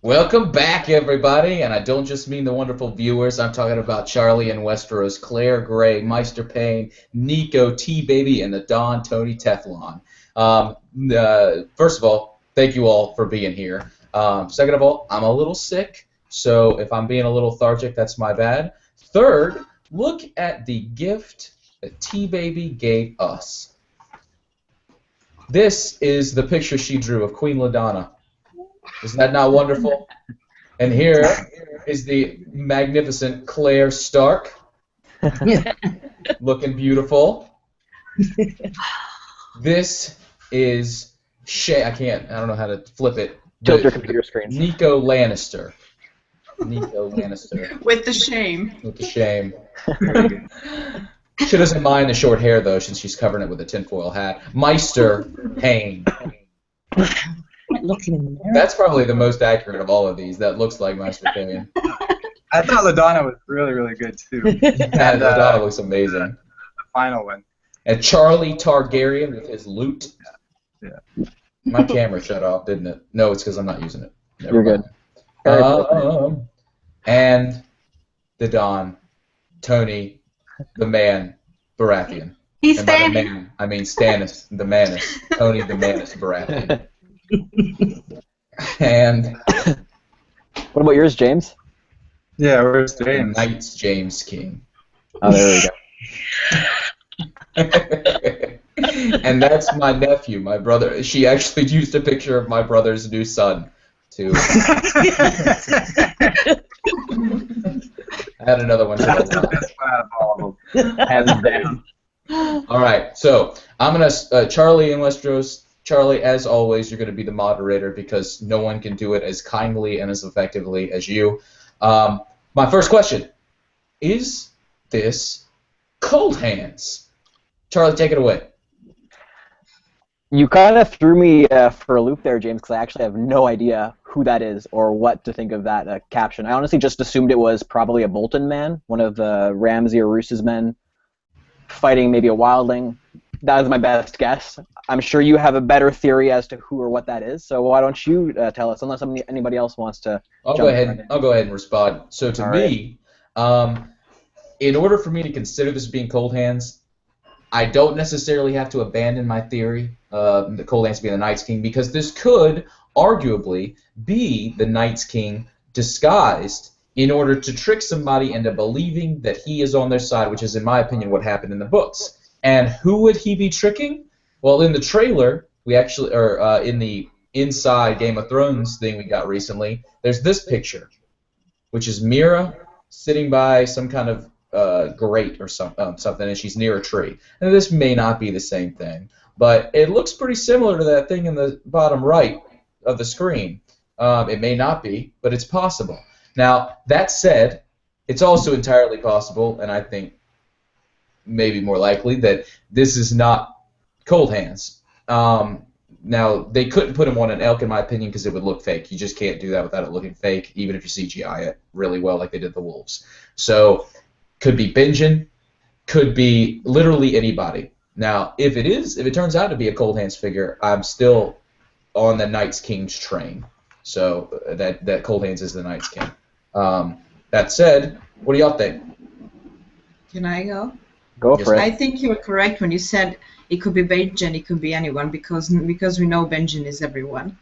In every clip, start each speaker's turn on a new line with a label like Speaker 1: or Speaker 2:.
Speaker 1: Welcome back, everybody, and I don't just mean the wonderful viewers. I'm talking about Charlie and Westeros, Clare Gray, Maester Payne, Nico, Teebaby, and the Don Tony Teflon. First of all, thank you all for being here. Second of all, I'm a little sick, so if I'm being a little lethargic, that's my bad. Third, look at the gift that Teebaby gave us. This is the picture she drew of Queen LaDonna. Is that not wonderful? And here is the magnificent Claire Stark, looking beautiful. This is I don't know how to flip it.
Speaker 2: Tilt your computer screen.
Speaker 1: Nico Lannister. Nico Lannister.
Speaker 3: With the shame.
Speaker 1: With the shame. She doesn't mind the short hair, though, since she's covering it with a tinfoil hat. Maester Payne.
Speaker 4: Looking in the mirror.
Speaker 1: That's probably the most accurate of all of these. That looks like Maester Payne.
Speaker 5: I thought LaDonna was really, really good, too.
Speaker 1: And LaDonna looks amazing.
Speaker 5: The final one.
Speaker 1: And Charlie Targaryen with his loot.
Speaker 5: Yeah.
Speaker 1: My camera shut off, didn't it? No, it's because I'm not using it.
Speaker 2: You're good.
Speaker 1: And the Don, Tony, the man, Baratheon.
Speaker 3: He's
Speaker 1: And by the
Speaker 3: standing.
Speaker 1: man, I mean Stannis, the Manus, Tony the Manus Baratheon. And
Speaker 2: What about yours, James?
Speaker 5: Yeah, where's
Speaker 1: the
Speaker 5: James?
Speaker 1: Knights James King.
Speaker 2: Oh, there we go.
Speaker 1: And that's my nephew, my brother. She actually used a picture of my brother's new son to. I had another one.
Speaker 5: That's the best one out of all of them.
Speaker 2: Hands down.
Speaker 1: All right, so I'm gonna Charlie and Westeros. Charlie, as always, you're gonna be the moderator because no one can do it as kindly and as effectively as you. My first question: is this cold hands? Charlie, take it away.
Speaker 2: You kind of threw me for a loop there, James, because I actually have no idea who that is or what to think of that caption. I honestly just assumed it was probably a Bolton man, one of Ramsay or Roos's men, fighting maybe a wildling. That is my best guess. I'm sure you have a better theory as to who or what that is, so why don't you tell us, unless anybody else wants to
Speaker 1: I'll
Speaker 2: jump
Speaker 1: go ahead.
Speaker 2: right in.
Speaker 1: I'll go ahead and respond. So to
Speaker 2: All
Speaker 1: me, in order for me to consider this being cold hands, I don't necessarily have to abandon my theory, the cold hands being the Night's King, because this could arguably be the Night's King disguised in order to trick somebody into believing that he is on their side, which is, in my opinion, what happened in the books. And who would he be tricking? Well, in the trailer, we actually, or in the Inside Game of Thrones thing we got recently, there's this picture, which is Mira sitting by some kind of grate or something, and she's near a tree. And this may not be the same thing, but it looks pretty similar to that thing in the bottom right of the screen. It may not be, but it's possible. Now, that said, it's also entirely possible, and I think maybe more likely, that this is not cold hands. Now, they couldn't put him on an elk, in my opinion, because it would look fake. You just can't do that without it looking fake, even if you CGI it really well like they did the wolves. So, could be Benjen, could be literally anybody. Now, if it turns out to be a cold hands figure, I'm still on the Night's King's train. So, that cold hands is the Night's King. That said, what do y'all think?
Speaker 3: Can I go?
Speaker 2: Go for
Speaker 3: I
Speaker 2: it.
Speaker 3: think you were correct when you said it could be Benjen, it could be anyone, because we know Benjen is everyone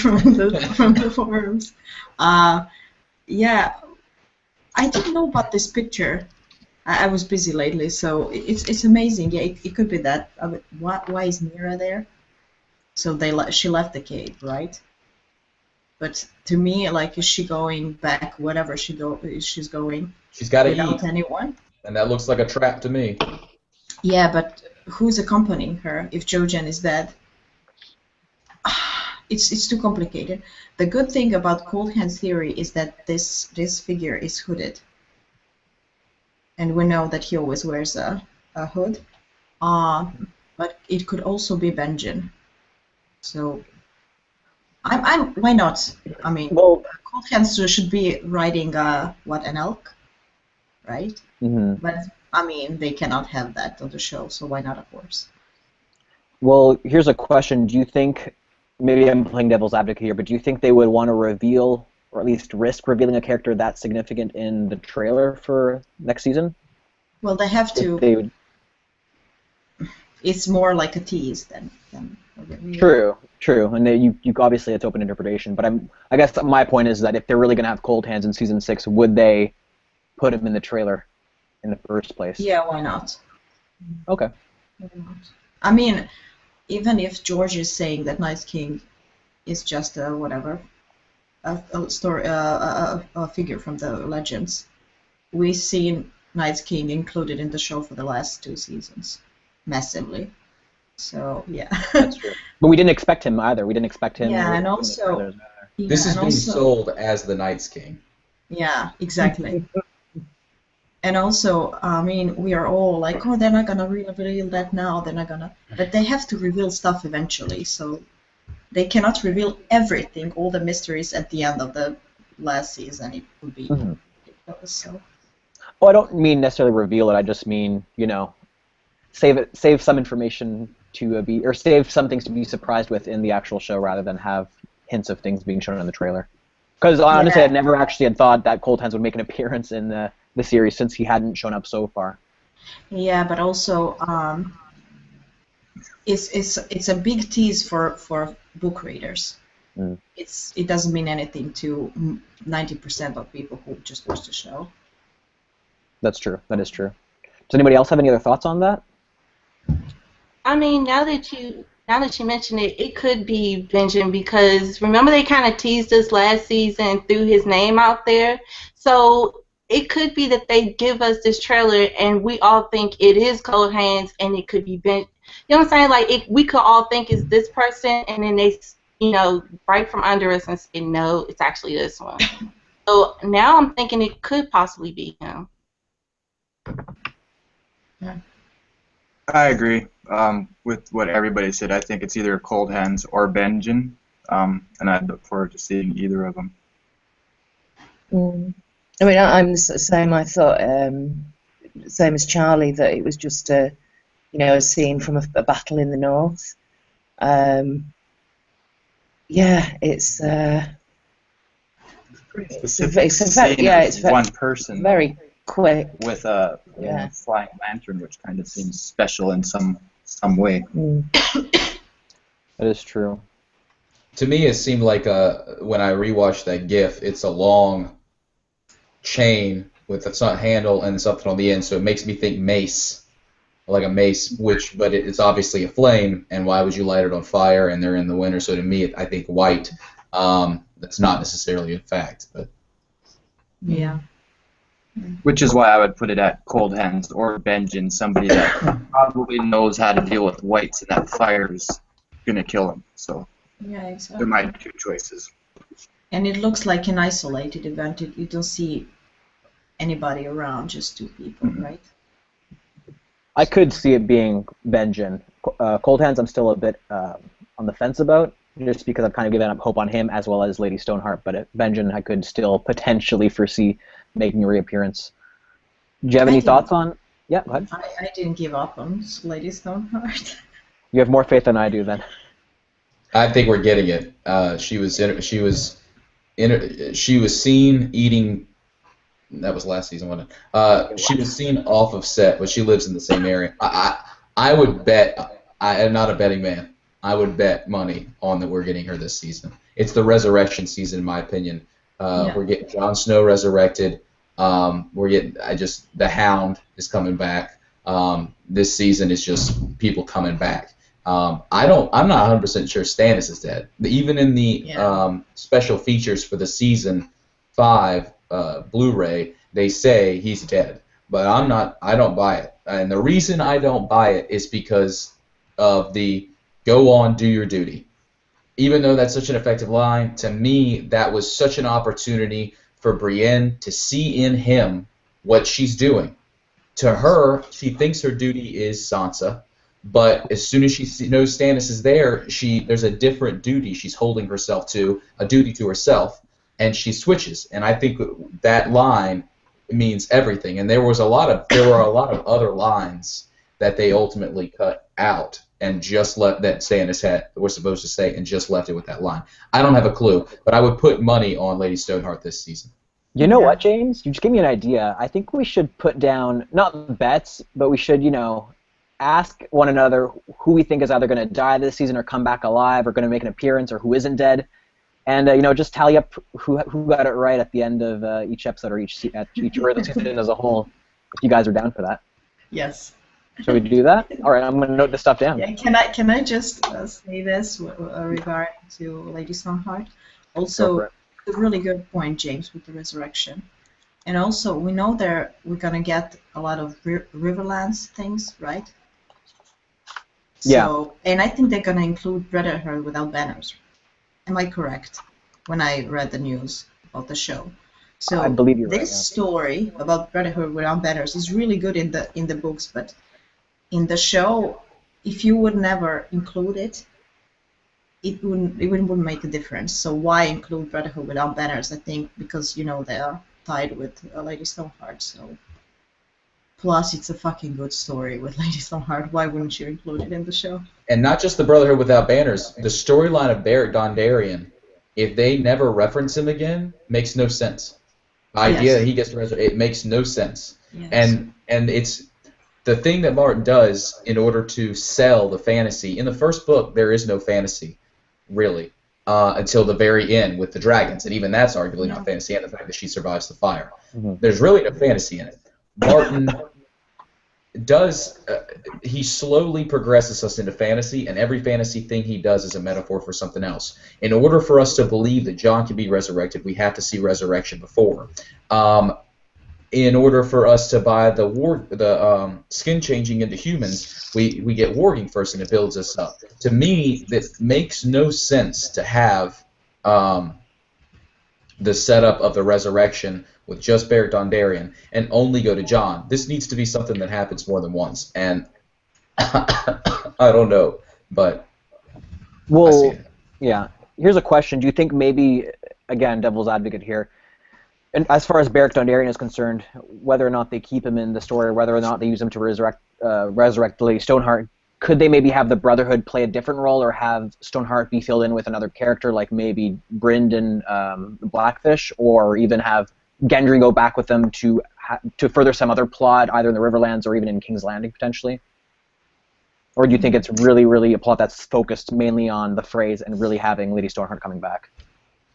Speaker 3: from the forums. Yeah, I didn't know about this picture. I was busy lately, so it's amazing. Yeah, it could be that. Why is Mira there? So she left the cave, right? But to me, like, is she going back? Whatever she's going.
Speaker 1: She's got to
Speaker 3: without
Speaker 1: eat,
Speaker 3: anyone.
Speaker 1: and that looks like a trap to me.
Speaker 3: Yeah, but who's accompanying her if Jojen is dead? It's too complicated. The good thing about Cold Hands theory is that this figure is hooded, and we know that he always wears a hood. But it could also be Benjen. So why not? I mean,
Speaker 2: Well,
Speaker 3: Cold Hands should be riding an elk, right?
Speaker 2: mhm.
Speaker 3: But I mean, they cannot have that on the show, so why not a horse?
Speaker 2: Well, here's a question. Do you think maybe I'm playing devil's advocate here, but do you think they would want to reveal, or at least risk revealing a character that significant in the trailer for next season?
Speaker 3: Well, they have to.
Speaker 2: They would...
Speaker 3: It's more like a tease than a reveal.
Speaker 2: True, and you obviously it's open interpretation. But I guess my point is that if they're really going to have cold hands in season 6, would they put him in the trailer in the first place?
Speaker 3: Yeah, why not?
Speaker 2: Okay.
Speaker 3: Why not? I mean, even if George is saying that Night King is just a story, a figure from the legends, we've seen Night King included in the show for the last 2 seasons, massively. So yeah.
Speaker 2: That's true. But we didn't expect him either. We didn't expect him.
Speaker 3: Yeah, and also
Speaker 1: this is being sold as the Night's King.
Speaker 3: Yeah, exactly. And also, I mean, we are all like, oh, they're not gonna reveal that now. They're not gonna, but they have to reveal stuff eventually. So they cannot reveal everything, all the mysteries at the end of the last season. It would be ridiculous. So.
Speaker 2: Oh, I don't mean necessarily reveal it. I just mean, save some information to be, or save some things to be surprised with in the actual show, rather than have hints of things being shown in the trailer. Because honestly, I never actually had thought that Cold Hands would make an appearance in the series, since he hadn't shown up so far.
Speaker 3: Yeah, but also it's a big tease for book readers. It doesn't mean anything to 90% of people who just watch the show.
Speaker 2: That's true. That is true. Does anybody else have any other thoughts on that?
Speaker 4: I mean, now that you mention it, it could be Benjen, because remember they kind of teased us last season, threw his name out there. So it could be that they give us this trailer and we all think it is Cold Hands, and it could be Ben. You know what I'm saying? Like we could all think it's this person, and then they, right from under us and say no, it's actually this one. So now I'm thinking it could possibly be him.
Speaker 3: Yeah.
Speaker 5: I agree with what everybody said. I think it's either Cold Hands or Benjen, and I look forward to seeing either of them.
Speaker 6: I mean, I'm the same. I thought, same as Charlie, that it was just a scene from a battle in the north. It's
Speaker 5: pretty specific.
Speaker 6: It's
Speaker 5: one person
Speaker 6: very quick
Speaker 5: with a flying lantern, which kind of seems special in some way.
Speaker 2: That is true.
Speaker 1: To me, it seemed like when I rewatched that GIF, it's a long chain with a handle and something on the end, so it makes me think mace, like a mace, but it's obviously a flame, and why would you light it on fire? And they're in the winter, so to me, I think white. That's not necessarily a fact, but
Speaker 3: yeah.
Speaker 5: Which is why I would put it at Cold Hands or Benjen, somebody that probably knows how to deal with whites, and that fire's gonna kill him. So
Speaker 3: yeah, exactly.
Speaker 5: they're my 2 choices.
Speaker 3: And it looks like an isolated event. You don't see anybody around, just 2 people, right?
Speaker 2: I could see it being Benjen. Cold Hands, I'm still a bit on the fence about, just because I've kind of given up hope on him as well as Lady Stoneheart. But Benjen, I could still potentially foresee making a reappearance. Do you have any thoughts on? Yeah, go ahead.
Speaker 3: I didn't give up on Lady Stoneheart.
Speaker 2: You have more faith than I do, then.
Speaker 1: I think we're getting it. She was seen eating. That was last season, wasn't it? She was seen off of set, but she lives in the same area. I would bet. I am not a betting man. I would bet money on that we're getting her this season. It's the resurrection season, in my opinion. We're getting Jon Snow resurrected. We're getting. The Hound is coming back. This season is just people coming back. I'm not 100% sure Stannis is dead. Even in the special features for the season 5 Blu-ray, they say he's dead. But I don't buy it. And the reason I don't buy it is because of the go on, do your duty. Even though that's such an effective line, to me, that was such an opportunity for Brienne to see in him what she's doing. To her, she thinks her duty is Sansa, but as soon as she knows Stannis is there, there's a different duty she's holding herself to, a duty to herself, and she switches. And I think that line means everything. And there were a lot of other lines that they ultimately cut out and just let that stay in his head, we're supposed to say, and just left it with that line. I don't have a clue, but I would put money on Lady Stoneheart this season.
Speaker 2: You know what, James? You just gave me an idea. I think we should put down, not bets, but we should, ask one another who we think is either going to die this season or come back alive or going to make an appearance or who isn't dead. And, just tally up who got it right at the end of each episode or each or the season as a whole, if you guys are down for that.
Speaker 3: Yes.
Speaker 2: Should we do that? All right, I'm going to note this stuff down.
Speaker 3: Yeah, can I just say this regarding to Lady Stoneheart? Also, a really good point, James, with the resurrection. And also, we know we're going to get a lot of Riverlands things, right?
Speaker 2: Yeah.
Speaker 3: So, and I think they're going to include Brotherhood without banners. Am I correct? When I read the news about the show. So
Speaker 2: I believe you're right,
Speaker 3: this story about Brotherhood without banners is really good in the books, but in the show, if you would never include it, it wouldn't make a difference. So why include Brotherhood without banners? I think because they are tied with Lady Stoneheart. So plus it's a fucking good story with Lady Stoneheart. Why wouldn't you include it in the show?
Speaker 1: And not just the Brotherhood without banners, the storyline of Beric Dondarrion, if they never reference him again, makes no sense. The idea that he gets resurrected, it makes no sense.
Speaker 3: Yes.
Speaker 1: And it's the thing that Martin does in order to sell the fantasy. In the first book, there is no fantasy, really, until the very end with the dragons, and even that's arguably not fantasy, and the fact that she survives the fire.
Speaker 2: Mm-hmm.
Speaker 1: There's really no fantasy in it. Martin does he slowly progresses us into fantasy, and every fantasy thing he does is a metaphor for something else. In order for us to believe that Jon can be resurrected, we have to see resurrection before. In order for us to buy the skin changing into humans, we get warging first, and it builds us up. To me, that makes no sense to have the setup of the resurrection with just Beric Dondarrion and only go to Jon. This needs to be something that happens more than once, and I don't know, but I see it.
Speaker 2: Yeah. Here's a question. Do you think maybe, again, devil's advocate here, and as far as Beric Dondarrion is concerned, whether or not they keep him in the story, or whether or not they use him to resurrect Lady Stoneheart, could they maybe have the Brotherhood play a different role, or have Stoneheart be filled in with another character, like maybe Brynden Blackfish, or even have Gendry go back with them to further some other plot, either in the Riverlands or even in King's Landing, potentially? Or do you think it's really, really a plot that's focused mainly on the phrase and really having Lady Stoneheart coming back?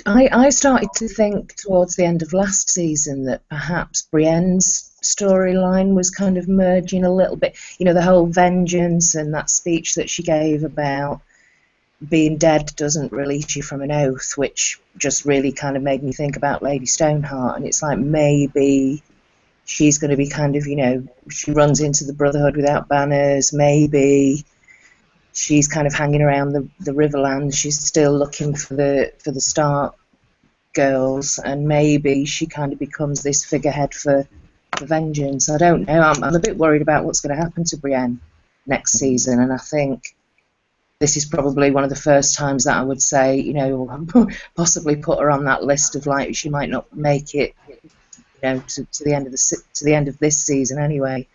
Speaker 6: I started to think towards the end of last season that perhaps Brienne's storyline was kind of merging a little bit. The whole vengeance and that speech that she gave about being dead doesn't release you from an oath, which just really kind of made me think about Lady Stoneheart. And it's like maybe she's going to be kind of, she runs into the Brotherhood without banners, maybe she's kind of hanging around the Riverlands. She's still looking for the Stark girls, and maybe she kind of becomes this figurehead for vengeance. I don't know. I'm a bit worried about what's going to happen to Brienne next season, and I think this is probably one of the first times that I would say, possibly put her on that list of like she might not make it, to the end of this season anyway.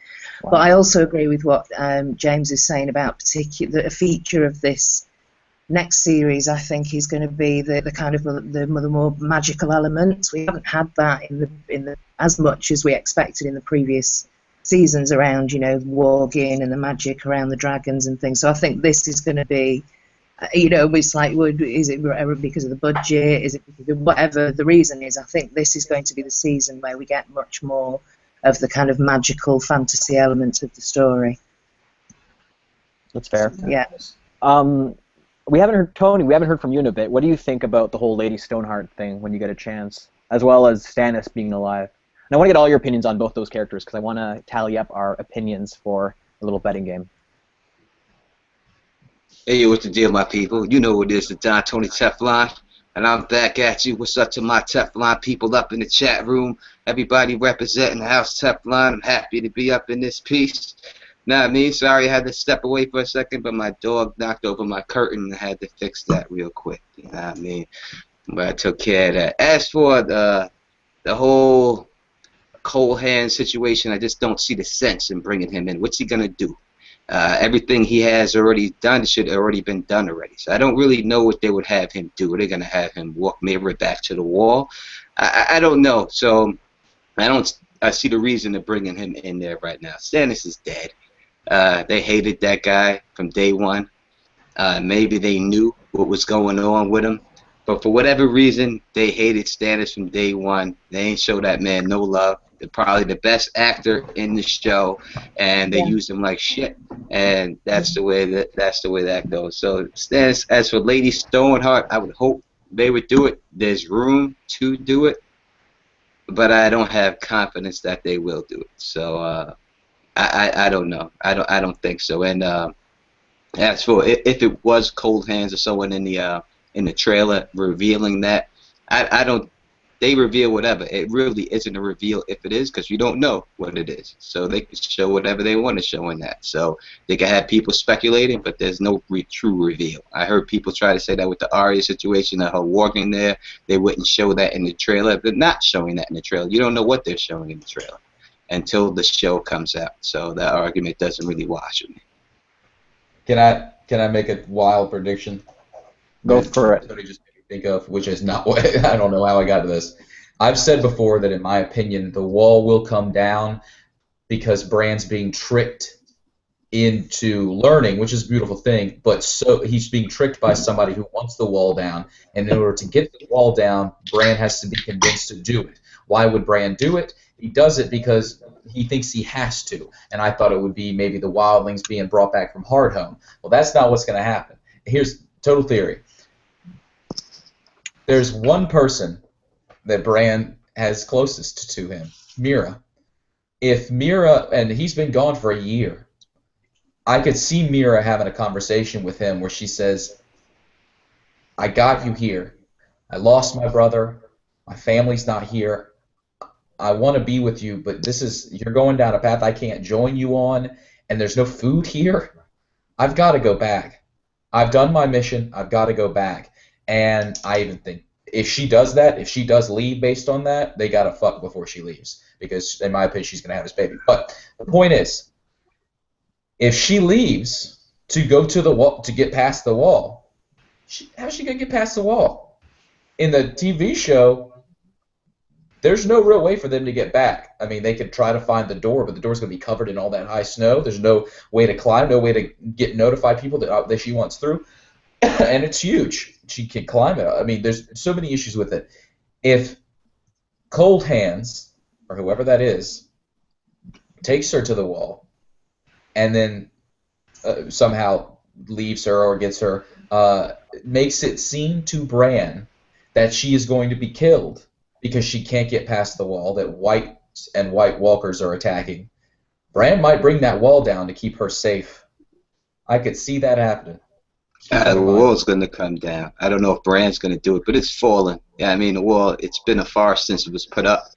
Speaker 6: Wow. But I also agree with what James is saying about a feature of this next series. I think is going to be the kind of the more magical elements. We haven't had that in the as much as we expected in the previous seasons around warging and the magic around the dragons and things. So I think this is going to be, it's like, is it because of the budget? Is it because of whatever the reason is? I think this is going to be the season where we get much more of the kind of magical fantasy elements of the story.
Speaker 2: That's fair.
Speaker 6: Yeah.
Speaker 2: We haven't heard, Tony, from you in a bit. What do you think about the whole Lady Stoneheart thing when you get a chance, as well as Stannis being alive? And I want to get all your opinions on both those characters, because I want to tally up our opinions for a little betting game.
Speaker 7: Hey, what's the deal, my people? You know what it is, the Don Tony Teflon, and I'm back at you. What's up to my Teflon people up in the chat room? Everybody representing House Teflon. I'm happy to be up in this piece. Not me. Sorry I had to step away for a second, but my dog knocked over my curtain and I had to fix that real quick. You know what I mean? But I took care of that. As for the whole cold hand situation, I just don't see the sense in bringing him in. What's he going to do? Everything he has already done should have already been done already. So I don't really know what they would have him do. Are they going to have him walk Mira back to the wall? I don't know. So I see the reason to bringing him in there right now. Stannis is dead. They hated that guy from day one. Maybe they knew what was going on with him. But for whatever reason, they hated Stannis from day one. They ain't show that man no love. They're probably the best actor in the show, and they used him like shit. And that's the way that goes. So Stannis, as for Lady Stoneheart, I would hope they would do it. There's room to do it, but I don't have confidence that they will do it. So I don't know. I don't think so. And as for if it was Cold Hands or someone in the trailer revealing that, I don't. They reveal whatever. It really isn't a reveal if it is, because you don't know what it is. So they can show whatever they want to show in that. So they can have people speculating, but there's no true reveal. I heard people try to say that with the Arya situation, of her walking there, they wouldn't show that in the trailer. They're not showing that in the trailer. You don't know what they're showing in the trailer until the show comes out. So that argument doesn't really wash with me.
Speaker 1: Can I make a wild prediction?
Speaker 2: Go for it.
Speaker 1: Tony just made me think of, which is not what I don't know how I got to this. I've said before that in my opinion the wall will come down because Bran's being tricked into learning, which is a beautiful thing, but so he's being tricked by somebody who wants the wall down, and in order to get the wall down, Bran has to be convinced to do it. Why would Bran do it? He does it because he thinks he has to, and I thought it would be maybe the wildlings being brought back from Hardhome. Well, that's not what's going to happen. Here's total theory. There's one person that Bran has closest to him, Mira. If Mira, and he's been gone for a year, I could see Mira having a conversation with him where she says, I got you here. I lost my brother. My family's not here. I want to be with you, but you're going down a path I can't join you on, and there's no food here. I've got to go back. I've done my mission. I've got to go back. And I even think if she does that, if she does leave based on that, they got to fuck before she leaves, because in my opinion, she's going to have this baby. But the point is, if she leaves to go to the wall, to get past the wall, how's she going to get past the wall? In the TV show, there's no real way for them to get back. I mean, they could try to find the door, but the door's going to be covered in all that high snow. There's no way to climb, no way to notify people that she wants through. And it's huge. She can climb it. I mean, there's so many issues with it. If Cold Hands, or whoever that is, takes her to the wall, and then somehow leaves her or gets her, makes it seem to Bran that she is going to be killed because she can't get past the wall, that White and White Walkers are attacking, Bran might bring that wall down to keep her safe. I could see that happening.
Speaker 7: The wall's going to come down. I don't know if Bran's going to do it, but it's falling. Yeah, I mean, the wall, it's been a farce since it was put up.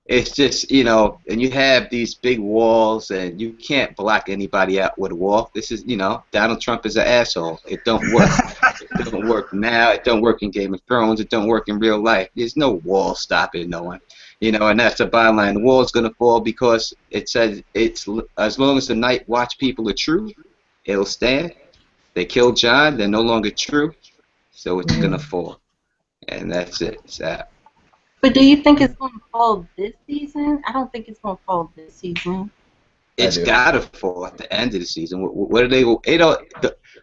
Speaker 7: It's just, you know, and you have these big walls, and you can't block anybody out with a wall. This is, you know, Donald Trump is an asshole. It don't work. It don't work now. It don't work in Game of Thrones. It don't work in real life. There's no wall stopping no one. You know, and that's the bottom line. The wall is going to fall because it says it's as long as the Night Watch people are true, it'll stand. They killed Jon, they're no longer true, so it's going to fall. And that's it. It's out.
Speaker 4: But do you think it's going to fall this season? I don't think it's going to fall this season.
Speaker 7: It's got to fall at the end of the season. What are they? You know,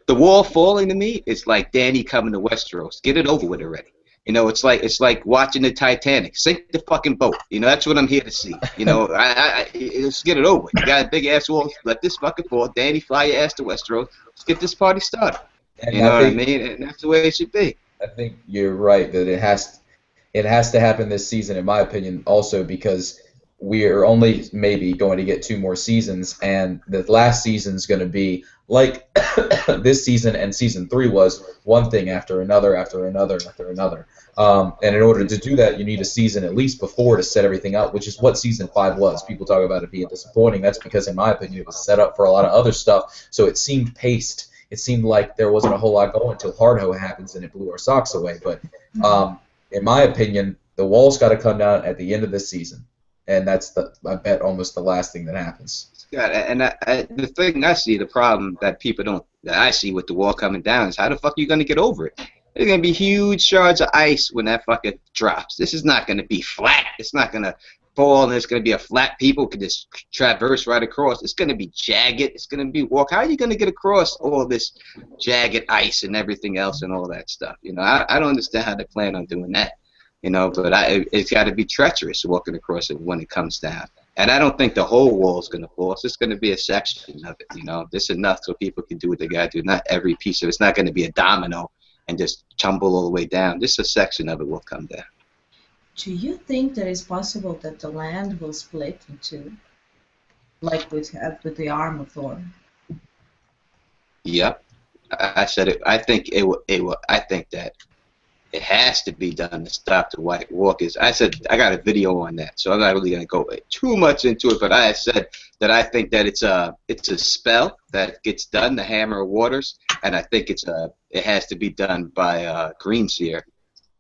Speaker 7: the wall falling to me is like Dany coming to Westeros. Get it over with already. You know, it's like watching the Titanic. Sink the fucking boat. You know, that's what I'm here to see. You know, let's get it over with. You got a big ass wall. Let this fucking fall. Dany, fly your ass to Westeros. Let's get this party started. And you know what I mean? And that's the way it should be.
Speaker 1: I think you're right that it has to happen this season, in my opinion, also because we're only maybe going to get 2 more seasons, and the last season's going to be like this season and season 3 was, one thing after another, after another, after another. And in order to do that, you need a season at least before to set everything up, which is what season 5 was. People talk about it being disappointing. That's because, in my opinion, it was set up for a lot of other stuff, so it seemed paced. It seemed like there wasn't a whole lot going until Hardhome happens and it blew our socks away. But in my opinion, the wall's got to come down at the end of this season. And that's, I bet, almost the last thing that happens.
Speaker 7: God, and the thing I see, the problem that people don't, that I see with the wall coming down is how the fuck are you gonna get over it? There's gonna be huge shards of ice when that fucker drops. This is not gonna be flat. It's not gonna fall and it's gonna be a flat. People can just traverse right across. It's gonna be jagged. It's gonna be walk. How are you gonna get across all this jagged ice and everything else and all that stuff? You know, I don't understand how they plan on doing that. You know, but it's got to be treacherous walking across it when it comes down. And I don't think the whole wall is going to fall. It's just going to be a section of it, you know. This is enough so people can do what they got to do. Not every piece of it. It's not going to be a domino and just tumble all the way down. Just a section of it will come down.
Speaker 3: Do you think that it's possible that the land will split in two, like with the arm of Thor?
Speaker 7: Yep. I said it. I think it will. I think that it has to be done to stop the White Walkers. I said I got a video on that, so I'm not really going to go too much into it. But I said that I think that it's a spell that gets done, the Hammer of Waters, and I think it has to be done by Greenseer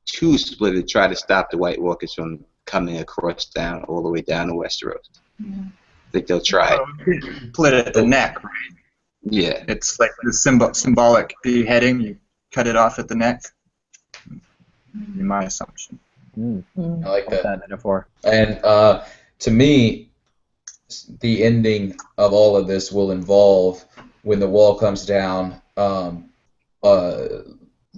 Speaker 7: to split it, try to stop the White Walkers from coming across down all the way down to Westeros.
Speaker 3: Yeah.
Speaker 7: I think they'll try it.
Speaker 5: Split it at the neck, right?
Speaker 7: Yeah.
Speaker 5: It's like the symbolic beheading. You cut it off at the neck. In my assumption.
Speaker 2: I
Speaker 1: like that
Speaker 2: metaphor.
Speaker 1: And to me, the ending of all of this will involve, when the wall comes down,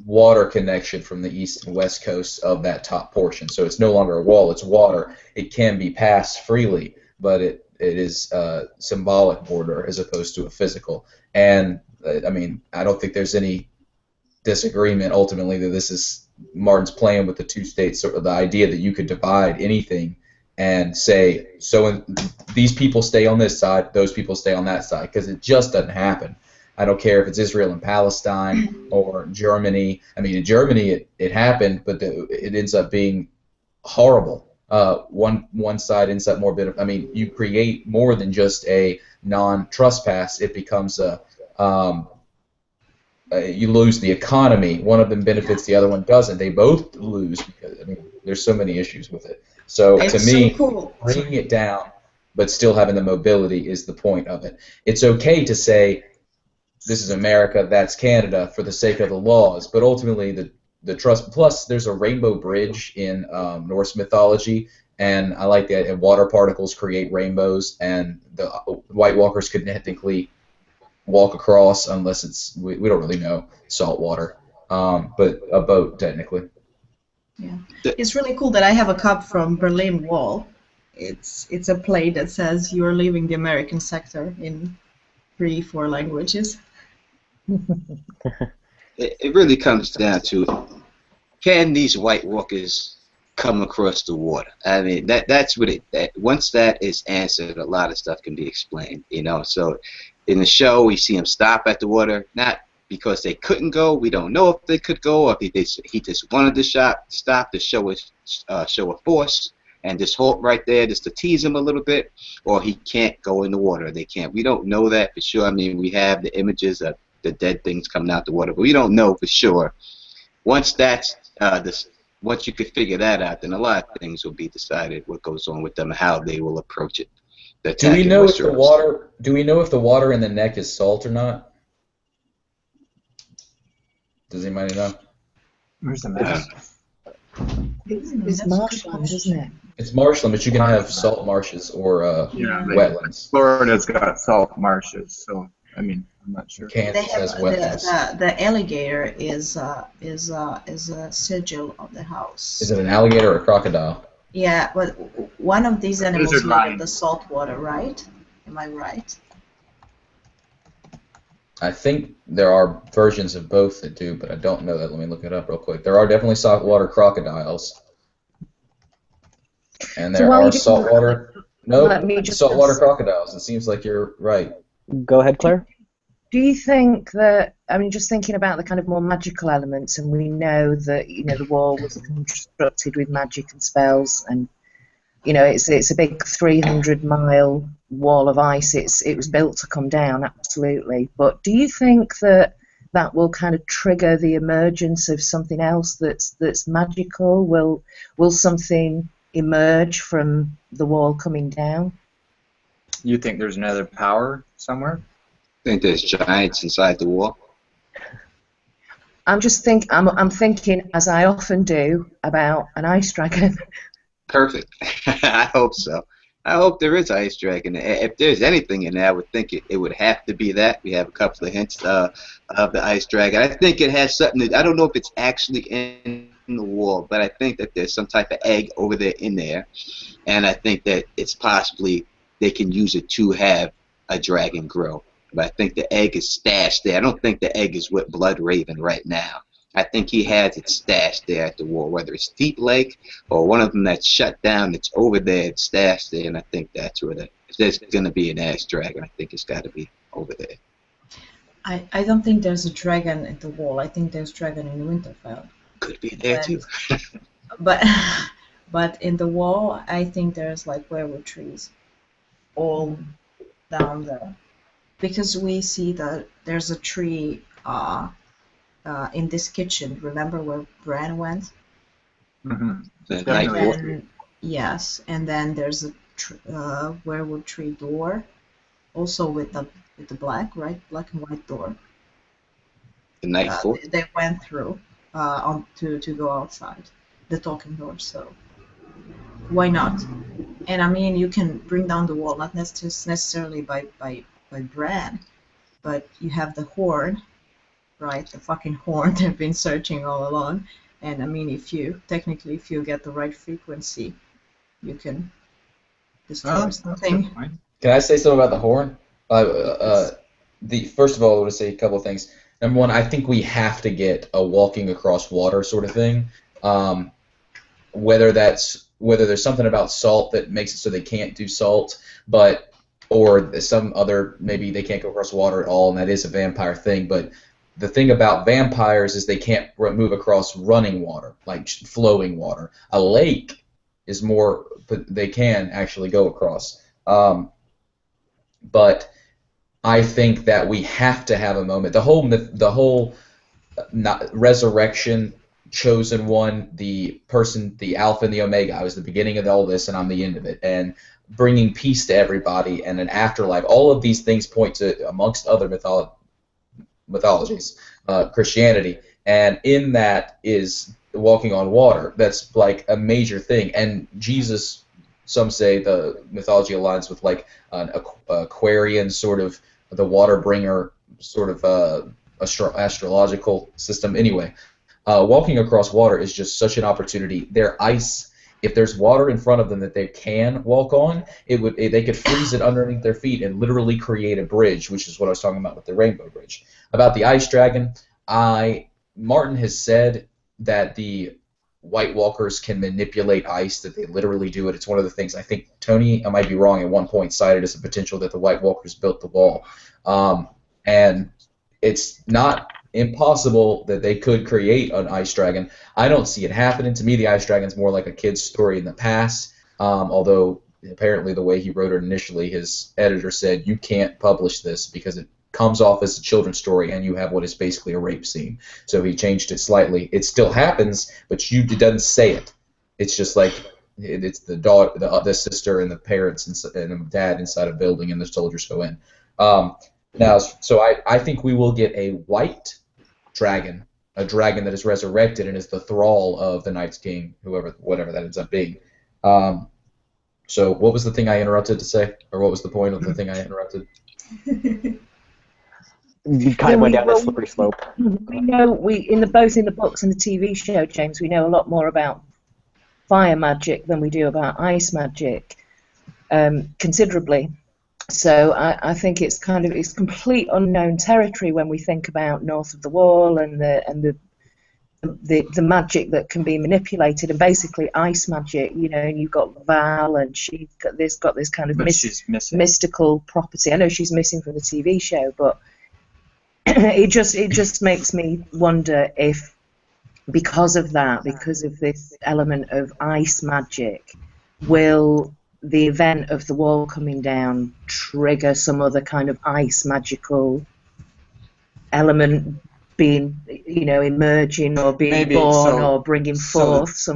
Speaker 1: water connection from the east and west coast of that top portion. So it's no longer a wall, it's water. It can be passed freely, but it is a symbolic border as opposed to a physical. And, I mean, I don't think there's any disagreement ultimately that this is Martin's playing with the two states, sort of the idea that you could divide anything and say, so these people stay on this side, those people stay on that side, because it just doesn't happen. I don't care if it's Israel and Palestine or Germany. I mean, in Germany it happened, but it ends up being horrible. One side ends up more bitter. I mean, you create more than just a non-trespass. It becomes a you lose the economy. One of them benefits, the other one doesn't. They both lose because, I mean, there's so many issues with it. So
Speaker 3: It's
Speaker 1: to me,
Speaker 3: so cool.
Speaker 1: bringing it down, but still having the mobility is the point of it. It's okay to say this is America, that's Canada, for the sake of the laws, but ultimately the trust. Plus, there's a rainbow bridge in Norse mythology, and I like that water particles create rainbows, and the White Walkers could technically walk across, unless it's we don't really know, salt water, but a boat technically.
Speaker 3: Yeah, it's really cool that I have a cup from Berlin Wall. It's a plate that says "You are leaving the American sector" in 3-4 languages.
Speaker 7: It really comes down to, can these White Walkers come across the water? I mean, that's what once that is answered, a lot of stuff can be explained, you know. So in the show, we see them stop at the water, not because they couldn't go. We don't know if they could go, or if he just wanted to stop to show a force and just halt right there just to tease him a little bit, or he can't go in the water. They can't. We don't know that for sure. I mean, we have the images of the dead things coming out the water, but we don't know for sure. Once that's once you could figure that out, then a lot of things will be decided what goes on with them and how they will approach it.
Speaker 1: Do we know if the water? Do we know if the water in the neck is salt or not? Does anybody know?
Speaker 5: Where's the map?
Speaker 6: It's marshland, isn't it?
Speaker 1: It's marshland, but you can have salt marshes or wetlands.
Speaker 5: Florida's got salt marshes, so I mean, I'm not sure.
Speaker 1: Kansas has wetlands.
Speaker 3: The alligator is a sigil of the house.
Speaker 1: Is it an alligator or a crocodile?
Speaker 3: Yeah, but one of these animals
Speaker 5: Lizard
Speaker 3: live in
Speaker 5: lion.
Speaker 3: the salt water, right? Am I right?
Speaker 1: I think there are versions of both that do, but I don't know that. Let me look it up real quick. There are definitely saltwater crocodiles, and there are saltwater. Saltwater crocodiles. It seems like you're right.
Speaker 2: Go ahead, Claire.
Speaker 6: Do you think that, I mean, just thinking about the kind of more magical elements, and we know that, you know, the wall was constructed with magic and spells, and, you know, it's a big 300-mile wall of ice. It was built to come down, absolutely. But do you think that will kind of trigger the emergence of something else that's magical? Will something emerge from the wall coming down?
Speaker 5: You think there's another power somewhere?
Speaker 7: I think there's giants inside the wall.
Speaker 6: I'm thinking, as I often do, about an ice dragon.
Speaker 7: Perfect. I hope so. I hope there is ice dragon. If there's anything in there, I would think it would have to be that. We have a couple of hints of the ice dragon. I think it has something I don't know if it's actually in the wall, but I think that there's some type of egg over there in there, and I think that it's possibly they can use it to have a dragon grow. But I think the egg is stashed there. I don't think the egg is with Blood Raven right now. I think he has it stashed there at the wall, whether it's Deep Lake or one of them that's shut down that's over there, it's stashed there, and I think that's where if there's going to be an ash dragon, I think it's got to be over there.
Speaker 3: I don't think there's a dragon at the wall. I think there's dragon in Winterfell.
Speaker 7: Could be there too.
Speaker 3: But in the wall, I think there's like werewolf trees all down there. Because we see that there's a tree in this kitchen. Remember where Bran went?
Speaker 5: Mm-hmm.
Speaker 3: Yes, and then there's a werewolf tree door, also with the black and white door.
Speaker 7: The night fort.
Speaker 3: They went through to go outside, the talking door. So why not? And I mean, you can bring down the wall, not necessarily by Bran, but you have the horn, right? The fucking horn they've been searching all along. And I mean, if you get the right frequency, you can destroy something.
Speaker 1: Can I say something about the horn? First of all, I want to say a couple of things. Number one, I think we have to get a walking across water sort of thing. Whether there's something about salt that makes it so they can't do salt, or some other, maybe they can't go across water at all, and that is a vampire thing. But the thing about vampires is they can't move across running water, like flowing water. A lake is more, but they can actually go across. But I think that we have to have a moment. The whole resurrection, chosen one, the person, the Alpha and the Omega. I was the beginning of all this, and I'm the end of it. And bringing peace to everybody and an afterlife. All of these things point to, amongst other mythologies, Christianity. And in that is walking on water. That's like a major thing. And Jesus, some say the mythology aligns with like an Aquarian sort of, the water bringer sort of astrological system. Anyway, walking across water is just such an opportunity. Their ice, if there's water in front of them that they can walk on, they could freeze it underneath their feet and literally create a bridge, which is what I was talking about with the Rainbow Bridge. About the Ice Dragon, Martin has said that the White Walkers can manipulate ice, that they literally do it. It's one of the things, I think Tony, I might be wrong, at one point cited as a potential that the White Walkers built the wall. And it's not impossible that they could create an ice dragon. I don't see it happening. To me, the ice dragon's more like a kid's story in the past, although apparently the way he wrote it initially, his editor said, you can't publish this because it comes off as a children's story and you have what is basically a rape scene. So he changed it slightly. It still happens, but it doesn't say it. It's just like it's the daughter, the sister, and the parents and the dad inside a building, and the soldiers go in. Now, so I think we will get a white dragon, a dragon that is resurrected and is the thrall of the Night's King, whatever that ends up being. So what was the thing I interrupted to say, or what was the point of the thing I interrupted?
Speaker 2: You kind of went down a slippery slope.
Speaker 6: We know both in the books and the TV show, James, we know a lot more about fire magic than we do about ice magic, considerably. So I think it's complete unknown territory when we think about North of the Wall and the magic that can be manipulated, and basically ice magic. You know, and you've got Val, and she's got this kind of mystical property. I know she's missing from the TV show, but it just makes me wonder if, because of this element of ice magic, will the event of the wall coming down trigger some other kind of ice magical element being, emerging or being born or bringing forth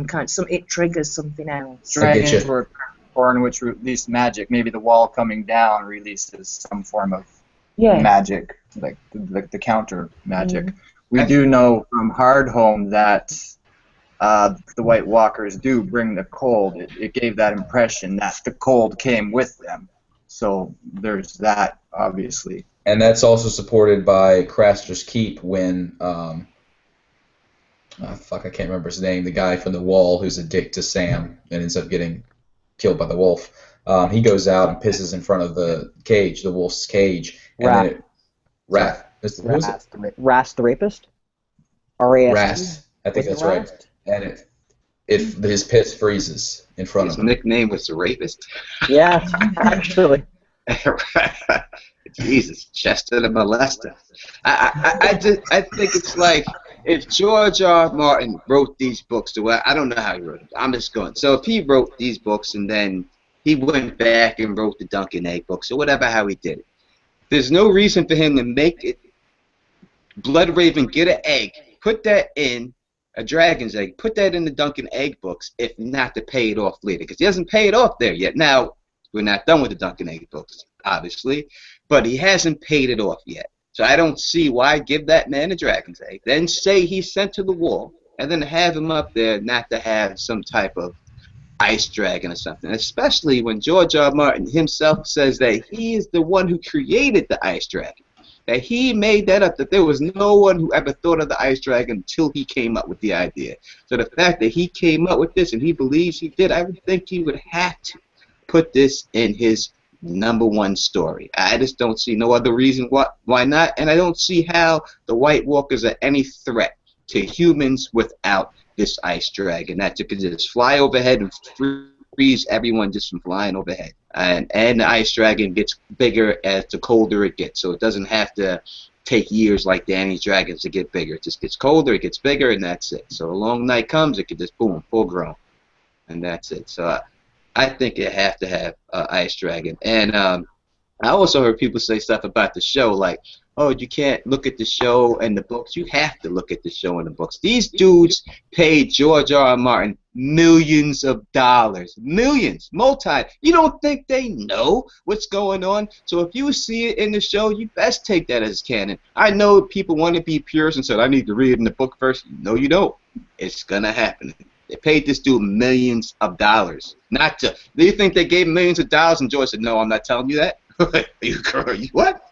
Speaker 6: it triggers something else.
Speaker 5: Dragons were or in which release magic. Maybe the wall coming down releases some form of
Speaker 6: Yeah.
Speaker 5: magic, like the counter magic. We do know from Hardhome that the White Walkers do bring the cold. It gave that impression that the cold came with them. So there's that, obviously.
Speaker 1: And that's also supported by Craster's Keep when, I can't remember his name, the guy from the Wall who's a dick to Sam and ends up getting killed by the wolf. He goes out and pisses in front of the cage, the wolf's cage. And then it, Wrath. Who is it?
Speaker 2: Rast the Rapist? R-A-S-T?
Speaker 1: Rast. I think that's right. And his piss freezes in front of him.
Speaker 7: His nickname was the Rapist.
Speaker 2: Yeah, actually.
Speaker 7: Jesus, Chester the Molester. I think it's like if George R. Martin wrote these books the way, I don't know how he wrote them. I'm just going. So if he wrote these books and then he went back and wrote the Dunk and Egg books or whatever, how he did it, there's no reason for him to make it Bloodraven get an egg, put that in a dragon's egg, put that in the Dunk and Egg books, if not to pay it off later, because he hasn't paid it off there yet. Now we're not done with the Dunk and Egg books, obviously, but he hasn't paid it off yet. So I don't see why give that man a dragon's egg, then say he's sent to the wall, and then have him up there not to have some type of ice dragon or something, especially when George R. Martin himself says that he is the one who created the ice dragon, that he made that up, that there was no one who ever thought of the ice dragon until he came up with the idea. So the fact that he came up with this and he believes he did, I would think he would have to put this in his #1 story. I just don't see no other reason why not, and I don't see how the White Walkers are any threat to humans without this ice dragon that could just fly overhead and freeze everyone just from flying overhead. And the ice dragon gets bigger as the colder it gets, so it doesn't have to take years like Danny's dragons to get bigger. It just gets colder, it gets bigger, and that's it. So a long night comes, it could just boom, full grown, and that's it. So I think you have to have ice dragon. And I also heard people say stuff about the show like, oh, you can't look at the show and the books. You have to look at the show and the books. These dudes paid George R. R. Martin millions of dollars. Millions. Multi. You don't think they know what's going on? So if you see it in the show, you best take that as canon. I know people want to be purists and said, I need to read it in the book first. No, you don't. It's going to happen. They paid this dude millions of dollars. Not to. Do you think they gave millions of dollars? And George said, no, I'm not telling you that. What?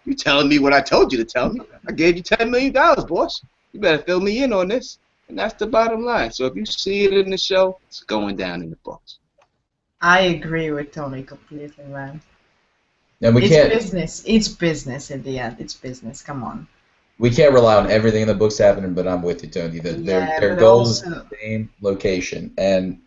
Speaker 7: You telling me what I told you to tell me? I gave you $10 million, boss. You better fill me in on this. And that's the bottom line. So if you see it in the show, it's going down in the books.
Speaker 3: I agree with Tony completely, man.
Speaker 1: And
Speaker 3: It's business. It's business in the end. It's business. Come on.
Speaker 1: We can't rely on everything in the books happening, but I'm with you, Tony. Their goal is the same location. And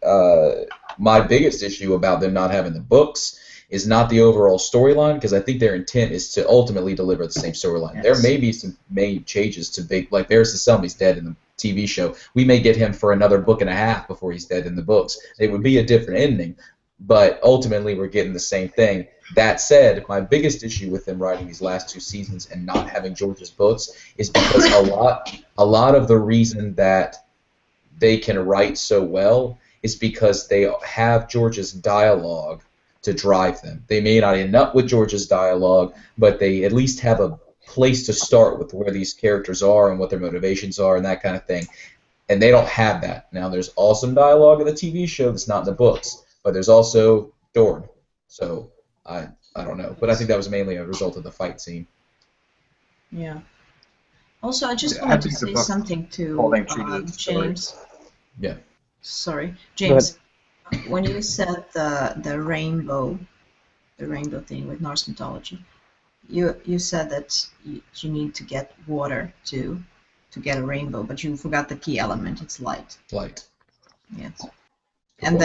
Speaker 1: my biggest issue about them not having the books is not the overall storyline, because I think their intent is to ultimately deliver the same storyline. Yes. There may be some main changes to big, like Varys Selmy's dead in the TV show. We may get him for another book and a half before he's dead in the books. It would be a different ending, but ultimately we're getting the same thing. That said, my biggest issue with them writing these last 2 seasons and not having George's books is because a lot of the reason that they can write so well is because they have George's dialogue to drive them. They may not end up with George's dialogue, but they at least have a place to start with where these characters are and what their motivations are and that kind of thing. And they don't have that. Now, there's awesome dialogue in the TV show that's not in the books, but there's also Dorne. So I don't know. But I think that was mainly a result of the fight scene.
Speaker 3: Yeah. Also, I just wanted to say something to James.
Speaker 1: Yeah.
Speaker 3: Sorry. James. When you said the rainbow thing with Norse mythology, you said that you need to get water to get a rainbow, but you forgot the key element. It's light.
Speaker 1: Light.
Speaker 3: Yes. And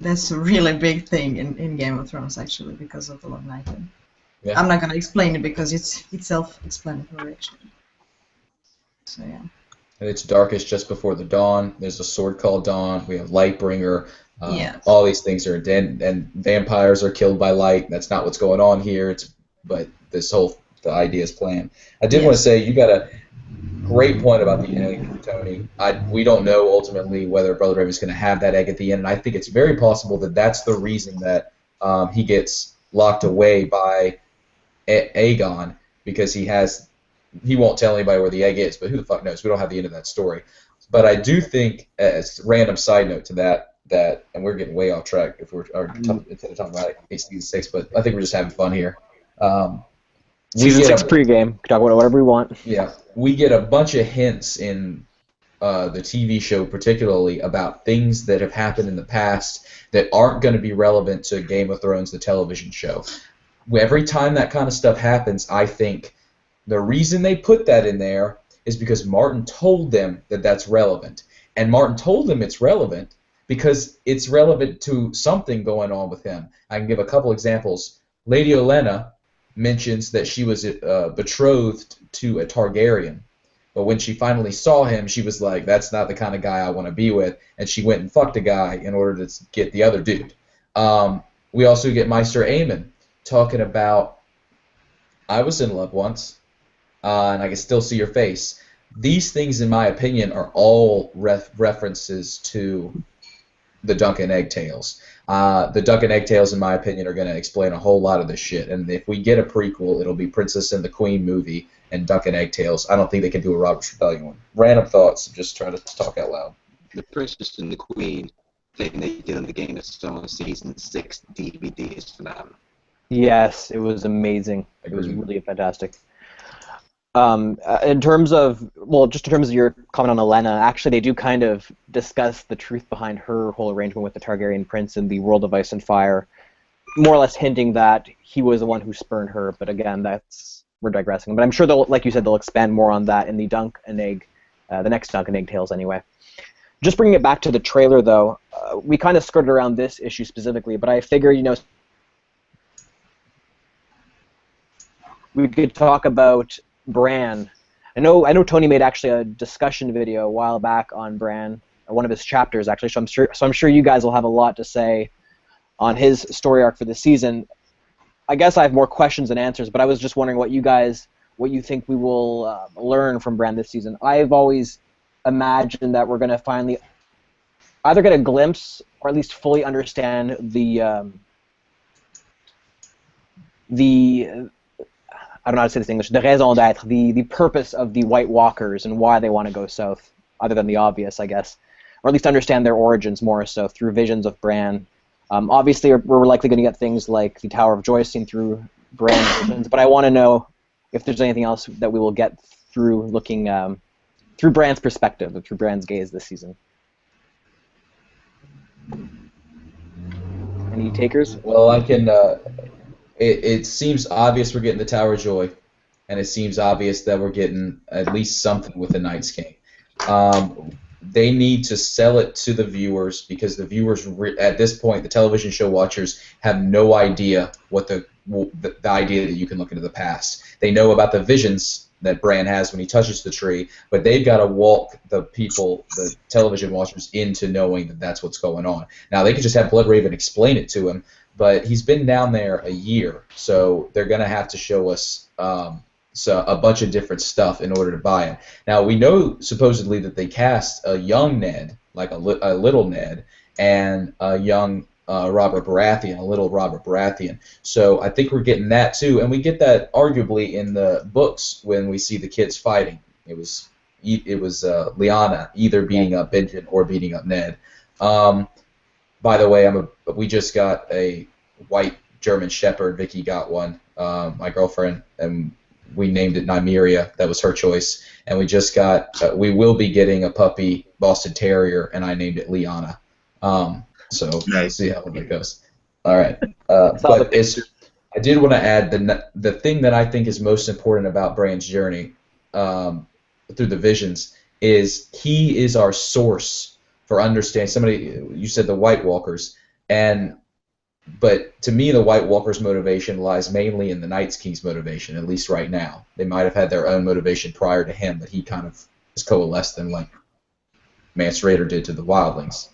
Speaker 3: that's a really big thing in Game of Thrones, actually, because of the Long Night. Yeah. I'm not going to explain it because it's self-explanatory, actually. So yeah.
Speaker 1: And it's darkest just before the dawn. There's a sword called Dawn. We have Lightbringer. All these things are dead, and vampires are killed by light. That's not what's going on here. But the idea is planned. I did want to say you gotta. Great point about the egg, Tony. We don't know ultimately whether Brother Raven is going to have that egg at the end, and I think it's very possible that that's the reason that he gets locked away by Aegon, because he won't tell anybody where the egg is, but who the fuck knows? We don't have the end of that story. But I do think, as a random side note to that, and we're getting way off track if we're instead of talking about season 6, but I think we're just having fun here.
Speaker 2: Season 6 pregame. Talk about whatever we want.
Speaker 1: Yeah, we get a bunch of hints in the TV show, particularly about things that have happened in the past that aren't going to be relevant to Game of Thrones, the television show. Every time that kind of stuff happens, I think the reason they put that in there is because Martin told them that that's relevant. And Martin told them it's relevant because it's relevant to something going on with him. I can give a couple examples. Lady Olenna mentions that she was betrothed to a Targaryen. But when she finally saw him, she was like, that's not the kind of guy I want to be with. And she went and fucked a guy in order to get the other dude. We also get Maester Aemon talking about, I was in love once, and I can still see your face. These things, in my opinion, are all references to the Dunk and Egg Tales. The Dunk and Egg Tales, in my opinion, are going to explain a whole lot of this shit. And if we get a prequel, it'll be Princess and the Queen movie and Dunk and Egg Tales. I don't think they can do a Robert's Rebellion one. Random thoughts. Just try to talk out loud.
Speaker 7: The Princess and the Queen thing they did in the Game of Thrones season 6 DVD is phenomenal.
Speaker 2: Yes, it was amazing. It was really fantastic. In terms of, your comment on Olenna, actually they do kind of discuss the truth behind her whole arrangement with the Targaryen prince in the World of Ice and Fire, more or less hinting that he was the one who spurned her. But again, we're digressing. But I'm sure like you said, they'll expand more on that in the Dunk and Egg, the next Dunk and Egg Tales anyway. Just bringing it back to the trailer, though, we kind of skirted around this issue specifically, but I figure, we could talk about Bran. I know Tony made actually a discussion video a while back on Bran, or one of his chapters actually. So I'm sure you guys will have a lot to say on his story arc for the season. I guess I have more questions than answers, but I was just wondering what you think we will learn from Bran this season. I've always imagined that we're going to finally either get a glimpse or at least fully understand the I don't know how to say this in English, the raison d'être, the purpose of the White Walkers and why they want to go south, other than the obvious, I guess. Or at least understand their origins more so through visions of Bran. Obviously, we're likely going to get things like the Tower of Joy seen through Bran visions, but I want to know if there's anything else that we will get through looking through Bran's perspective, through Bran's gaze this season. Any takers?
Speaker 1: Well, I can... It seems obvious we're getting the Tower of Joy, and it seems obvious that we're getting at least something with the Night's King. They need to sell it to the viewers, because the viewers, at this point, the television show watchers, have no idea what the idea that you can look into the past. They know about the visions that Bran has when he touches the tree, but they've got to walk the people, the television watchers, into knowing that that's what's going on. Now, they could just have Bloodraven explain it to him, but he's been down there a year, so they're going to have to show us a bunch of different stuff in order to buy it. Now, we know supposedly that they cast a young Ned, like a little Ned, and a young Robert Baratheon, a little Robert Baratheon. So I think we're getting that too, and we get that arguably in the books when we see the kids fighting. It was Lyanna either beating up Benjen or beating up Ned. By the way, we just got a white German Shepherd. Vicky got one, my girlfriend, and we named it Nymeria. That was her choice. And we will be getting a puppy Boston Terrier, and I named it Lyanna. So
Speaker 5: nice.
Speaker 1: See how it goes. All right. But I did want to add the thing that I think is most important about Bran's journey through the visions is he is our source for understanding. You said the White Walkers, but to me the White Walkers' motivation lies mainly in the Night's King's motivation, at least right now. They might have had their own motivation prior to him, but he kind of has coalesced them like Mance Rayder did to the Wildlings.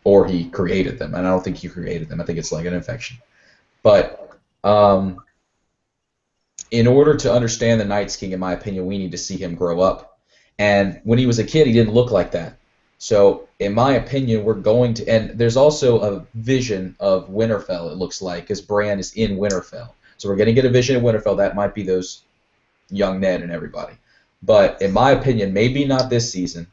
Speaker 1: Or he created them, and I don't think he created them. I think it's like an infection. But in order to understand the Night's King, in my opinion, we need to see him grow up. And when he was a kid, he didn't look like that. So, in my opinion, we're going to, and there's also a vision of Winterfell, it looks like, because Bran is in Winterfell. So we're going to get a vision of Winterfell. That might be those young Ned and everybody. But in my opinion, maybe not this season,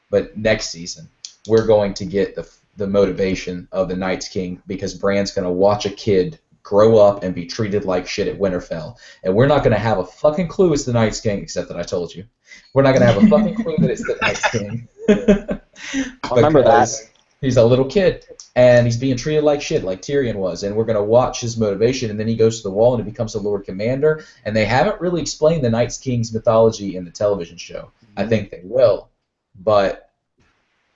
Speaker 1: but next season, we're going to get the motivation of the Night's King, because Bran's going to watch a kid grow up and be treated like shit at Winterfell. And we're not going to have a fucking clue it's the Night's King, except that I told you. We're not going to have a fucking clue that it's the Night's King.
Speaker 2: I remember that.
Speaker 1: He's a little kid, and he's being treated like shit, like Tyrion was. And we're going to watch his motivation, and then he goes to the wall and he becomes a Lord Commander. And they haven't really explained the Night's King's mythology in the television show. I think they will. But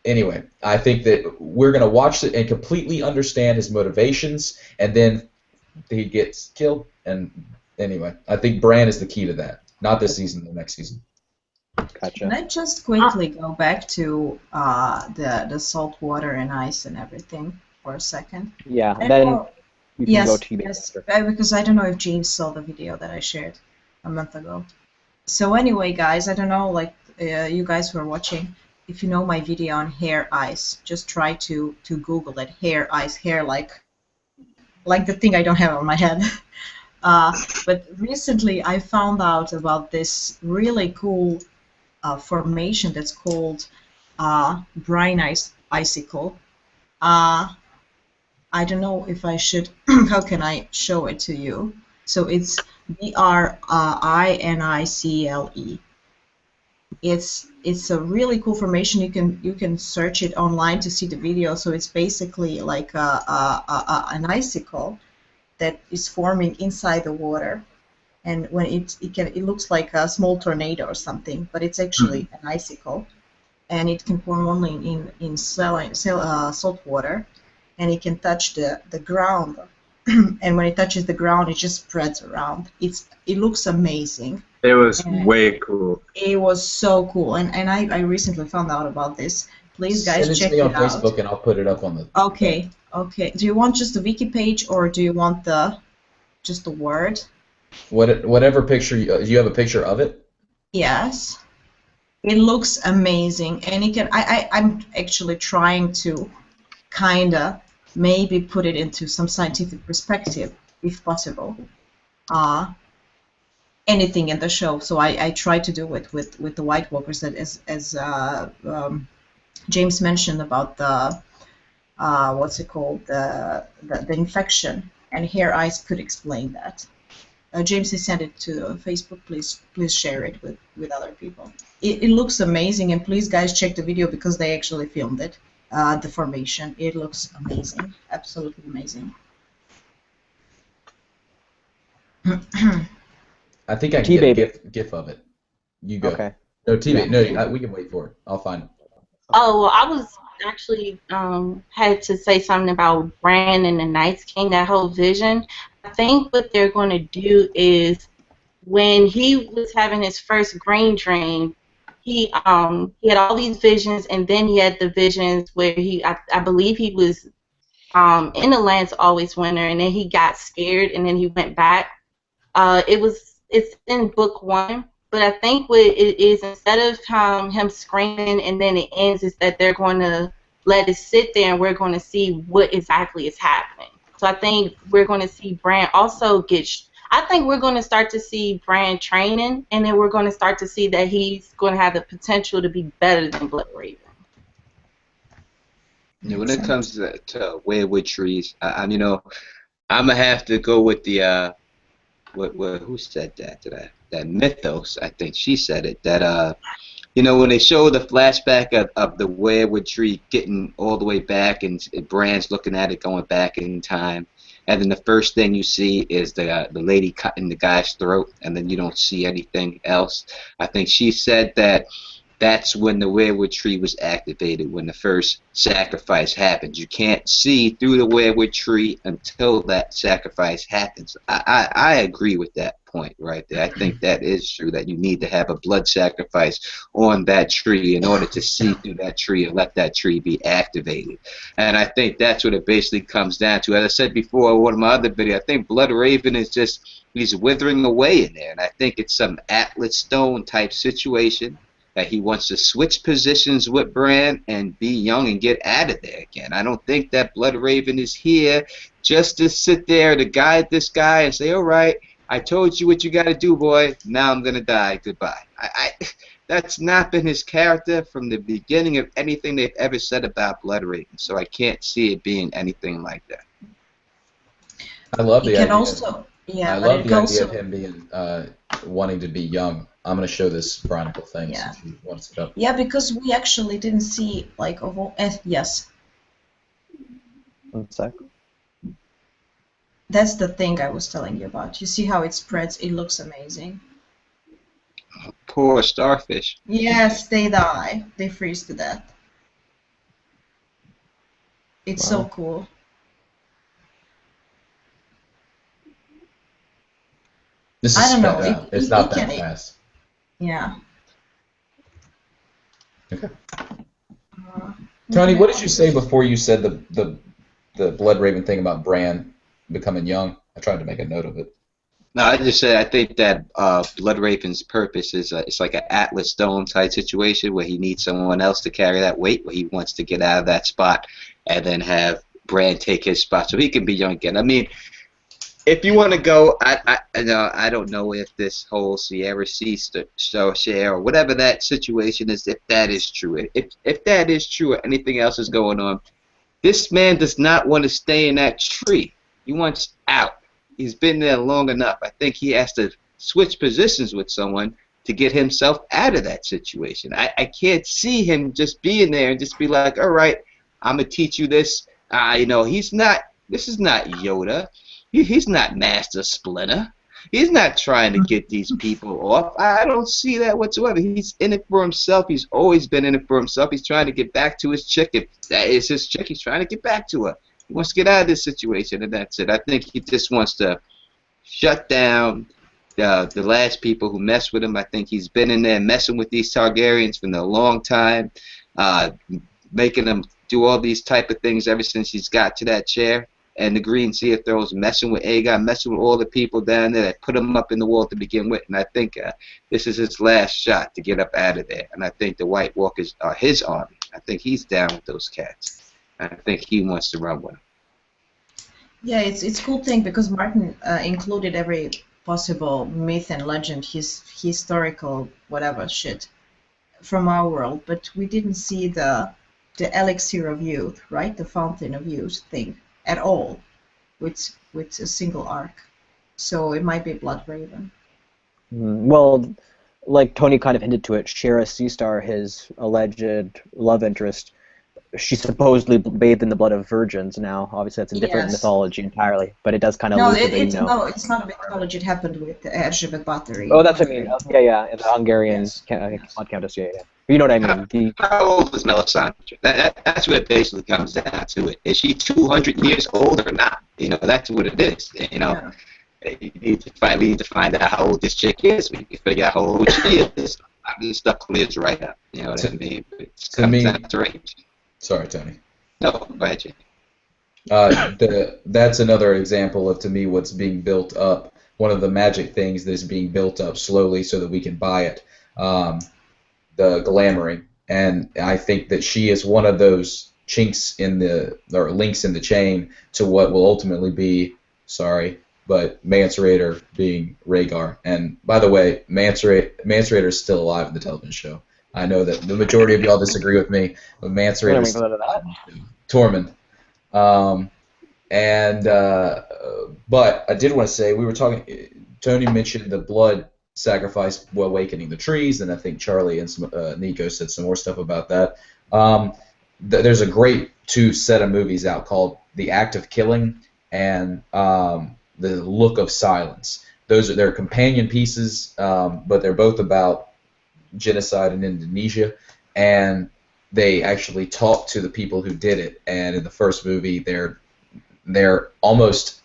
Speaker 1: anyway, I think that we're going to watch it and completely understand his motivations, and then he gets killed. And anyway, I think Bran is the key to that. Not this season, the next season.
Speaker 2: Gotcha.
Speaker 3: Can I just quickly go back to the salt water and ice and everything for a second?
Speaker 2: Yeah,
Speaker 3: And
Speaker 2: then
Speaker 3: for-
Speaker 2: you can
Speaker 3: yes,
Speaker 2: go to
Speaker 3: yes, because I don't know if James saw the video that I shared a month ago. So anyway, guys, I don't know, like you guys who are watching, if you know my video on hair ice, just try to Google it, hair ice, hair like the thing I don't have on my head. But recently I found out about this really cool formation that's called brine icicle. I don't know if I should. How can I show it to you? So it's BRINICLE. It's a really cool formation. You can search it online to see the video. So it's basically like an icicle that is forming inside the water. And when it looks like a small tornado or something, but it's actually an icicle, and it can form only in salt water, and it can touch the ground, and when it touches the ground, it just spreads around. It looks amazing.
Speaker 5: It was way cool.
Speaker 3: It was so cool, and I recently found out about this. Please, guys,
Speaker 1: Send it
Speaker 3: check
Speaker 1: to me on
Speaker 3: it out.
Speaker 1: Facebook, and I'll put it up on the.
Speaker 3: Okay. Do you want just the wiki page, or do you want just the word?
Speaker 1: Whatever picture do you have a picture of it?
Speaker 3: Yes. It looks amazing, and it can. I'm actually trying to kinda maybe put it into some scientific perspective, if possible. Anything in the show. So I try to do it with the White Walkers, that as James mentioned about the what's it called, the infection, and hair ice could explain that. James has sent it to Facebook. Please share it with other people. It looks amazing, and please, guys, check the video because they actually filmed it. The formation. It looks amazing, absolutely amazing.
Speaker 1: I think I can get a gif of it. You go.
Speaker 2: Okay.
Speaker 1: No, Teebaby. No, we can wait for it. I'll find it.
Speaker 4: Oh, well, I was actually had to say something about Bran and the Night's King, that whole vision. I think what they're going to do is, when he was having his first green dream, he had all these visions, and then he had the visions where I believe he was in the Lands Always Winter, and then he got scared, and then he went back. It's in book 1. But I think what it is, instead of him screaming and then it ends, is that they're going to let it sit there and we're going to see what exactly is happening. So I think we're going to see Bran also I think we're going to start to see Bran training, and then we're going to start to see that he's going to have the potential to be better than Blood Raven.
Speaker 7: Yeah, when it comes to weirwood trees, I'm gonna have to go with the who said that? That mythos, I think she said it, that when they show the flashback of the weirwood tree getting all the way back, and Bran's looking at it going back in time, and then the first thing you see is the lady cutting the guy's throat, and then you don't see anything else. I think she said that that's when the weirwood tree was activated, when the first sacrifice happens. You can't see through the weirwood tree until that sacrifice happens. I agree with that point right there. I think that is true, that you need to have a blood sacrifice on that tree in order to see through that tree and let that tree be activated. And I think that's what it basically comes down to. As I said before in one of my other videos, I think Blood Raven is just, he's withering away in there. And I think it's some Atlas Stone type situation. that he wants to switch positions with Bran and be young and get out of there again. I don't think that Blood Raven is here just to sit there to guide this guy and say, all right, I told you what you got to do, boy. Now I'm going to die. Goodbye. That's not been his character from the beginning of anything they've ever said about Blood Raven, so I can't see it being anything like that.
Speaker 1: I love the idea.
Speaker 3: Yeah,
Speaker 1: I
Speaker 3: but
Speaker 1: love the idea
Speaker 3: also,
Speaker 1: of him being wanting to be young. I'm going to show this Chronicle thing
Speaker 3: Yeah.
Speaker 1: since you want to sit up.
Speaker 3: yeah, because we actually didn't see like of all. Yes,
Speaker 2: One sec.
Speaker 3: that's the thing I was telling you about. You see how it spreads? It looks amazing.
Speaker 7: Poor starfish.
Speaker 3: Yes, they die. They freeze to death. It's so
Speaker 2: Wow.
Speaker 3: cool.
Speaker 1: This is
Speaker 3: I don't know,
Speaker 1: sped up.
Speaker 3: it-
Speaker 1: It's
Speaker 3: it-
Speaker 1: not
Speaker 3: it
Speaker 1: that
Speaker 3: can-
Speaker 1: fast.
Speaker 3: Yeah.
Speaker 1: Okay.
Speaker 3: Uh,
Speaker 1: Tony, what did you say before you said the Blood Raven thing about Bran becoming young? I tried to make a note of it.
Speaker 7: No, I just said I think that Blood Raven's purpose is it's like an Atlas Stone type situation where he needs someone else to carry that weight, where he wants to get out of that spot and then have Bran take his spot so he can be young again. I mean, if you want to go, I don't know if this whole Sierra Sea share or whatever that situation is, if that is true. If that is true or anything else is going on, this man does not want to stay in that tree. He wants out. He's been there long enough. I think he has to switch positions with someone to get himself out of that situation. I can't see him just being there and just be like, all right, I'm going to teach you this. He's not, this is not Yoda. He's not Master Splinter. He's not trying to get these people off. I don't see that whatsoever. He's in it for himself. He's always been in it for himself. He's trying to get back to his chick. If that is his chick, he's trying to get back to her. He wants to get out of this situation, and that's it. I think he just wants to shut down the last people who mess with him. I think he's been in there messing with these Targaryens for a long time, making them do all these type of things ever since he's got to that chair. And the Green Sea of Thrones, messing with Aegon, messing with all the people down there that put him up in the wall to begin with. And I think this is his last shot to get up out of there. And I think the White Walkers are his army. I think he's down with those cats. I think he wants to run with them.
Speaker 3: Yeah, it's a cool thing because Martin included every possible myth and legend, his historical whatever shit from our world, but we didn't see the elixir of youth, right? The fountain of youth thing at all, with a single arc. So it might be Blood Raven.
Speaker 2: Well, like Tony kind of hinted to it, Shara Seastar, his alleged love interest, she's supposedly bathed in the blood of virgins now. Obviously, that's a different
Speaker 3: Yes.
Speaker 2: mythology entirely, but it does kind of
Speaker 3: No,
Speaker 2: allude to the,
Speaker 3: no, it's not a mythology. It happened with Elizabeth Bathory.
Speaker 2: Oh, that's what I mean. Yeah, the Hungarian countess. Yeah. But you know what I mean.
Speaker 7: How old is Melisandre? That's what it basically comes down to. It is she 200 years old or not? That's what it is.
Speaker 3: Yeah.
Speaker 7: We need to find out how old this chick is. We can figure out how old she is. This stuff clears right up. You know what I mean? It comes down to range.
Speaker 1: Sorry, Tony.
Speaker 7: No, go ahead, Jay.
Speaker 1: That's another example of, to me, what's being built up. One of the magic things that is being built up slowly so that we can buy it. The glamoring, and I think that she is one of those links in the chain to what will ultimately be, Mance Rayder being Rhaegar. And by the way, Mance Rayder is still alive in the television show. I know that the majority of y'all disagree with me, but Mance Rayder is Tormund. But I did want to say, we were talking. Tony mentioned the blood sacrifice while awakening the trees, and I think Charlie and Nico said some more stuff about that. There's a great set of movies out called The Act of Killing and The Look of Silence. They're companion pieces, but they're both about genocide in Indonesia, and they actually talk to the people who did it. And in the first movie, they're almost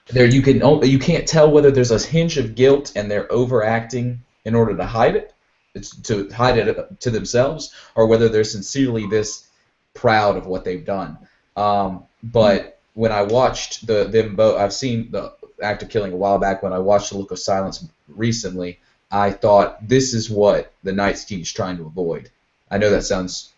Speaker 1: there. You can't tell whether there's a hinge of guilt and they're overacting in order to hide it. It's to hide it to themselves, or whether they're sincerely this proud of what they've done. But when I watched them both, I've seen The Act of Killing a while back. When I watched The Look of Silence recently, I thought this is what the Night's King is trying to avoid. I know that sounds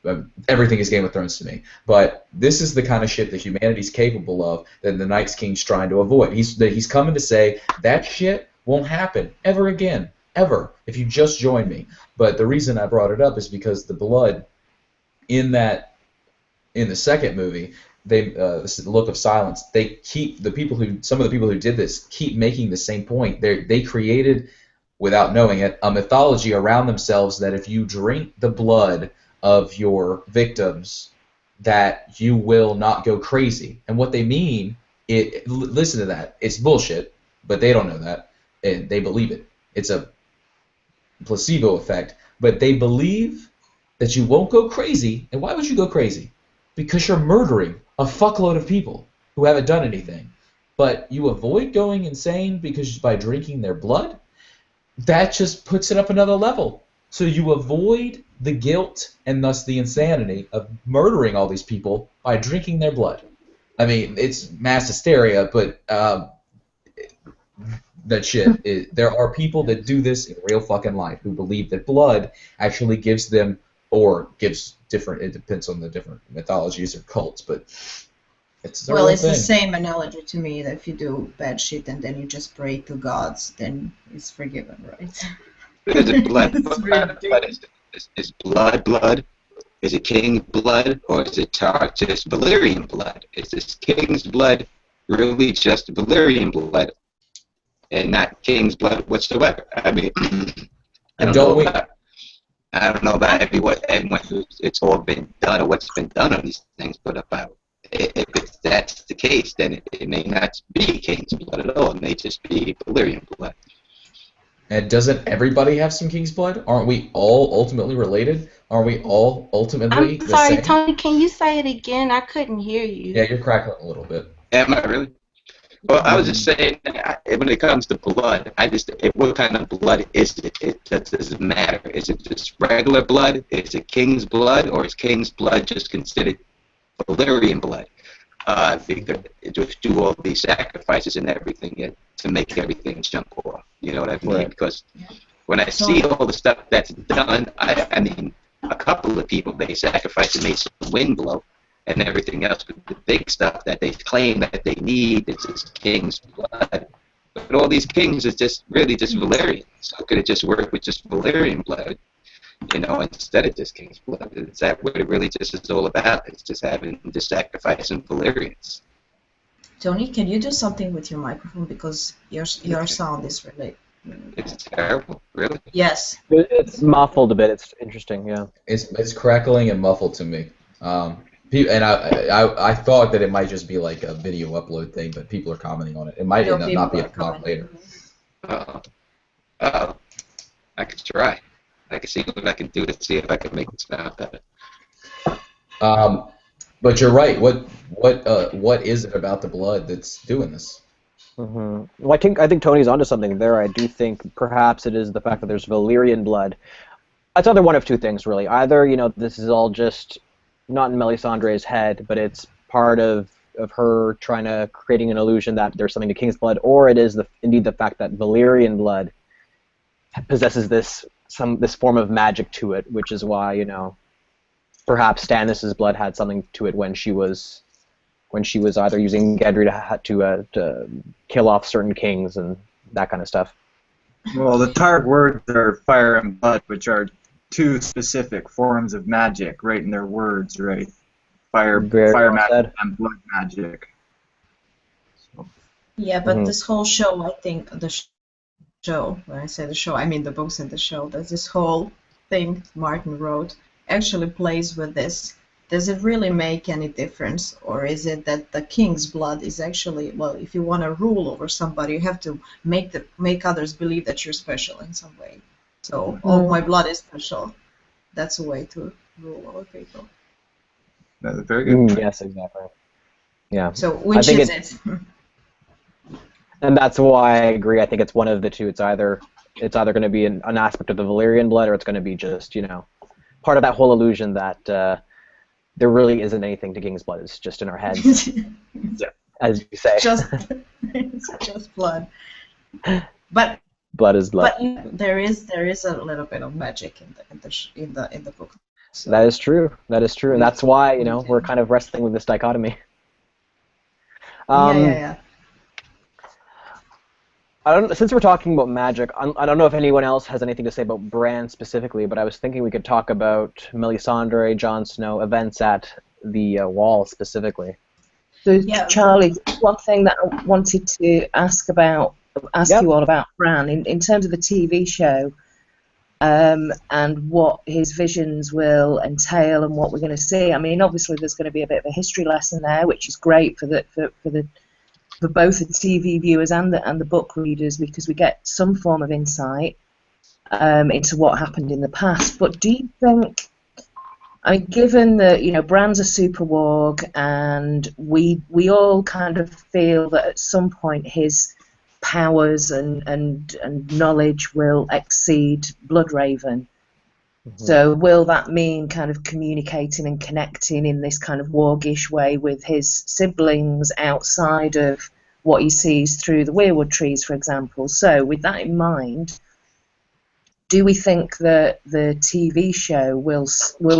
Speaker 1: everything is Game of Thrones to me, but this is the kind of shit that humanity's capable of that the Night's King's trying to avoid. He's coming to say that shit won't happen ever again, ever, if you just join me. But the reason I brought it up is because the blood in the second movie, the Look of Silence, they keep some of the people who did this keep making the same point. They created, without knowing it, a mythology around themselves that if you drink the blood of your victims, that you will not go crazy. And what they mean, listen to that, it's bullshit, but they don't know that, and they believe it. It's a placebo effect, but they believe that you won't go crazy. And why would you go crazy? Because you're murdering a fuckload of people who haven't done anything. But you avoid going insane because by drinking their blood? That just puts it up another level. So you avoid the guilt and thus the insanity of murdering all these people by drinking their blood. I mean, it's mass hysteria, but that shit. There are people that do this in real fucking life who believe that blood actually gives them, or gives different. It depends on the different mythologies or cults, but it's
Speaker 3: well, it's
Speaker 1: thing.
Speaker 3: the same analogy to me that if you do bad shit and then you just pray to gods, then it's forgiven, right?
Speaker 7: Is it blood?
Speaker 3: It's really
Speaker 7: Is blood blood? Is it king's blood, or is it just Valyrian blood? Is this king's blood really just Valyrian blood, and not king's blood whatsoever? I mean, I don't know about everyone it's all been done or what's been done on these things, but if that's the case, then it may not be king's blood at all. It may just be Valyrian blood.
Speaker 1: And doesn't everybody have some king's blood? Aren't we all ultimately related? Aren't we all ultimately
Speaker 4: I'm sorry,
Speaker 1: same?
Speaker 4: Tony, can you say it again? I couldn't hear you.
Speaker 1: Yeah, you're crackling a little bit.
Speaker 7: Am I really? Well, I was just saying, when it comes to blood, what kind of blood is it? It doesn't matter. Is it just regular blood? Is it king's blood? Or is king's blood just considered Valyrian blood? Because just do all these sacrifices and everything to make everything jump off. You know what I mean? Right. Because when I see all the stuff that's done, I mean, a couple of people, they sacrificed and made some wind blow and everything else, but the big stuff that they claim that they need is just king's blood. But all these kings is just really just Valyrian. So could it just work with just Valyrian blood, instead of just king's blood? Is that what it really just is all about? It's just having the sacrifice and Valyrians.
Speaker 3: Tony, can you do something with your microphone, because your sound is really...
Speaker 7: It's terrible, really.
Speaker 3: Yes.
Speaker 2: It's muffled a bit. It's interesting, yeah.
Speaker 1: It's crackling and muffled to me. And I thought that it might just be like a video upload thing, but people are commenting on it. It might end up not be a comment later.
Speaker 7: I could try. I can see what I can do to see if I can make it sound better.
Speaker 1: But you're right. What is it about the blood that's doing this?
Speaker 2: Mm-hmm. Well, I think Tony's onto something there. I do think perhaps it is the fact that there's Valyrian blood. It's either one of two things, really. Either, this is all just not in Melisandre's head, but it's part of her trying to creating an illusion that there's something to king's blood, or it is indeed the fact that Valyrian blood possesses this form of magic to it, which is why, perhaps Stannis' blood had something to it when she was either using Gendry to kill off certain kings and that kind of stuff.
Speaker 5: Well, the Targ words are fire and blood, which are two specific forms of magic, right in their words, right? Fire magic and blood magic. So.
Speaker 3: Yeah, but this whole show, I think, when I say the show, I mean the books and the show, that this whole thing Martin wrote actually plays with this. Does it really make any difference, or is it that the king's blood is actually, well, if you want to rule over somebody, you have to make others believe that you're special in some way. So, my blood is special. That's a way to rule over people.
Speaker 5: That's very good.
Speaker 2: Yes, exactly. Yeah.
Speaker 3: So, which is it?
Speaker 2: And that's why I agree. I think it's one of the two. It's either going to be an aspect of the Valyrian blood, or it's going to be just, part of that whole illusion that there really isn't anything to king's blood. It's just in our heads, as you say.
Speaker 3: It's just blood. But
Speaker 2: Blood is blood.
Speaker 3: But there is a little bit of magic in the book. So,
Speaker 2: that is true. That is true, and that's why we're kind of wrestling with this dichotomy.
Speaker 3: Yeah.
Speaker 2: Since we're talking about magic, I don't know if anyone else has anything to say about Bran specifically, but I was thinking we could talk about Melisandre, Jon Snow, events at the Wall specifically.
Speaker 6: So, yeah. Charlie, one thing that I wanted to ask you all about Bran, in terms of the TV show, and what his visions will entail and what we're going to see. I mean, obviously there's going to be a bit of a history lesson there, which is great for both the TV viewers and the book readers, because we get some form of insight into what happened in the past. But do you think, given that Bran's a super warg, and we all kind of feel that at some point his powers and knowledge will exceed Bloodraven. Mm-hmm. So will that mean kind of communicating and connecting in this kind of wargish way with his siblings outside of what he sees through the weirwood trees, for example? So with that in mind, do we think that the TV show will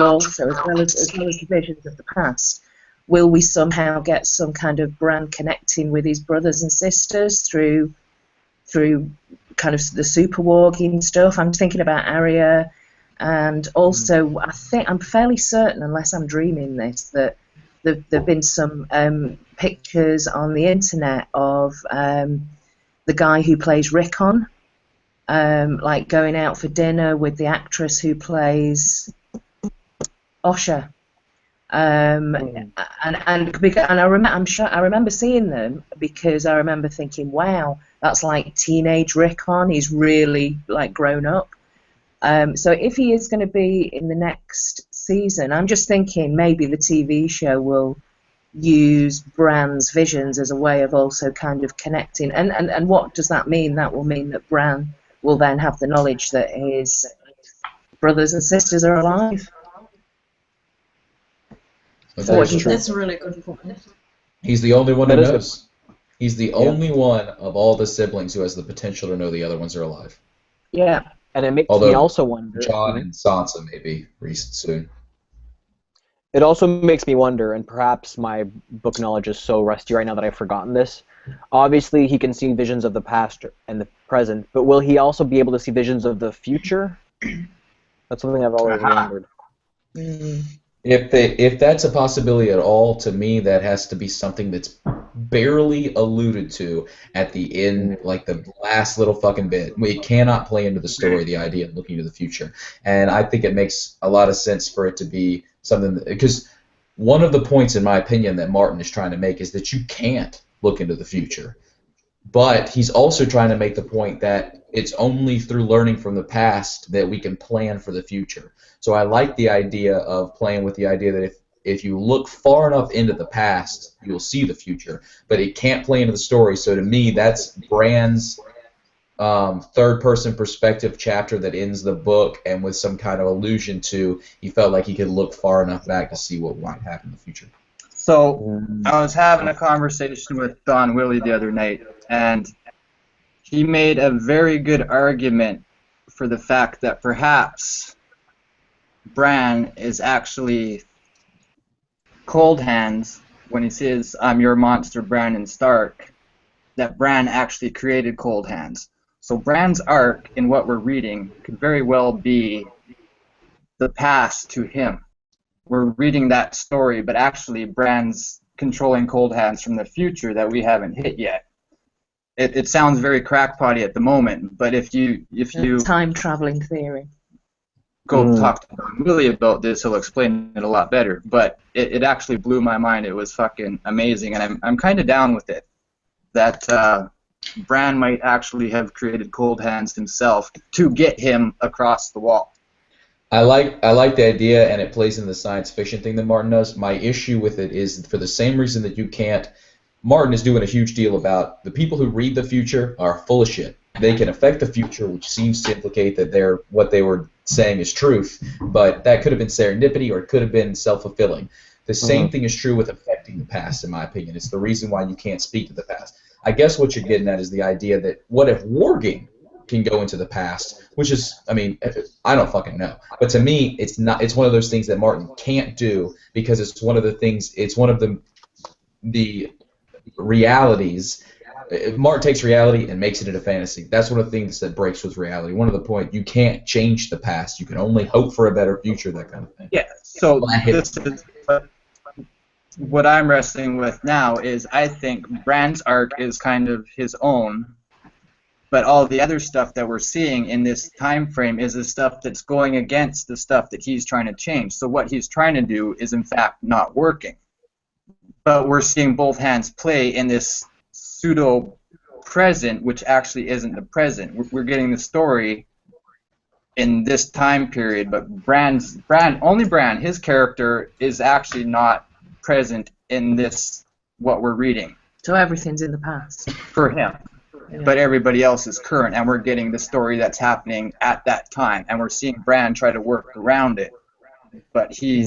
Speaker 6: also, as well as the visions of the past, will we somehow get some kind of Bran connecting with his brothers and sisters through kind of the super warging stuff? I'm thinking about Arya, and also I'm fairly certain, unless I'm dreaming this, that there've been some pictures on the internet of the guy who plays Rickon, like going out for dinner with the actress who plays Osha. And I remember seeing them, because I remember thinking, wow, that's like teenage Rickon. He's really like grown up. So if he is going to be in the next season, I'm just thinking maybe the TV show will use Bran's visions as a way of also kind of connecting. And what does that mean? That will mean that Bran will then have the knowledge that his brothers and sisters are alive.
Speaker 3: That's a really good point.
Speaker 1: He's the only one who knows. He's the only one of all the siblings who has the potential to know the other ones are alive.
Speaker 2: Yeah, and it makes me also wonder.
Speaker 1: Jon and Sansa maybe soon.
Speaker 2: It also makes me wonder, and perhaps my book knowledge is so rusty right now that I've forgotten this. Obviously, he can see visions of the past and the present, but will he also be able to see visions of the future? That's something I've always wondered.
Speaker 1: If that's a possibility at all, to me that has to be something that's barely alluded to at the end, like the last little fucking bit. We cannot play into the story the idea of looking to the future, and I think it makes a lot of sense for it to be something, because one of the points, in my opinion, that Martin is trying to make is that you can't look into the future, but he's also trying to make the point that it's only through learning from the past that we can plan for the future. So I like the idea of playing with the idea that if you look far enough into the past, you'll see the future, but it can't play into the story. So to me, that's Bran's third-person perspective chapter that ends the book, and with some kind of allusion to he felt like he could look far enough back to see what might happen in the future.
Speaker 5: So I was having a conversation with Don Willie the other night, and he made a very good argument for the fact that perhaps Bran is actually cold hands when he says, "I'm your monster, Brandon Stark," that Bran actually created cold hands. So Bran's arc in what we're reading could very well be the past to him. We're reading that story, but actually Bran's controlling cold hands from the future that we haven't hit yet. It sounds very crackpotty at the moment, but if you
Speaker 6: time traveling theory.
Speaker 5: Go talk to Willie about this, he'll explain it a lot better. But it actually blew my mind. It was fucking amazing, and I'm kind of down with it. That Bran might actually have created cold hands himself to get him across the wall.
Speaker 1: I like the idea, and it plays in the science fiction thing that Martin does. My issue with it is for the same reason that you can't. Martin is doing a huge deal about the people who read the future are full of shit. They can affect the future, which seems to implicate that what they were saying is truth, but that could have been serendipity or it could have been self-fulfilling. The same thing is true with affecting the past, in my opinion. It's the reason why you can't speak to the past. I guess what you're getting at is the idea that what if warging can go into the past, which is, I mean, I don't fucking know. But to me, it's not. It's one of those things that Martin can't do because it's one of the things. It's one of the realities. Martin takes reality and makes it into fantasy. That's one of the things that breaks with reality. One of the point, you can't change the past. You can only hope for a better future. That kind of thing.
Speaker 5: Yeah. So this is what I'm wrestling with now. Is I think Bran's arc is kind of his own. But all the other stuff that we're seeing in this time frame is the stuff that's going against the stuff that he's trying to change. So what he's trying to do is, in fact, not working. But we're seeing both hands play in this pseudo-present, which actually isn't the present. We're getting the story in this time period, but only Bran, his character, is actually not present in this, what we're reading.
Speaker 6: So everything's in the past.
Speaker 5: For him.
Speaker 6: Yeah.
Speaker 5: But everybody else is current, and we're getting the story that's happening at that time, and we're seeing Bran try to work around it. But he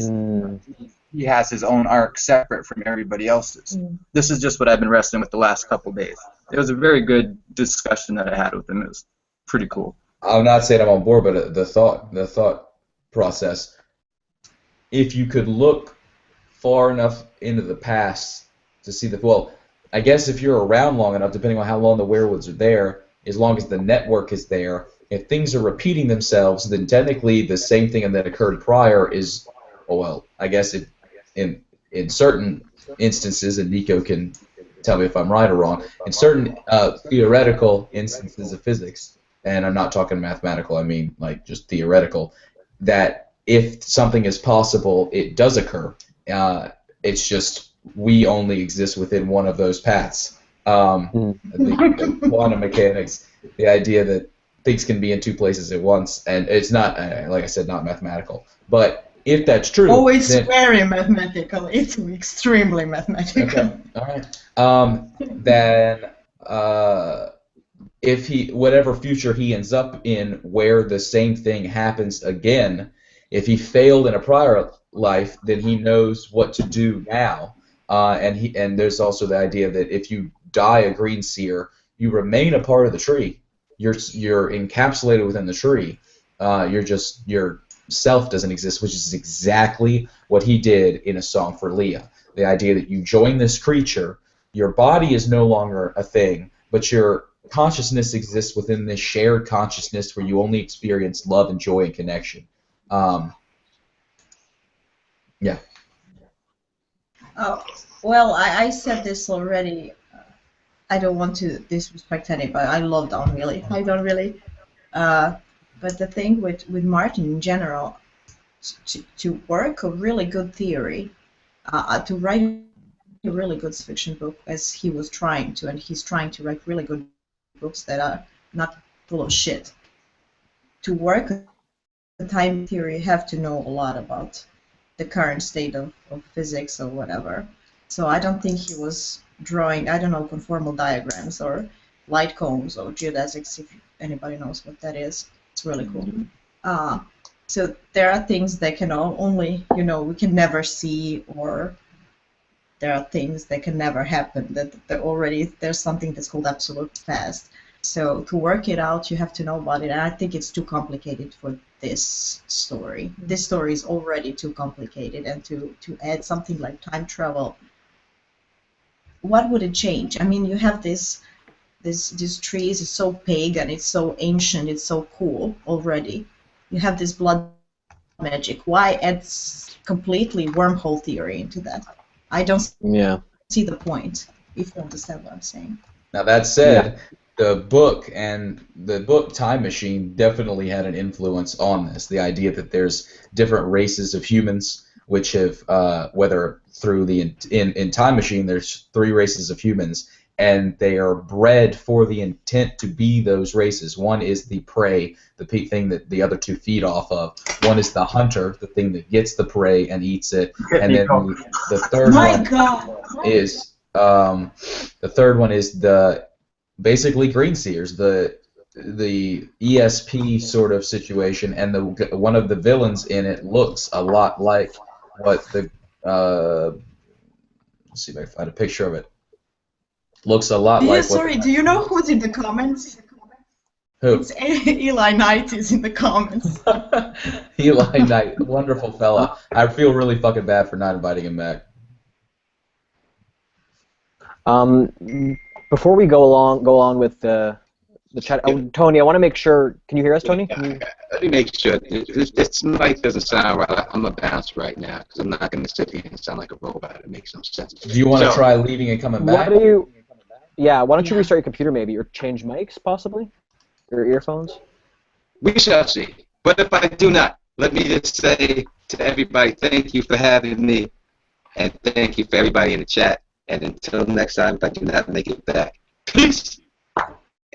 Speaker 5: has his own arc separate from everybody else's. This is just what I've been wrestling with the last couple days. It was a very good discussion that I had with him. It was pretty cool.
Speaker 1: I'm not saying I'm on board, but the thought process. If you could look far enough into the past to see I guess if you're around long enough, depending on how long the werewolves are there, as long as the network is there, if things are repeating themselves, then technically the same thing that occurred prior is, I guess in certain instances, and Nico can tell me if I'm right or wrong, in certain theoretical instances of physics, and I'm not talking mathematical, I mean like just theoretical, that if something is possible, it does occur. It's just we only exist within one of those paths. The quantum mechanics, the idea that things can be in two places at once, and it's not, like I said, not mathematical. But if that's true,
Speaker 3: it's very mathematical. It's extremely mathematical.
Speaker 1: Okay. All right. Then if whatever future he ends up in, where the same thing happens again, if he failed in a prior life, then he knows what to do now. And there's also the idea that if you die a green seer, you remain a part of the tree. You're encapsulated within the tree. Your self doesn't exist, which is exactly what he did in A Song for Leah. The idea that you join this creature, your body is no longer a thing, but your consciousness exists within this shared consciousness where you only experience love and joy and connection. Yeah.
Speaker 3: Oh, well, I said this already. I don't want to disrespect anybody. I love Don really. I don't really. But the thing with Martin in general, to work a really good theory, to write a really good fiction book as he was trying to, and he's trying to write really good books that are not full of shit. To work a time theory, you have to know a lot about the current state of physics or whatever. So I don't think he was drawing, conformal diagrams or light cones or geodesics, if anybody knows what that is. It's really cool. So there are things that can only, we can never see, or there are things that can never happen, that there's something that's called absolute past. So to work it out, you have to know about it, and I think it's too complicated for this story. This story is already too complicated, and to add something like time travel, what would it change? I mean, you have these trees, it's so pagan, it's so ancient, it's so cool already. You have this blood magic. Why add completely wormhole theory into that? I don't see the point, if you understand what I'm saying.
Speaker 1: Now that said, the book Time Machine definitely had an influence on this. The idea that there's different races of humans, which have, whether through in Time Machine, there's 3 races of humans, and they are bred for the intent to be those races. One is the prey, the thing that the other 2 feed off of. One is the hunter, the thing that gets the prey and eats it. And then the third one is the basically green seers, the ESP sort of situation, and one of the villains in it looks a lot like what the let's see if I can find a picture of it. Looks a lot like.
Speaker 3: Sorry, do you know who's in the comments?
Speaker 1: Who?
Speaker 3: It's Eli Knight is in the comments.
Speaker 1: Eli Knight, wonderful fella. I feel really fucking bad for not inviting him back.
Speaker 2: Before we go on with the chat, Tony, I want to make sure. Can you hear us, Tony?
Speaker 7: Let me make sure. This mic doesn't sound right. I'm a bounce right now because I'm not going to sit here and sound like a robot. It makes no sense.
Speaker 1: Do you want to try leaving and coming back?
Speaker 2: Why don't you restart your computer maybe, or change mics possibly, or earphones?
Speaker 7: We shall see. But if I do not, let me just say to everybody, thank you for having me, and thank you for everybody in the chat. And until next time, if I do not make it back, peace.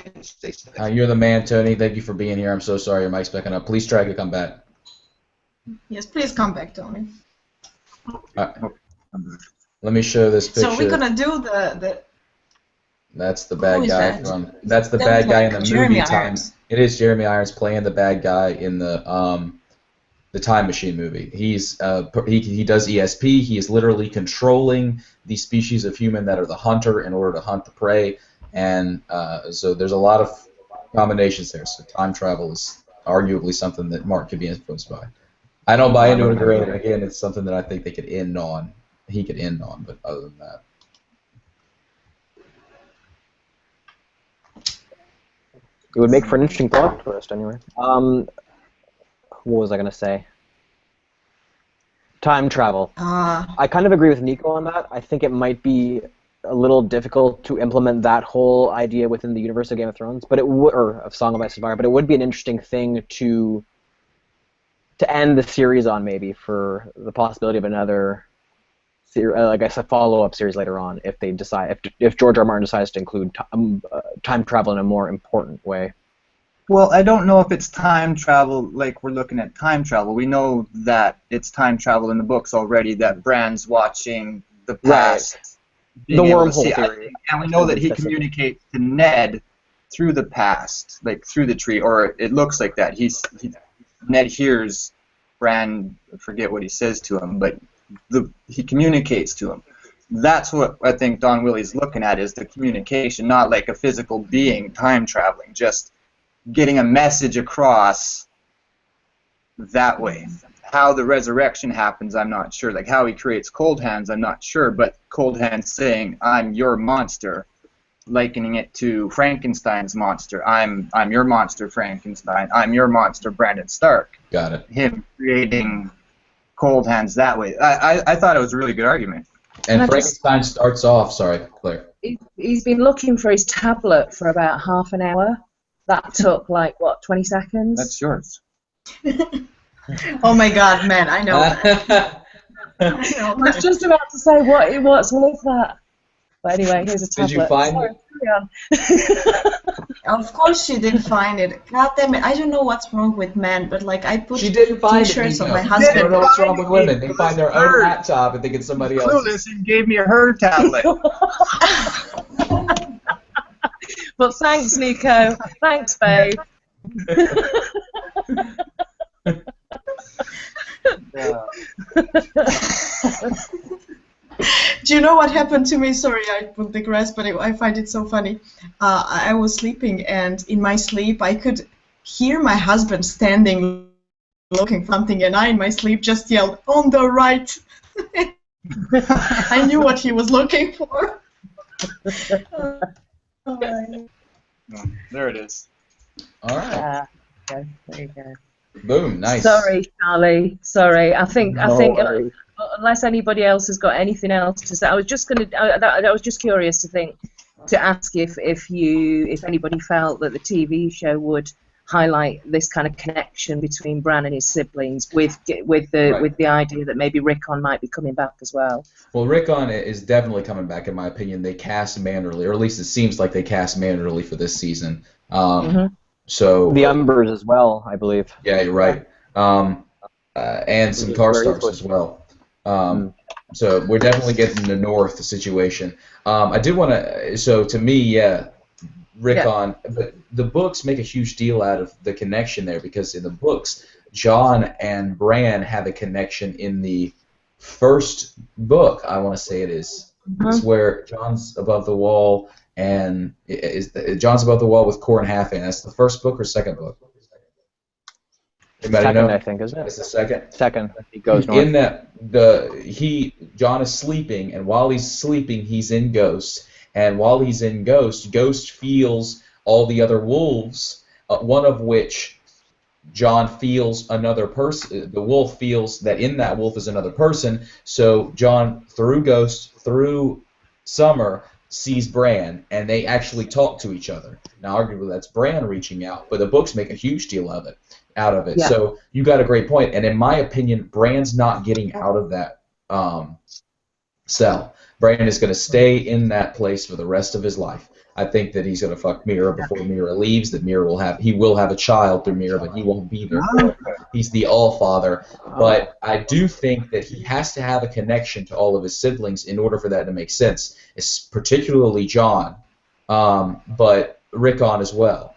Speaker 7: And stay safe.
Speaker 1: You're the man, Tony. Thank you for being here. I'm so sorry your mic's backing up. Please try to come back.
Speaker 3: Yes, please come back, Tony.
Speaker 1: Let me show this picture.
Speaker 3: So we're gonna do the.
Speaker 1: That's the bad guy
Speaker 3: that?
Speaker 1: from. That's the
Speaker 3: That's
Speaker 1: bad guy in
Speaker 3: like
Speaker 1: the
Speaker 3: Jeremy
Speaker 1: movie Time.
Speaker 3: Irons.
Speaker 1: It is Jeremy Irons playing the bad guy in the Time Machine movie. He's he does ESP. He is literally controlling the species of human that are the hunter in order to hunt the prey, and so there's a lot of combinations there. So time travel is arguably something that Mark could be influenced by. I don't buy into it really. Again, it's something that I think they could end on. He could end on, but other than that.
Speaker 2: It would make for an interesting plot twist, anyway. What was I going to say? Time travel. I kind of agree with Nico on that. I think it might be a little difficult to implement that whole idea within the universe of Game of Thrones, but or of Song of Ice and Fire. But it would be an interesting thing to end the series on, maybe, for the possibility of another, like I said, follow-up series later on, if they decide, if George R. R. Martin decides to include time travel in a more important way.
Speaker 5: Well, I don't know if it's time travel like we're looking at time travel. We know that it's time travel in the books already, that Bran's watching the past.
Speaker 2: Right. The wormhole theory.
Speaker 5: And we know that he communicates to Ned through the past, like through the tree, or it looks like that. Ned hears Bran, I forget what he says to him, but he communicates to him. That's what I think Don Willie's looking at, is the communication, not like a physical being time traveling, just getting a message across that way. How the resurrection happens, I'm not sure. Like how he creates Cold Hands, I'm not sure. But Cold Hands saying, "I'm your monster," likening it to Frankenstein's monster. I'm your monster, Frankenstein. I'm your monster, Brandon Stark.
Speaker 1: Got it.
Speaker 5: Him creating Cold Hands that way. I thought it was a really good argument.
Speaker 1: And Frankenstein starts off. Sorry, Claire.
Speaker 6: He's been looking for his tablet for about half an hour. That took, like, what, 20 seconds?
Speaker 5: That's yours.
Speaker 3: Oh my God, man! I know.
Speaker 6: I was just about to say what's with that. But anyway, here's a tablet.
Speaker 1: Did you find it?
Speaker 3: Of course she did find it. God damn it! I don't know what's wrong with men, but like I put
Speaker 1: She didn't find
Speaker 3: T-shirts
Speaker 1: it.
Speaker 3: on my
Speaker 1: I don't
Speaker 3: husband.
Speaker 1: know what's wrong with women. They find their own laptop and think it's somebody else's.
Speaker 5: Clueless and gave me her tablet.
Speaker 6: But thanks, Nico. Thanks, babe.
Speaker 3: Do you know what happened to me? Sorry, I put the grass, but I find it so funny. I was sleeping, and in my sleep, I could hear my husband standing, looking for something, and I, in my sleep, just yelled, "On the right!" I knew what he was looking for.
Speaker 5: There it is.
Speaker 1: All right.
Speaker 6: Okay, there you go.
Speaker 1: Boom. Nice.
Speaker 6: Sorry, Charlie. Sorry. I think unless anybody else has got anything else to say, I was just curious to ask if anybody felt that the TV show would highlight this kind of connection between Bran and his siblings with the idea that maybe Rickon might be coming back as well.
Speaker 1: Well, Rickon is definitely coming back, in my opinion. They cast Manderly, or at least it seems like they cast Manderly for this season. So
Speaker 2: the Umbers as well, I believe.
Speaker 1: Yeah, you're right. And some Karstars as well. So we're definitely getting the North situation. I did want to. So to me, yeah, Rickon. Yeah. But the books make a huge deal out of the connection there, because in the books, Jon and Bran have a connection in the first book. I want to say it is It's where Jon's above the wall, and Jon's above the wall with Qhorin Halfhand. That's the first book or second book? Anybody
Speaker 2: Second,
Speaker 1: know?
Speaker 2: I think, isn't it?
Speaker 1: It's the second.
Speaker 2: Second. He goes north.
Speaker 1: In that, Jon is sleeping, and while he's sleeping, he's in Ghost. And while he's in Ghost, Ghost feels all the other wolves, one of which Jon feels another person. The wolf feels that in that wolf is another person. So Jon, through Ghost, through Summer, sees Bran, and they actually talk to each other. Now, arguably, that's Bran reaching out, but the books make a huge deal out of it.
Speaker 6: Yeah.
Speaker 1: So you got a great point. And in my opinion, Bran's not getting out of that cell. Bran is going to stay in that place for the rest of his life. I think that he's going to fuck Mira before Mira leaves. That he will have a child through Mira, but he won't be there for it. He's the All-Father. But I do think that he has to have a connection to all of his siblings in order for that to make sense. It's particularly Jon, but Rickon as well.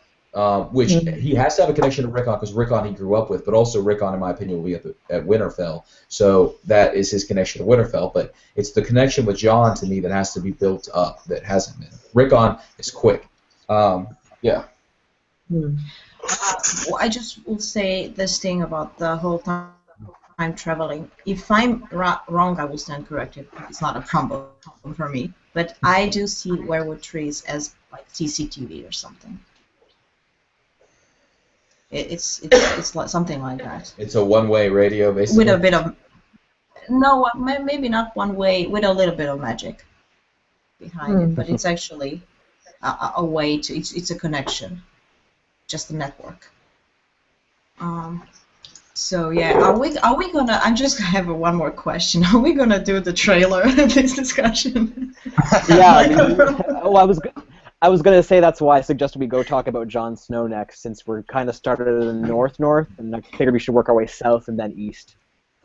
Speaker 1: Which he has to have a connection to Rickon because Rickon he grew up with, but also Rickon, in my opinion, will be at Winterfell. So that is his connection to Winterfell. But it's the connection with Jon to me that has to be built up that hasn't been. Rickon is quick. Yeah.
Speaker 3: Well, I just will say this thing about the whole time traveling. If I'm wrong, I will stand corrected. It's not a problem for me. But I do see werewood trees as like CCTV or something. It's like something like that.
Speaker 1: It's a one-way radio, basically.
Speaker 3: With a bit of maybe not one way, with a little bit of magic behind it, but it's actually a way to. It's a connection, just a network. So yeah, are we gonna? I'm just gonna have one more question. Are we gonna do the trailer of this discussion?
Speaker 2: Yeah. I was going to say that's why I suggested we go talk about Jon Snow next, since we're kind of started in the north, and I figured we should work our way south and then east.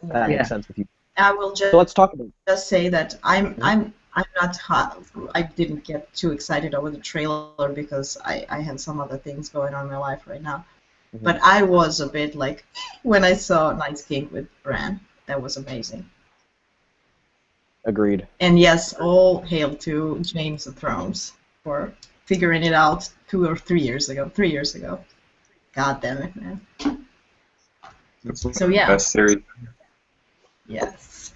Speaker 2: That makes sense with you.
Speaker 3: I will just.
Speaker 2: So let's talk about.
Speaker 3: Just say that I'm not hot. I didn't get too excited over the trailer because I had some other things going on in my life right now. But I was a bit like when I saw Night's King with Bran. That was amazing.
Speaker 2: Agreed.
Speaker 3: And yes, all hail to James of Thrones for figuring it out 2 or 3 years ago. 3 years ago. God damn it, man. So yeah.
Speaker 5: Best series.
Speaker 3: Yes.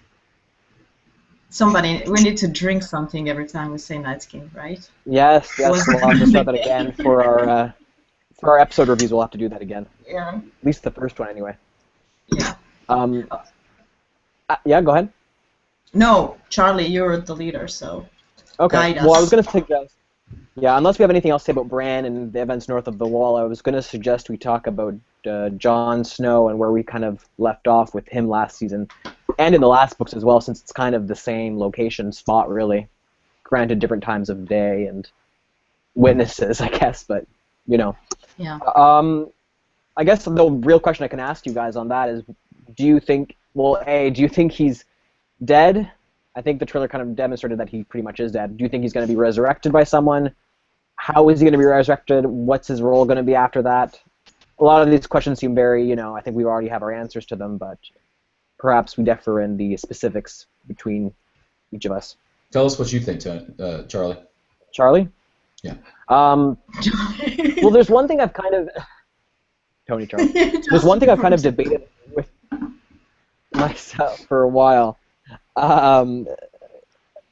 Speaker 3: Somebody, we need to drink something every time we say Night's King, right?
Speaker 2: Yes. We'll have to start that again for our episode reviews. We'll have to do that again.
Speaker 3: Yeah.
Speaker 2: At least the first one, anyway.
Speaker 3: Yeah.
Speaker 2: Yeah. Go ahead.
Speaker 3: No, Charlie, you're the leader, so.
Speaker 2: Okay.
Speaker 3: Guide us.
Speaker 2: Well, I was going to suggest. Yeah, unless we have anything else to say about Bran and the events north of the Wall, I was going to suggest we talk about Jon Snow and where we kind of left off with him last season, and in the last books as well, since it's kind of the same location spot, really. Granted, different times of day and witnesses, I guess, but you know.
Speaker 3: Yeah.
Speaker 2: I guess the real question I can ask you guys on that is, do you think he's dead? I think the trailer kind of demonstrated that he pretty much is dead. Do you think he's going to be resurrected by someone? How is he going to be resurrected? What's his role going to be after that? A lot of these questions seem very, I think we already have our answers to them, but perhaps we differ in the specifics between each of us.
Speaker 1: Tell us what you think, Charlie.
Speaker 2: Charlie?
Speaker 1: Yeah.
Speaker 2: Well, there's one thing I've kind of... Tony, Charlie. There's one thing I've kind of debated with myself for a while.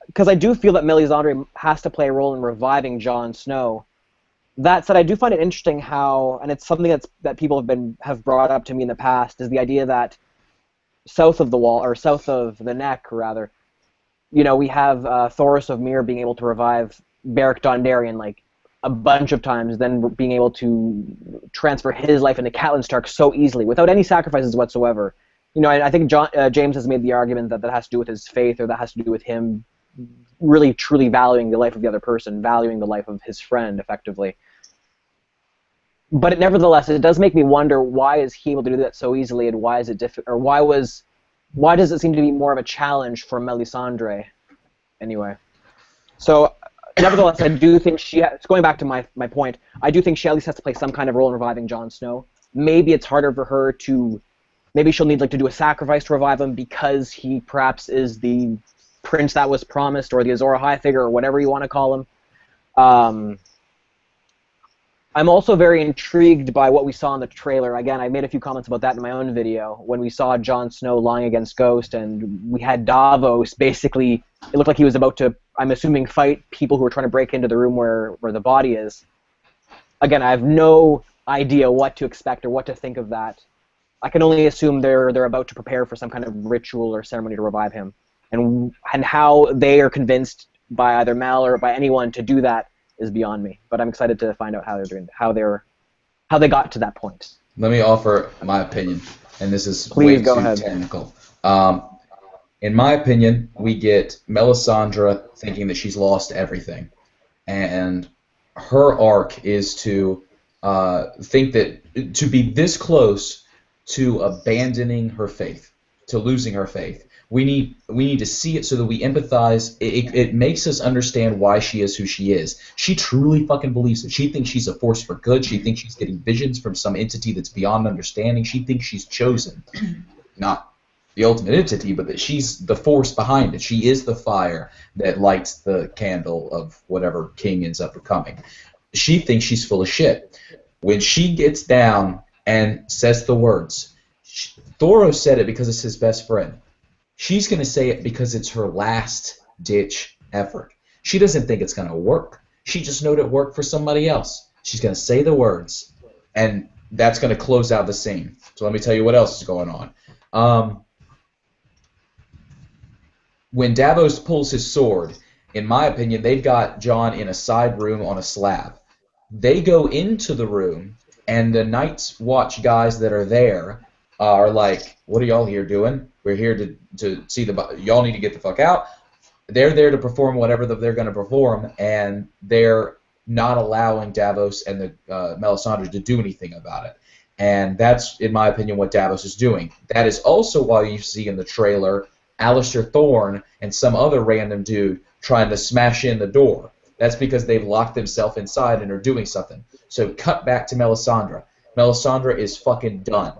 Speaker 2: Because I do feel that Melisandre has to play a role in reviving Jon Snow. That said, I do find it interesting how, and it's something that people have brought up to me in the past, is the idea that south of the Wall, or south of the Neck, rather, we have Thoros of Myr being able to revive Beric Dondarrion like a bunch of times, then being able to transfer his life into Catelyn Stark so easily without any sacrifices whatsoever. I think James has made the argument that has to do with his faith, or that has to do with him really, truly valuing the life of the other person, valuing the life of his friend, effectively. But nevertheless, it does make me wonder, why is he able to do that so easily, and why is it or why does it seem to be more of a challenge for Melisandre, anyway? So, nevertheless, I do think going back to my point, I do think she at least has to play some kind of role in reviving Jon Snow. Maybe it's harder for her to... Maybe she'll need to do a sacrifice to revive him because he perhaps is the prince that was promised, or the Azor Ahai figure, or whatever you want to call him. I'm also very intrigued by what we saw in the trailer. Again, I made a few comments about that in my own video, when we saw Jon Snow lying against Ghost, and we had Davos basically, it looked like he was about to, I'm assuming, fight people who were trying to break into the room where the body is. Again, I have no idea what to expect or what to think of that. I can only assume they're about to prepare for some kind of ritual or ceremony to revive him. And how they are convinced by either Mel or by anyone to do that is beyond me, but I'm excited to find out how they're doing, how they got to that point.
Speaker 1: Let me offer my opinion, and this is
Speaker 2: Please
Speaker 1: way
Speaker 2: go
Speaker 1: too
Speaker 2: ahead.
Speaker 1: technical. In my opinion, we get Melisandre thinking that she's lost everything, and her arc is to think that to be this close to abandoning her faith, to losing her faith. We need to see it so that we empathize. It makes us understand why she is who she is. She truly fucking believes it. She thinks she's a force for good. She thinks she's getting visions from some entity that's beyond understanding. She thinks she's chosen. Not the ultimate entity, but that she's the force behind it. She is the fire that lights the candle of whatever king ends up becoming. She thinks she's full of shit. When she gets down and says the words, Thoros said it because it's his best friend. She's going to say it because it's her last-ditch effort. She doesn't think it's going to work. She just knows it worked for somebody else. She's going to say the words, and that's going to close out the scene. So let me tell you what else is going on. When Davos pulls his sword, in my opinion, they've got Jon in a side room on a slab. They go into the room, and the Night's Watch guys that are there are like, what are y'all here doing? We're here to see the... Y'all need to get the fuck out. They're there to perform whatever they're going to perform, and they're not allowing Davos and the Melisandre to do anything about it. And that's, in my opinion, what Davos is doing. That is also why you see in the trailer Alistair Thorne and some other random dude trying to smash in the door. That's because they've locked themselves inside and are doing something. So cut back to Melisandre. Melisandre is fucking done.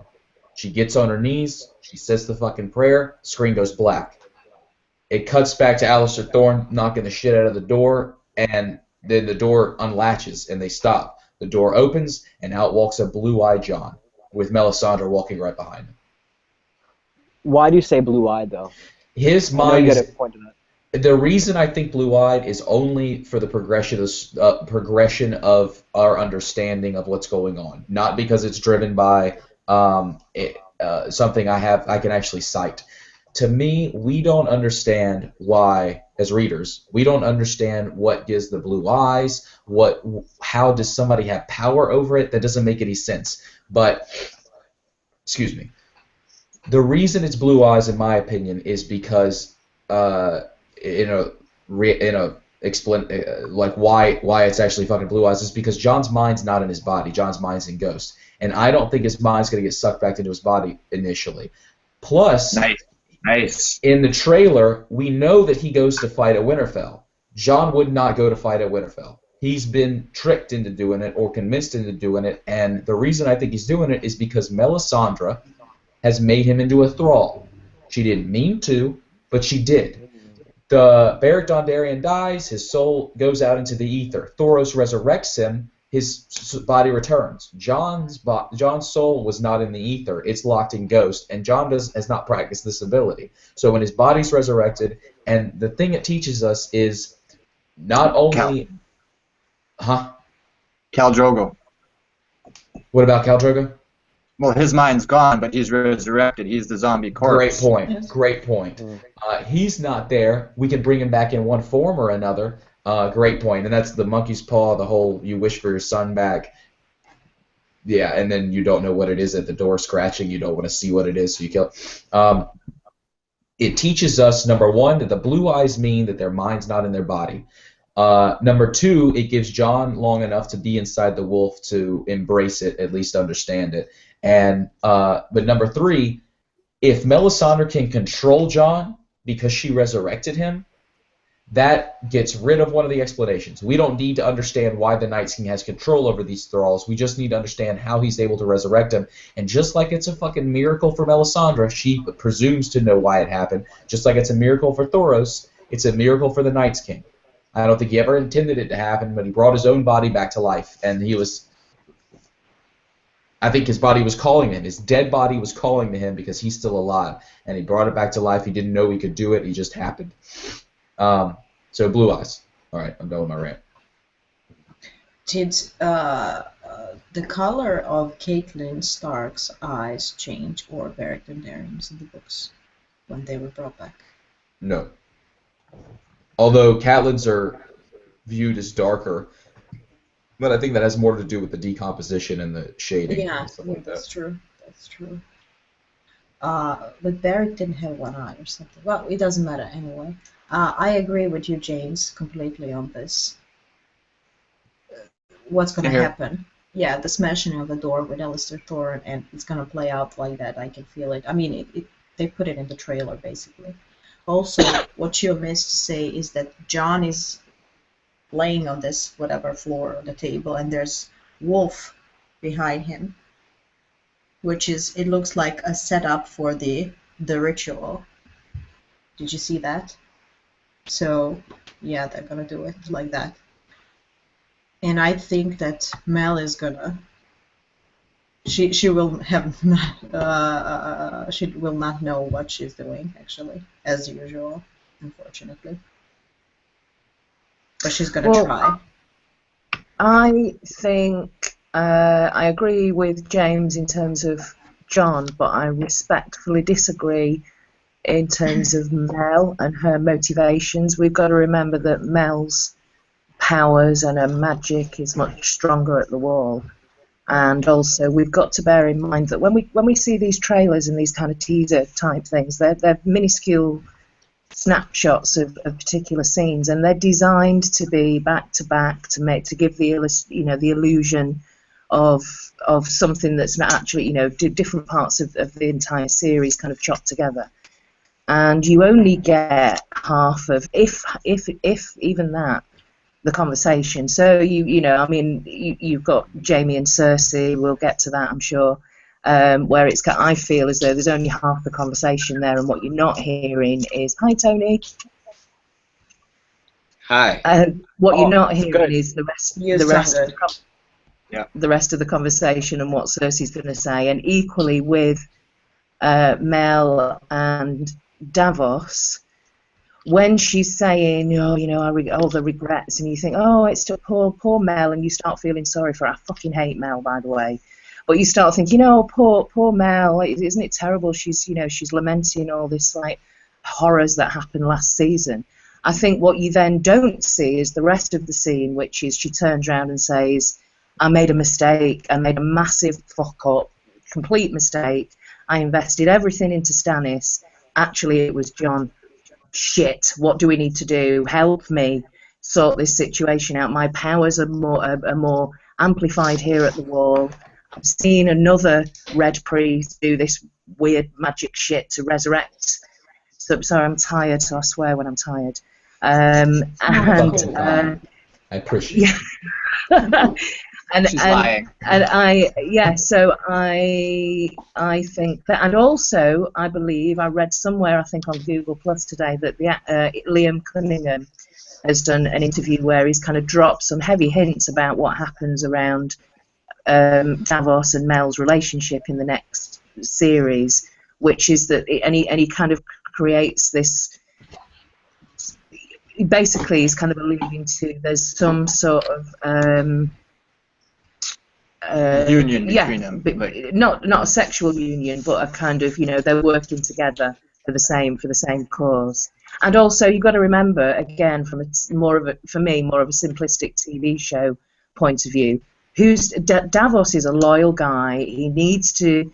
Speaker 1: She gets on her knees, she says the fucking prayer, screen goes black. It cuts back to Alistair Thorne knocking the shit out of the door, and then the door unlatches and they stop. The door opens, and out walks a blue-eyed Jon, with Melisandre walking right behind him.
Speaker 2: Why do you say blue-eyed, though?
Speaker 1: His
Speaker 2: I know
Speaker 1: mind
Speaker 2: you
Speaker 1: is...
Speaker 2: got a point to that.
Speaker 1: The reason I think blue-eyed is only for the progression of our understanding of what's going on, not because it's driven by something I can actually cite. To me, we don't understand why, as readers, we don't understand what gives the blue eyes. How does somebody have power over it? That doesn't make any sense. But, excuse me, the reason it's blue eyes, in my opinion, is because why it's actually fucking blue eyes is because Jon's mind's not in his body. Jon's mind's in Ghost. And I don't think his mind's going to get sucked back into his body initially. Plus,
Speaker 5: Nice.
Speaker 1: in the trailer, we know that he goes to fight at Winterfell. Jon would not go to fight at Winterfell. He's been tricked into doing it or convinced into doing it, and the reason I think he's doing it is because Melisandre has made him into a thrall. She didn't mean to, but she did. The Beric Dondarrion dies, his soul goes out into the ether. Thoros resurrects him, his body returns. Jon's soul was not in the ether, it's locked in Ghost, and Jon has not practiced this ability. So when his body's resurrected, and the thing it teaches us is not only...
Speaker 5: Khal Drogo.
Speaker 1: What about Khal Drogo?
Speaker 5: Well, his mind's gone, but he's resurrected. He's the zombie corpse.
Speaker 1: Great point.
Speaker 3: Yes.
Speaker 1: Great point. He's not there. We can bring him back in one form or another. Great point. And that's the monkey's paw, the whole you wish for your son back. Yeah, and then you don't know what it is at the door scratching. You don't want to see what it is, so you kill it. It teaches us, number one, that the blue eyes mean that their mind's not in their body. Number two, it gives Jon long enough to be inside the wolf to embrace it, at least understand it. And but number three, if Melisandre can control Jon because she resurrected him, that gets rid of one of the explanations. We don't need to understand why the Night King has control over these thralls. We just need to understand how he's able to resurrect him. And just like it's a fucking miracle for Melisandre, she presumes to know why it happened. Just like it's a miracle for Thoros, It's a miracle for the Night's King. I don't think he ever intended it to happen, but he brought his own body back to life, and he was. I think his body was calling him. His dead body was calling to him because he's still alive, and he brought it back to life. He didn't know he could do it. He just happened. So Blue Eyes. All right, I'm done with my rant.
Speaker 3: Did the color of Catelyn Stark's eyes change or Barrington Darren's in the books when they were brought back?
Speaker 1: No. Although Catelyn's are viewed as darker, but I think that has more to do with the decomposition and the shading.
Speaker 3: Yeah,
Speaker 1: and stuff like that.
Speaker 3: that's true. That's true. But Barrington had one eye or something. Well, it doesn't matter anyway. I agree with you, James, completely on this. What's going to happen? Yeah, the smashing of the door with Alistair Thorne, and it's going to play out like that. I can feel it. I mean, they put it in the trailer, basically. Also, what you missed to say is that Jon is laying on this whatever floor on the table, and there's Wolf behind him, which is, it looks like a setup for the ritual. Did you see that? So, yeah, they're going to do it like that. And I think that Mel is gonna. She will have she will not know what she's doing actually, as usual, unfortunately. But she's gonna try.
Speaker 6: I think I agree with James in terms of Jon, but I respectfully disagree in terms of Mel and her motivations. We've got to remember that Mel's powers and her magic is much stronger at the Wall, and also we've got to bear in mind that when we see these trailers and these kind of teaser type things, they're minuscule snapshots of particular scenes, and they're designed to be back to back to give the illusion of something that's not actually different parts of the entire series kind of chopped together, and you only get half of if even that. The conversation. So you've got Jaime and Cersei. We'll get to that, I'm sure. Where I feel as though there's only half the conversation there, and what you're not hearing is hi, Tony.
Speaker 7: Hi.
Speaker 6: What you're not hearing
Speaker 2: good.
Speaker 6: is the rest of the conversation and what Cersei's going to say, and equally with Mel and Davos. When she's saying, all the regrets, and you think, oh, it's to poor Mel, and you start feeling sorry for her. I fucking hate Mel, by the way. But you start thinking, poor Mel, isn't it terrible? She's lamenting all this like horrors that happened last season. I think what you then don't see is the rest of the scene, which is she turns around and says, I made a mistake. I made a massive fuck up, complete mistake. I invested everything into Stannis. Actually, it was Jon. Shit, what do we need to do? Help me sort this situation out. My powers are more amplified here at the Wall. I've seen another Red Priest do this weird magic shit to resurrect. So sorry, I'm tired, so I swear when I'm tired.
Speaker 1: I appreciate it.
Speaker 5: She's lying.
Speaker 6: So I think that, and also I believe I read somewhere, I think on Google Plus today, that Liam Cunningham has done an interview where he's kind of dropped some heavy hints about what happens around Davos and Mel's relationship in the next series, which is that, and he kind of creates this. Basically, he's kind of alluding to there's some sort of
Speaker 5: union between them.
Speaker 6: Not a sexual union, but a kind of, they're working together for the same cause. And also, you've got to remember, again, from more of a simplistic TV show point of view, Davos is a loyal guy. He needs to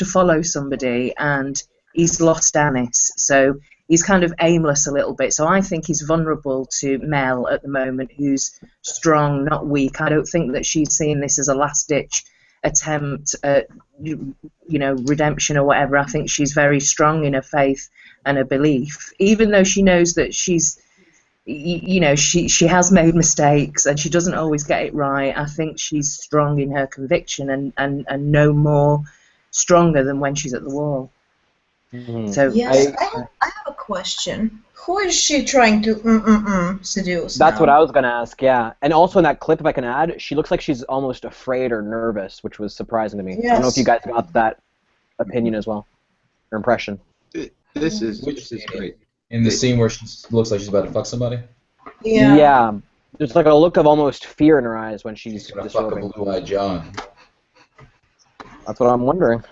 Speaker 6: follow somebody, and he's lost Stannis, so he's kind of aimless a little bit. So I think he's vulnerable to Mel at the moment, who's strong, not weak. I don't think that she's seeing this as a last-ditch attempt at, redemption or whatever. I think she's very strong in her faith and her belief, even though she knows that she's, she has made mistakes and she doesn't always get it right. I think she's strong in her conviction and no more stronger than when she's at the Wall. So
Speaker 3: Yes, I have a question. Who is she trying to seduce
Speaker 2: That's
Speaker 3: now?
Speaker 2: what I was going to ask, yeah. And also in that clip, if I can add, she looks like she's almost afraid or nervous, which was surprising to me. I don't know if you guys got that opinion as well, or impression.
Speaker 7: This is great.
Speaker 1: In the scene where she looks like she's about to fuck somebody?
Speaker 3: Yeah.
Speaker 2: There's like a look of almost fear in her eyes when she's
Speaker 1: gonna fuck a
Speaker 2: disrobing.
Speaker 1: blue-eyed John.
Speaker 2: That's what I'm wondering.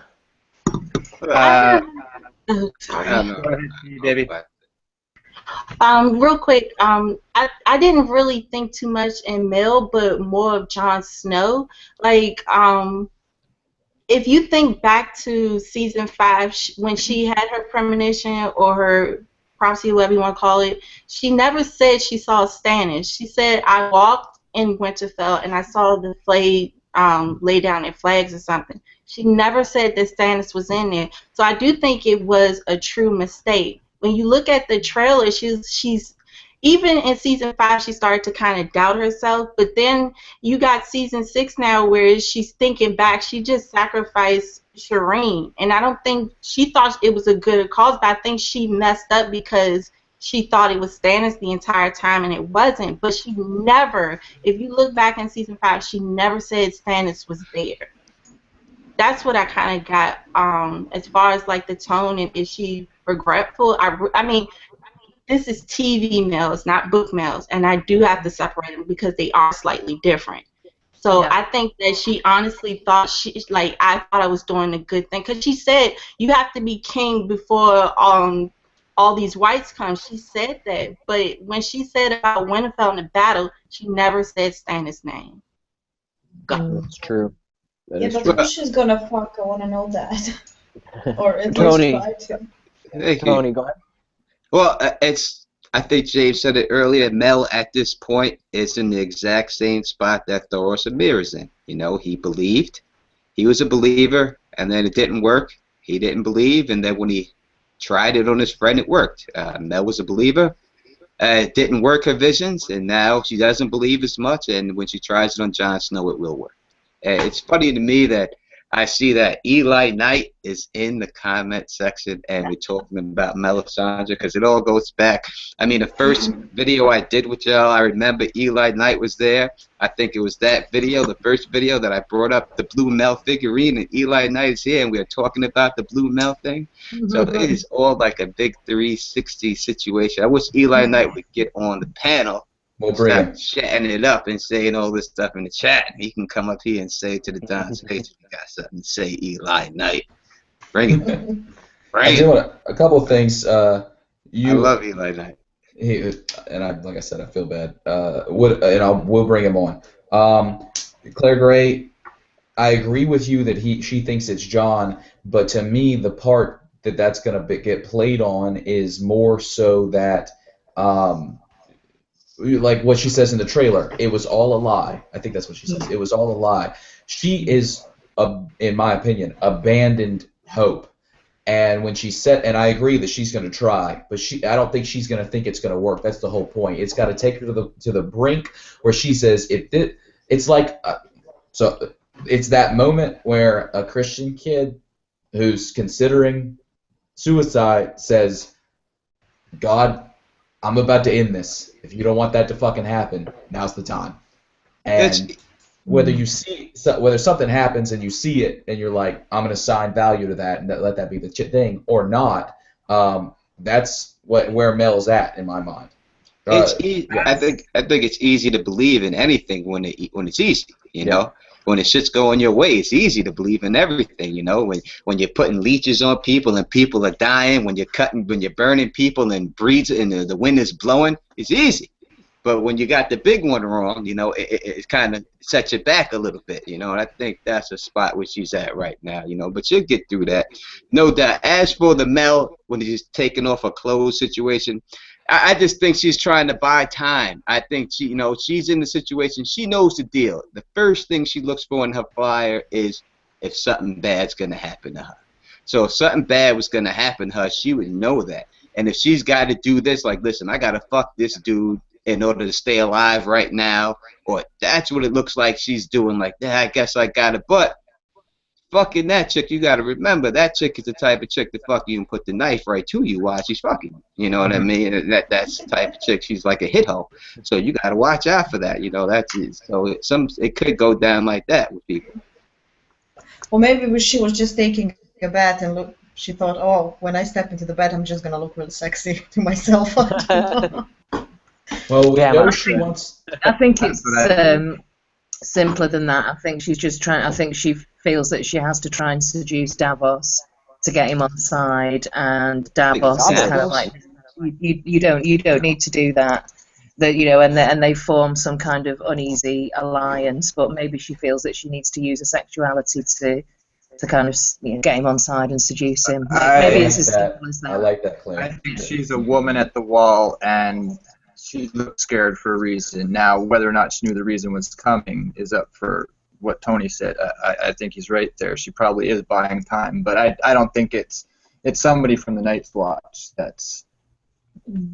Speaker 4: Oh, sorry.
Speaker 5: Go ahead, Teebaby.
Speaker 4: Real quick, I didn't really think too much in Mel, but more of Jon Snow. Like, if you think back to season 5, when she had her premonition or her prophecy, whatever you want to call it, she never said she saw Stannis. She said, I walked in Winterfell and I saw the flag lay down in flags or something. She never said that Stannis was in there. So I do think it was a true mistake. When you look at the trailer, she's even in season 5, she started to kind of doubt herself. But then you got season 6 now, where she's thinking back. She just sacrificed Shireen, and I don't think she thought it was a good cause. But I think she messed up because she thought it was Stannis the entire time, and it wasn't. But she never, if you look back in season 5, she never said Stannis was there. That's what I kind of got as far as like the tone, and is she regretful? I mean, this is TV mails, not book mails, and I do have to separate them because they are slightly different. So I think that she honestly thought I thought I was doing a good thing, because she said you have to be king before all these whites come. She said that, but when she said about Winterfell in the battle, she never said Stannis' name.
Speaker 2: That's true.
Speaker 3: Yeah, but who she's gonna fuck? I wanna know that. Or at
Speaker 2: Tony.
Speaker 3: least try to.
Speaker 2: Tony, go ahead.
Speaker 7: Well, I think James said it earlier. Mel at this point is in the exact same spot that Thoros Amir is in. You know, he believed, he was a believer, and then it didn't work. He didn't believe, and then when he tried it on his friend, it worked. Mel was a believer. It didn't work, her visions, and now she doesn't believe as much. And when she tries it on Jon Snow, it will work. It's funny to me that I see that Eli Knight is in the comment section, and we're talking about Melisandre, because it all goes back. I mean, the first video I did with y'all, I remember Eli Knight was there. I think it was that video, the first video, that I brought up the Blue Mel figurine, and Eli Knight is here, and we are talking about the Blue Mel thing. So it is all like a big 360 situation. I wish Eli Knight would get on the panel.
Speaker 1: We'll bring him.
Speaker 7: Chatting it up and saying all this stuff in the chat. He can come up here and say to the Don stage, if you got something to say, Eli Knight. Bring it.
Speaker 1: I do want a couple of things. I
Speaker 7: love Eli Knight.
Speaker 1: Like I said, I feel bad. We'll bring him on. Clare Gray, I agree with you that she thinks it's Jon, but to me, the part that's going to get played on is more so that. Like what she says in the trailer, it was all a lie. I think that's what she says. It was all a lie. She is, in my opinion, abandoned hope. And when she said, and I agree that she's going to try, but I don't think she's going to think it's going to work. That's the whole point. It's got to take her to the brink where she says, it's like, so it's that moment where a Christian kid who's considering suicide says, God, I'm about to end this. If you don't want that to fucking happen, now's the time. And whether something happens and you see it and you're like, I'm going to assign value to that and let that be the thing, or not, that's where Mel's at in my mind.
Speaker 7: I think it's easy to believe in anything when it's easy, you know. When the shit's going your way, it's easy to believe in everything, you know. When you're putting leeches on people and people are dying, when you're burning people and breeds and the wind is blowing, it's easy. But when you got the big one wrong, you know, it kind of sets you back a little bit, you know. And I think that's a spot where she's at right now, you know. But she'll get through that, no doubt. As for the Mel, when he's taking off a clothes situation, I just think she's trying to buy time. I think she's in the situation. She knows the deal. The first thing she looks for in her flyer is if something bad's going to happen to her. So if something bad was going to happen to her, she would know that. And if she's got to do this, like, listen, I got to fuck this dude in order to stay alive right now, or that's what it looks like she's doing, like, yeah, I guess I got it. But fucking that chick, you gotta remember that chick is the type of chick to fuck you and put the knife right to you while she's fucking. You know what I mean? And that's the type of chick. She's like a hit hoe. So you gotta watch out for that. You know, that's it. So it could go down like that with people.
Speaker 3: Well, maybe she was just taking a bath and look. She thought, oh, when I step into the bed, I'm just gonna look really sexy to myself.
Speaker 1: Well, we
Speaker 2: Yeah,
Speaker 1: know
Speaker 2: man.
Speaker 1: she wants.
Speaker 6: I think it's simpler than that. I think she's just trying. I think she feels that she has to try and seduce Davos to get him on side, and Davos is kind of like, you don't need to do that. That and they form some kind of uneasy alliance. But maybe she feels that she needs to use her sexuality to kind of get him on side and seduce him. Maybe it's as simple as that.
Speaker 1: I like that, Claire.
Speaker 5: I think she's a woman at the wall, and she looked scared for a reason. Now, whether or not she knew the reason was coming is up for what Tony said. I think he's right there. She probably is buying time, but I don't think it's somebody from the Night's Watch.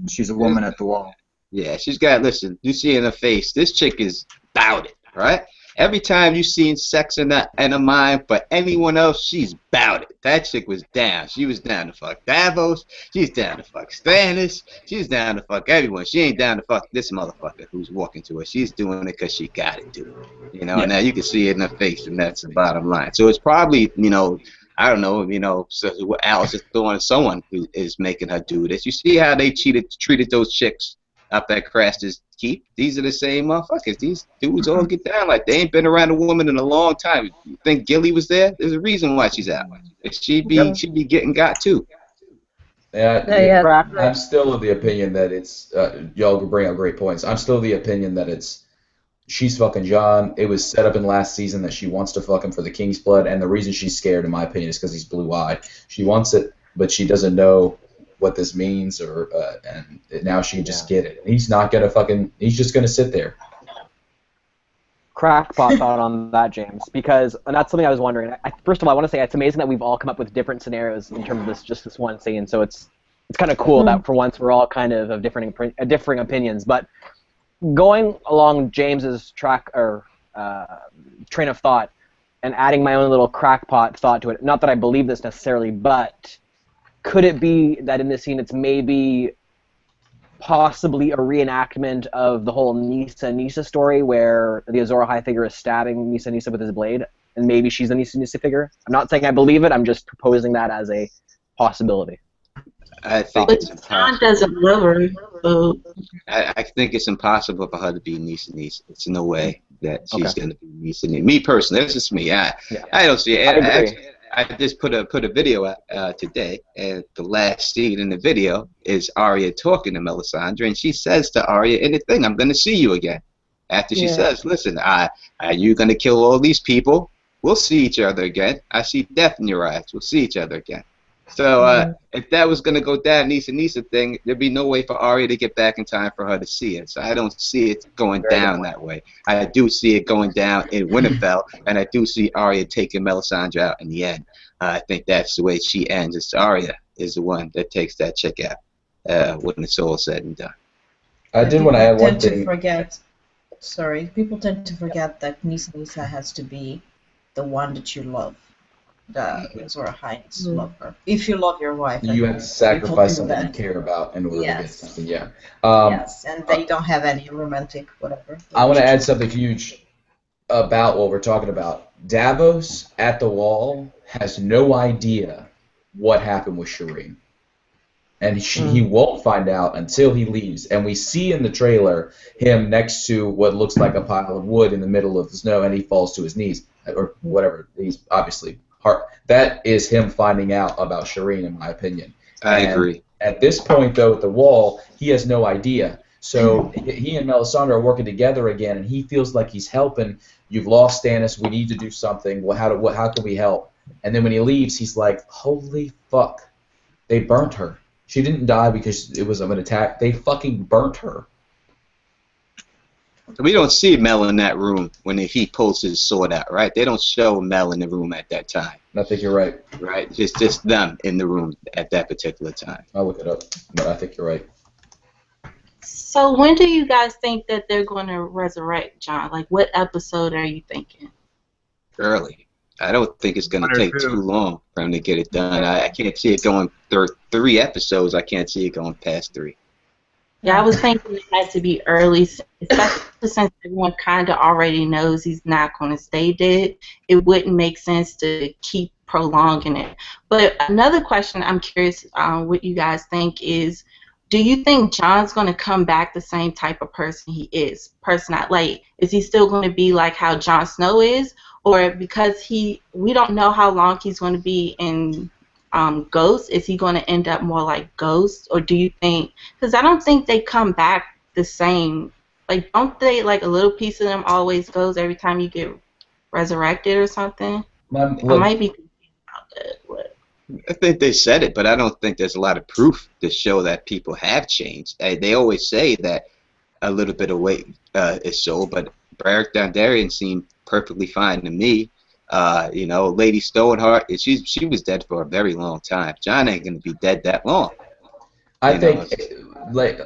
Speaker 5: She's a woman at the wall.
Speaker 7: Yeah, she's got, listen, you see in her face, this chick is about it, right? Every time you seen sex in her mind, but anyone else, she's about it. That chick was down. She was down to fuck Davos. She's down to fuck Stannis. She's down to fuck everyone. She ain't down to fuck this motherfucker who's walking to her. She's doing it because she got to do it. You know, and now you can see it in her face, and that's the bottom line. So it's probably, I don't know, so what Alice is throwing someone who is making her do this. You see how they treated those chicks up at Craster's Keep? These are the same motherfuckers. These dudes all get down like they ain't been around a woman in a long time. You think Gilly was there? There's a reason why she's out. She'd be getting got too.
Speaker 1: Yeah, I'm still of the opinion that it's y'all bring up great points. I'm still of the opinion that she's fucking Jon. It was set up in last season that she wants to fuck him for the King's Blood, and the reason she's scared, in my opinion, is because he's blue-eyed. She wants it, but she doesn't know what this means, and now she can just get it. He's not gonna he's just gonna sit there.
Speaker 2: Crackpot thought on that, James, because and that's something I was wondering. First of all, I want to say it's amazing that we've all come up with different scenarios in terms of this one scene. So it's kind of cool that for once we're all kind of differing opinions. But going along James's train of thought and adding my own little crackpot thought to it. Not that I believe this necessarily, but could it be that in this scene it's maybe possibly a reenactment of the whole Nissa story where the Azor Ahai figure is stabbing Nissa with his blade, and maybe she's the Nissa figure? I'm not saying I believe it, I'm just proposing that as a possibility.
Speaker 7: I think it's impossible.
Speaker 4: Jon doesn't love her, so.
Speaker 7: I think it's impossible for her to be Nissa. It's no way that she's going to be Nissa. Me personally, that's just me. I don't see it. I just put a video out today, and the last scene in the video is Arya talking to Melisandre, and she says to Arya in the thing, "I'm going to see you again." After she says, "Listen, are you going to kill all these people? We'll see each other again. I see death in your eyes. We'll see each other again." So if that was going to go down Nissa thing, there'd be no way for Arya to get back in time for her to see it. So I don't see it going down that way. I do see it going down in Winterfell, and I do see Arya taking Melisandre out in the end. I think that's the way she ends. It's Arya is the one that takes that chick out when it's all said and done.
Speaker 1: I did want to add one thing.
Speaker 3: People tend to forget that Nissa has to be the one that you love. Azor Ahai needs to love her. If you love your wife,
Speaker 1: you have to sacrifice something you care about in order to get something. Yeah.
Speaker 3: Yes, and they don't have any romantic whatever.
Speaker 1: I want to add something huge about what we're talking about. Davos at the wall has no idea what happened with Shireen. And he won't find out until he leaves. And we see in the trailer him next to what looks like a pile of wood in the middle of the snow, and he falls to his knees, or whatever. He's obviously that is him finding out about Shireen, in my opinion.
Speaker 7: I agree.
Speaker 1: At this point, though, at the wall, he has no idea. So he and Melisandre are working together again, and he feels like he's helping. You've lost Stannis. We need to do something. Well, how can we help? And then when he leaves, he's like, holy fuck. They burnt her. She didn't die because it was an attack. They fucking burnt her.
Speaker 7: We don't see Mel in that room when he pulls his sword out, right? They don't show Mel in the room at that time.
Speaker 1: I think you're right.
Speaker 7: Right? It's just them in the room at that particular time.
Speaker 1: I'll look it up, but I think you're right.
Speaker 4: So when do you guys think that they're going to resurrect Jon? Like, what episode are you thinking?
Speaker 7: Early. I don't think it's going to
Speaker 5: One or
Speaker 7: take
Speaker 5: two.
Speaker 7: too long for him to get it done. I can't see it going 3 episodes. I can't see it going past 3.
Speaker 4: Yeah, I was thinking it has to be early, especially since everyone kind of already knows he's not going to stay dead. It wouldn't make sense to keep prolonging it. But another question I'm curious what you guys think is, do you think Jon's going to come back the same type of person he is? Like, is he still going to be like how Jon Snow is? Or because we don't know how long he's going to be in Ghost, is he going to end up more like Ghost? Or do you think, because I don't think they come back the same. Like, don't they, like, a little piece of them always goes every time you get resurrected or something? I might be confused about that. But.
Speaker 7: I think they said it, but I don't think there's a lot of proof to show that people have changed. They always say that a little bit of weight is so, but Beric Dondarrion seemed perfectly fine to me. You know, Lady Stoneheart, she was dead for a very long time. Jon ain't gonna be dead that long.
Speaker 1: I think, like,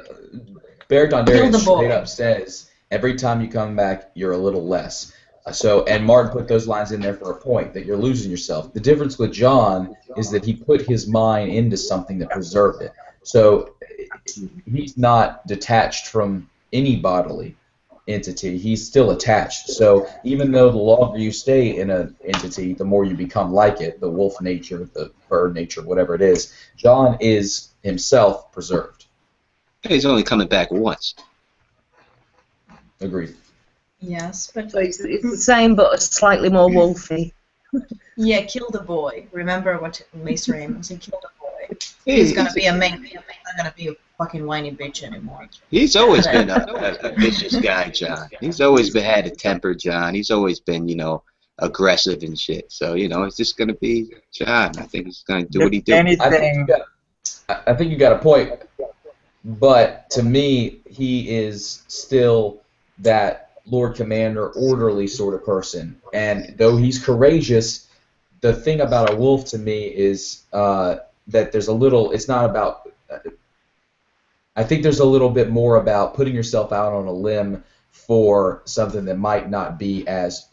Speaker 1: Beric Dondarrion straight up says, every time you come back, you're a little less. And Martin put those lines in there for a point, that you're losing yourself. The difference with Jon is that he put his mind into something that preserved it. So he's not detached from any bodily entity. He's still attached. So even though the longer you stay in an entity, the more you become like it, the wolf nature, the bird nature, whatever it is, Jon is himself preserved.
Speaker 7: He's only coming back once.
Speaker 1: Agreed.
Speaker 3: Yes, but
Speaker 6: So it's the same, but slightly more wolfy.
Speaker 3: yeah, kill the boy. Remember what Maester Payne said? Kill the boy. He's gonna be a man. He's not gonna be a fucking whiny bitch anymore.
Speaker 7: He's always been a vicious guy, Jon. He's always had a temper, Jon. He's always been, you know, aggressive and shit. So, you know, it's just gonna be Jon. I think he's gonna do what he do.
Speaker 1: I think you got a point, but to me, he is still that Lord Commander, orderly sort of person. And though he's courageous, the thing about a wolf to me is that there's a little, it's not about, I think there's a little bit more about putting yourself out on a limb for something that might not be as,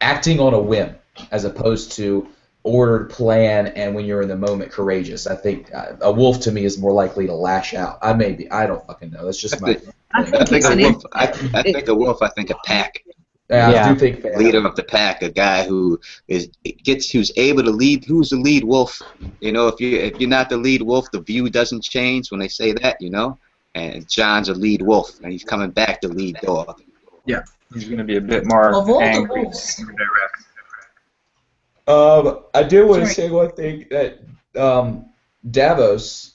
Speaker 1: acting on a whim, as opposed to ordered plan and when you're in the moment courageous. I think a wolf to me is more likely to lash out. I don't fucking know. That's just my.
Speaker 7: I think a pack.
Speaker 1: Yeah, I do think
Speaker 7: leader of the pack, a guy who's able to lead. Who's the lead wolf? You know, if you're not the lead wolf, the view doesn't change when they say that. You know, and Jon's a lead wolf, and he's coming back to lead dog.
Speaker 5: Yeah, he's going to be a bit more angry.
Speaker 1: I do want to say one thing, that Davos,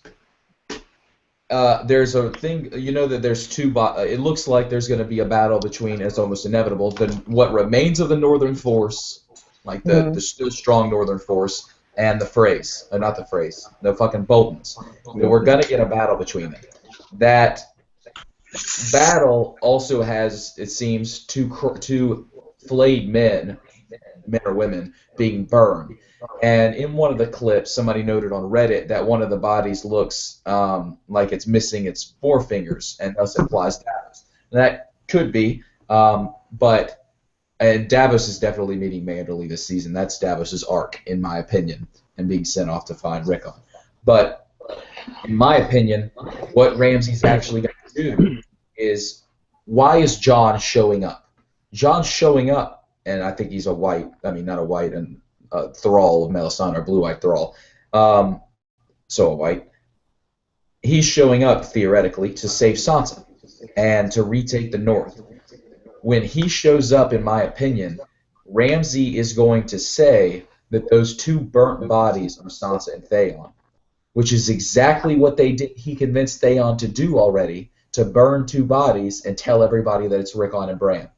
Speaker 1: there's a thing, you know, that there's two, it looks like there's going to be a battle between, it's almost inevitable, what remains of the Northern Force, like the still strong Northern Force, and the the fucking Boltons. We're going to get a battle between them. That battle also has, it seems, two flayed men or women, being burned. And in one of the clips, somebody noted on Reddit that one of the bodies looks like it's missing its forefingers, and thus implies Davos. That could be, but Davos is definitely meeting Manderley this season. That's Davos's arc, in my opinion, and being sent off to find Rickon. But in my opinion, what Ramsay's actually got to do is, why is Jon showing up? Jon's showing up, and I think he's a white, not a white, and thrall of Melisandre, or blue-eyed thrall. So a white. He's showing up, theoretically, to save Sansa and to retake the North. When he shows up, in my opinion, Ramsay is going to say that those two burnt bodies are Sansa and Theon, which is exactly what he convinced Theon to do already, to burn two bodies and tell everybody that it's Rickon and Bran.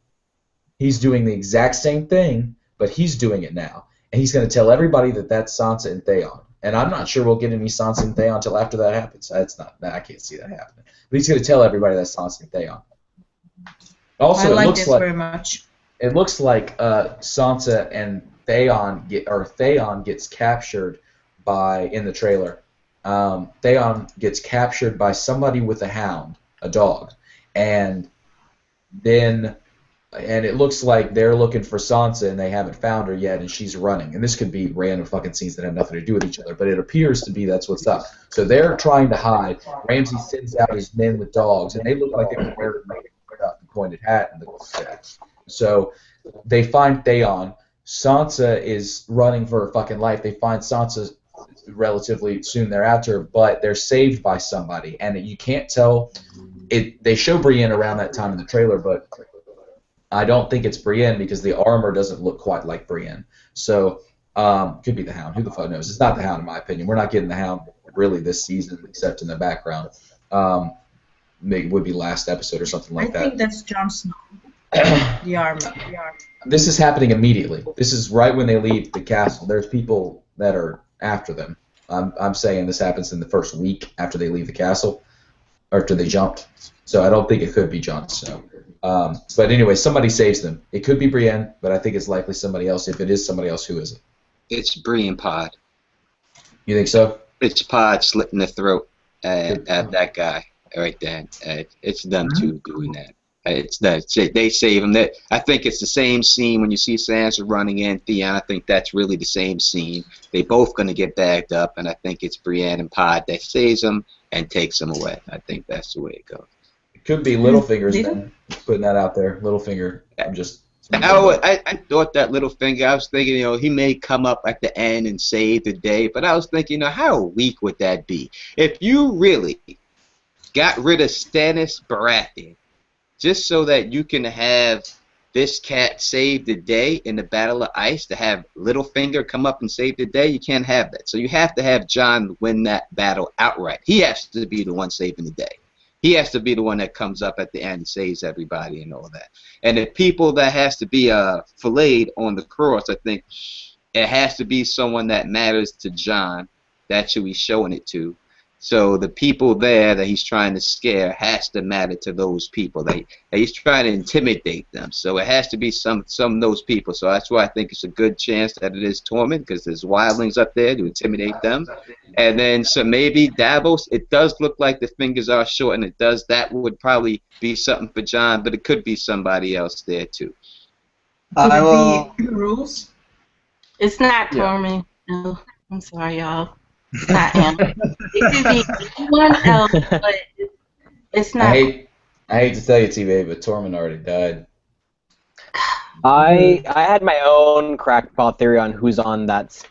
Speaker 1: He's doing the exact same thing, but he's doing it now. And he's going to tell everybody that that's Sansa and Theon. And I'm not sure we'll get any Sansa and Theon until after that happens. I can't see that happening. But he's going to tell everybody that's Sansa and Theon. Also,
Speaker 3: I like this very much.
Speaker 1: It looks like Sansa and Theon gets captured in the trailer. Theon gets captured by somebody with a hound, a dog, and then and it looks like they're looking for Sansa and they haven't found her yet, and she's running. And this could be random fucking scenes that have nothing to do with each other, but it appears to be that's what's up. So they're trying to hide. Ramsay sends out his men with dogs, and they look like they were wearing a pointed hat and the stats. So they find Theon. Sansa is running for her fucking life. They find Sansa relatively soon thereafter, but they're saved by somebody, and you can't tell. They show Brienne around that time in the trailer, but I don't think it's Brienne because the armor doesn't look quite like Brienne. So, could be the Hound. Who the fuck knows? It's not the Hound, in my opinion. We're not getting the Hound really this season, except in the background. Maybe it would be last episode or something like that.
Speaker 3: I think that's Jon Snow. The armor.
Speaker 1: This is happening immediately. This is right when they leave the castle. There's people that are after them. I'm saying this happens in the first week after they leave the castle, or after they jumped. So I don't think it could be Jon Snow. But anyway, somebody saves them. It could be Brienne, but I think it's likely somebody else. If it is somebody else, who is it?
Speaker 7: It's Brienne Pod.
Speaker 1: You think so?
Speaker 7: It's Pod slitting the throat at that guy right there. It's them two doing that. It's that they save him. I think it's the same scene when you see Sansa running in Theon. I think that's really the same scene. They both going to get bagged up, and I think it's Brienne and Pod that saves them and takes them away. I think that's the way it goes.
Speaker 1: It could be Littlefinger's then. Just putting that out there. Littlefinger. I'm just.
Speaker 7: I thought that Littlefinger. I was thinking, he may come up at the end and save the day, but I was thinking, how weak would that be if you really got rid of Stannis Baratheon just so that you can have this cat save the day in the Battle of Ice, to have Littlefinger come up and save the day? You can't have that. So you have to have Jon win that battle outright. He has to be the one saving the day. He has to be the one that comes up at the end and saves everybody and all that. And the people that has to be filleted on the cross, I think it has to be someone that matters to Jon. That's who he's showing it to. So the people there that he's trying to scare has to matter to those people. That he's trying to intimidate them. So it has to be some of those people. So that's why I think it's a good chance that it is Tormund, because there's wildlings up there to intimidate them. And then so maybe Davos. It does look like the fingers are short, and that would probably be something for Jon, but it could be somebody else there too.
Speaker 3: Could it be Rules?
Speaker 4: It's not Tormund. No, I'm sorry, y'all. It's not him. It could be anyone else, but it's not.
Speaker 1: I hate to tell you, Teebaby, but Tormund already died.
Speaker 2: I had my own crackpot theory on who's on that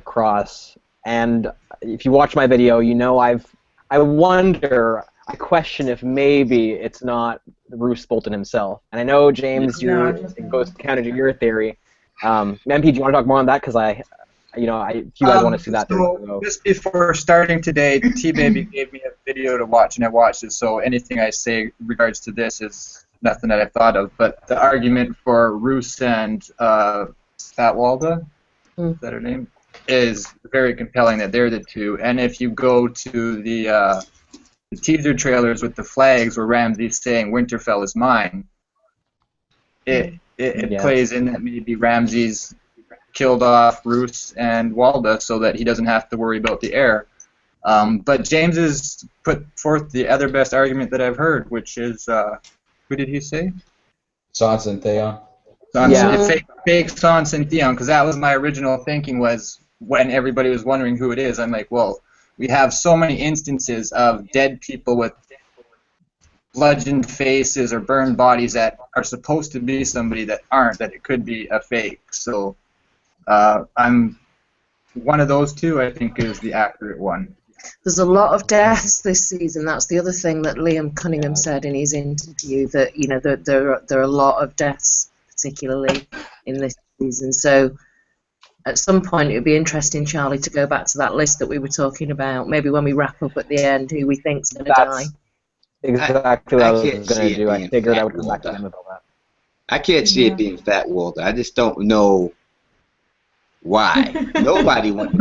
Speaker 2: cross, and if you watch my video, I question if maybe it's not Roose Bolton himself. And I know, James, it goes counter to your theory. MP, do you want to talk more on that? Because if you guys want to see that.
Speaker 5: So just before starting today, Teebaby gave me a video to watch, and I watched it. So anything I say in regards to this is nothing that I thought of. But the argument for Roose and Fatwalda, is that her name, is very compelling that they're the two. And if you go to the teaser trailers with the flags where Ramsay's saying Winterfell is mine, it plays in that maybe Ramsay's killed off Roose and Walda so that he doesn't have to worry about the heir. But James has put forth the other best argument that I've heard, which is, who did he say?
Speaker 1: Sansa and Theon.
Speaker 5: Fake Sansa and Theon, because that was my original thinking, was when everybody was wondering who it is, I'm like, well, we have so many instances of dead people with bludgeoned faces or burned bodies that are supposed to be somebody that aren't, that it could be a fake. So I'm one of those two, I think, is the accurate one.
Speaker 6: There's a lot of deaths this season. That's the other thing that Liam Cunningham said in his interview, that there are a lot of deaths, particularly in this season. So at some point it would be interesting, Charlie, to go back to that list that we were talking about, maybe when we wrap up at the end, who we think's going to die.
Speaker 2: Exactly what I was going to do. I figured I would come back to him about that.
Speaker 7: I can't see it being Fatwalda. I just don't know why. Nobody want to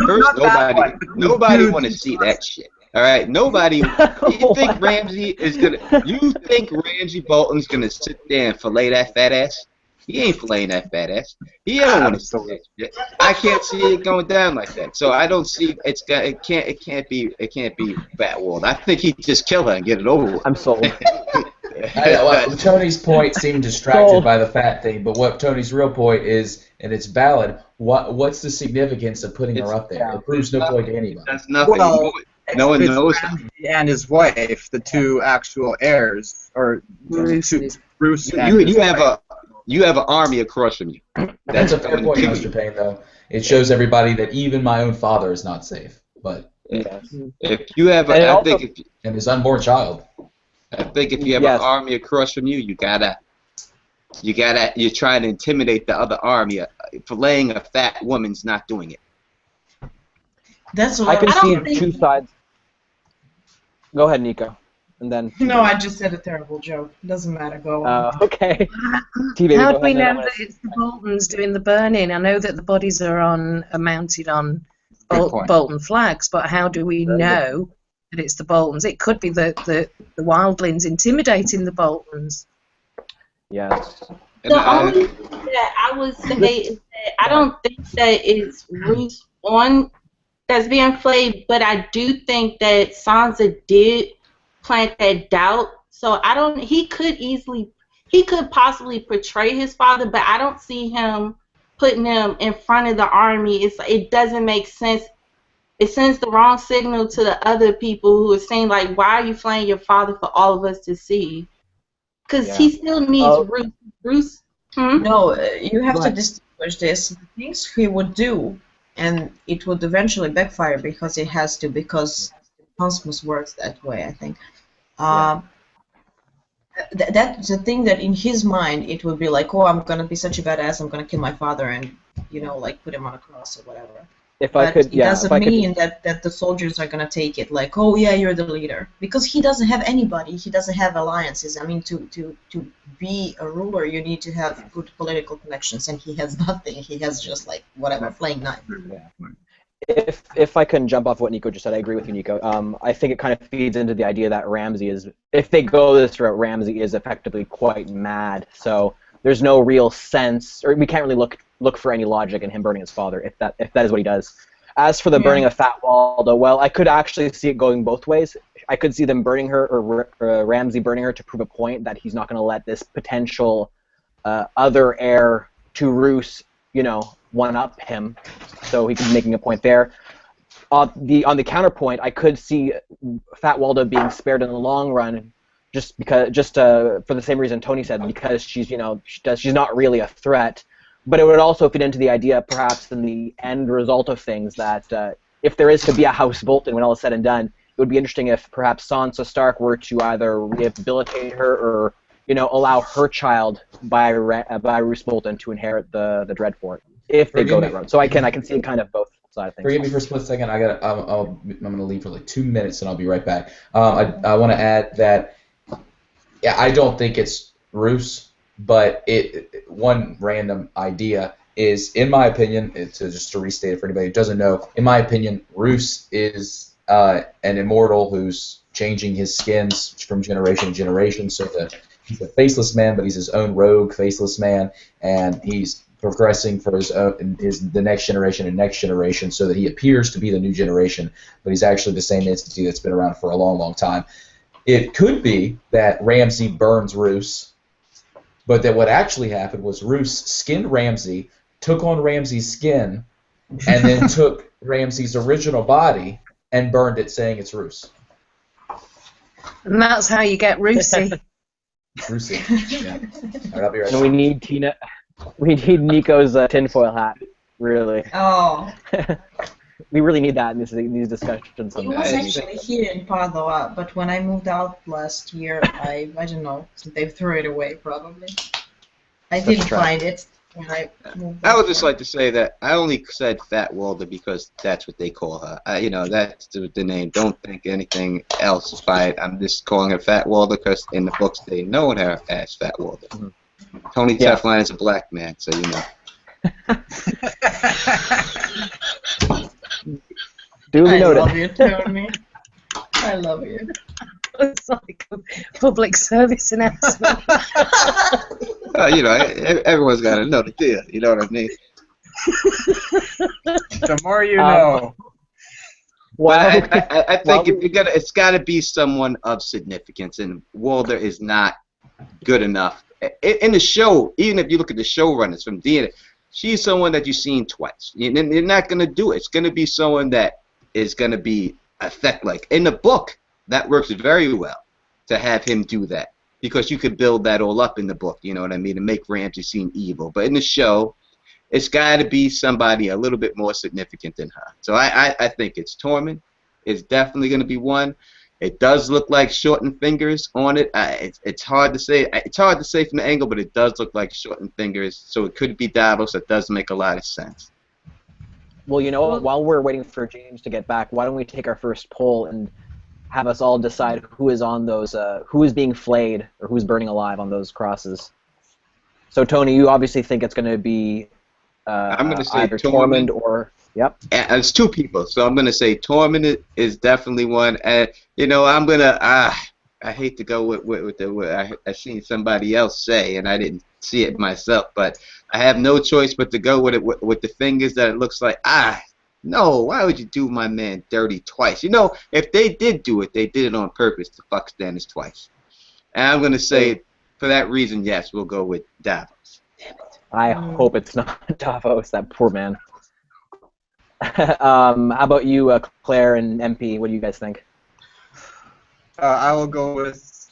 Speaker 7: see that shit. All right, nobody. You think Ramsay is gonna? You think Ramsay Bolton's gonna sit there and fillet that fat ass? He ain't filleting that fat ass. He don't want to see that shit. I can't see it going down like that. So I don't see it can't be Fatwalda. I think he'd just kill her and get it over with.
Speaker 2: I'm sold.
Speaker 1: Well, Tony's point seemed distracted by the fat thing, but what Tony's real point is, and it's valid, what's the significance of putting her up there? It proves no point to anybody.
Speaker 7: That's nothing.
Speaker 5: Well,
Speaker 7: no one
Speaker 5: it's
Speaker 7: knows.
Speaker 5: Ramsay and his wife, the two actual heirs, or Bruce and his wife.
Speaker 7: You have an army across from you.
Speaker 1: That's a fair point, Maester Payne, though. It shows everybody that even my own father is not safe. But
Speaker 7: if you have, and
Speaker 1: his unborn child.
Speaker 7: I think if you have an army across from you, you're trying to intimidate the other army. Filleting a fat woman's not doing it.
Speaker 3: That's
Speaker 2: I can see two sides. Go ahead, Nico. And then.
Speaker 3: No, I just said a terrible joke. Doesn't matter. Go on.
Speaker 2: Okay.
Speaker 6: How do we know that it's the Boltons doing the burning? I know that the bodies are mounted on Bolton flags, but how do we know that it's the Boltons? It could be the wildlings intimidating the Boltons.
Speaker 2: Yes.
Speaker 4: The only thing that I would say is that I don't think that it's Roose on that's being played, but I do think that Sansa did plant that doubt. So he could possibly portray his father, but I don't see him putting him in front of the army. It doesn't make sense. It sends the wrong signal to the other people who are saying, like, why are you flaying your father for all of us to see? Because he still needs Roose.
Speaker 3: No, you have to distinguish this. The things he would do, and it would eventually backfire because it has to, because Cosmos works that way, I think. That's the thing that in his mind it would be like, oh, I'm going to be such a badass, I'm going to kill my father and, like put him on a cross or whatever. It doesn't mean that the soldiers are going to take it like, oh, yeah, you're the leader. Because he doesn't have anybody. He doesn't have alliances. I mean, to be a ruler, you need to have good political connections, and he has nothing. He has just, like, whatever, flaying knife.
Speaker 2: Yeah. If I can jump off what Nico just said, I agree with you, Nico. I think it kind of feeds into the idea that Ramsay is, if they go this route, Ramsay is effectively quite mad. So there's no real sense, or we can't really look for any logic in him burning his father, if that is what he does. As for the burning of Fat Walda, well, I could actually see it going both ways. I could see them burning her, or Ramsay burning her, to prove a point that he's not going to let this potential other heir to Roose, one-up him, so he could be making a point there. On the counterpoint, I could see Fat Walda being spared in the long run, just for the same reason Tony said, because she's not really a threat. But it would also fit into the idea, perhaps, in the end result of things, that if there is to be a House Bolton when all is said and done, it would be interesting if perhaps Sansa Stark were to either rehabilitate her or allow her child by Roose Bolton to inherit the Dreadfort, if they go that route. So I can see kind of both sides of things.
Speaker 1: Forgive me for a split second. I'm going to leave for like 2 minutes, and I'll be right back. I want to add that, I don't think it's Roose. But one random idea is, in my opinion, just to restate it for anybody who doesn't know, in my opinion, Roose is an immortal who's changing his skins from generation to generation, so that he's a faceless man, but he's his own rogue faceless man, and he's progressing for the next generation and next generation, so that he appears to be the new generation, but he's actually the same entity that's been around for a long, long time. It could be that Ramsay burns Roose, but that what actually happened was Roose skinned Ramsay, took on Ramsay's skin, and then took Ramsay's original body and burned it, saying it's Roose.
Speaker 6: And that's how you get Roosey.
Speaker 1: Roosey. Yeah. All right, I'll be right
Speaker 2: back. We need Nico's tinfoil hat, really.
Speaker 3: Oh.
Speaker 2: We really need that in these discussions.
Speaker 3: It was actually here in Padua, but when I moved out last year, I don't know, they threw it away probably. I didn't find it when I moved out.
Speaker 7: I would just like to say that I only said Fat Walda because that's what they call her. That's the name. Don't think anything else by it. I'm just calling her Fat Walda because in the books they know her as Fat Walda. Mm-hmm. Tony Teflon is a black man, so you know.
Speaker 2: Duly noted.
Speaker 3: I love you, Tony. I love you.
Speaker 6: It's like a public service announcement.
Speaker 7: Everyone's got to know the deal. You know what I mean?
Speaker 5: The more you know.
Speaker 7: Well, I think it's got to be someone of significance, and Walda is not good enough. In the show, even if you look at the showrunners from DNA, she's someone that you've seen twice. You're not going to do it. It's going to be someone that is going to be effect-like. In the book, that works very well to have him do that because you could build that all up in the book, you know what I mean, and make Ramsay seem evil. But in the show, it's got to be somebody a little bit more significant than her. So I think it's Tormund. It's definitely going to be one. It does look like shortened fingers on it. It's hard to say. It's hard to say from the angle, but it does look like shortened fingers. So it could be Davos. That does make a lot of sense.
Speaker 2: Well, you know what? While we're waiting for James to get back, why don't we take our first poll and have us all decide who is on those, who is being flayed or who's burning alive on those crosses. So, Tony, you obviously think it's going to be
Speaker 7: I'm going to say
Speaker 2: either Tormund or... Yep.
Speaker 7: It's two people, so I'm gonna say Tormund is definitely one. You know, I'm gonna I hate to go with the I seen somebody else say, and I didn't see it myself, but I have no choice but to go with it with the fingers that it looks like. No, why would you do my man dirty twice? You know, if they did do it, they did it on purpose to fuck Stannis twice. And I'm gonna say for that reason, yes, we'll go with Davos. Damn it.
Speaker 2: I hope it's not Davos, that poor man. How about you, Claire and MP? What do you guys think?
Speaker 5: I will go with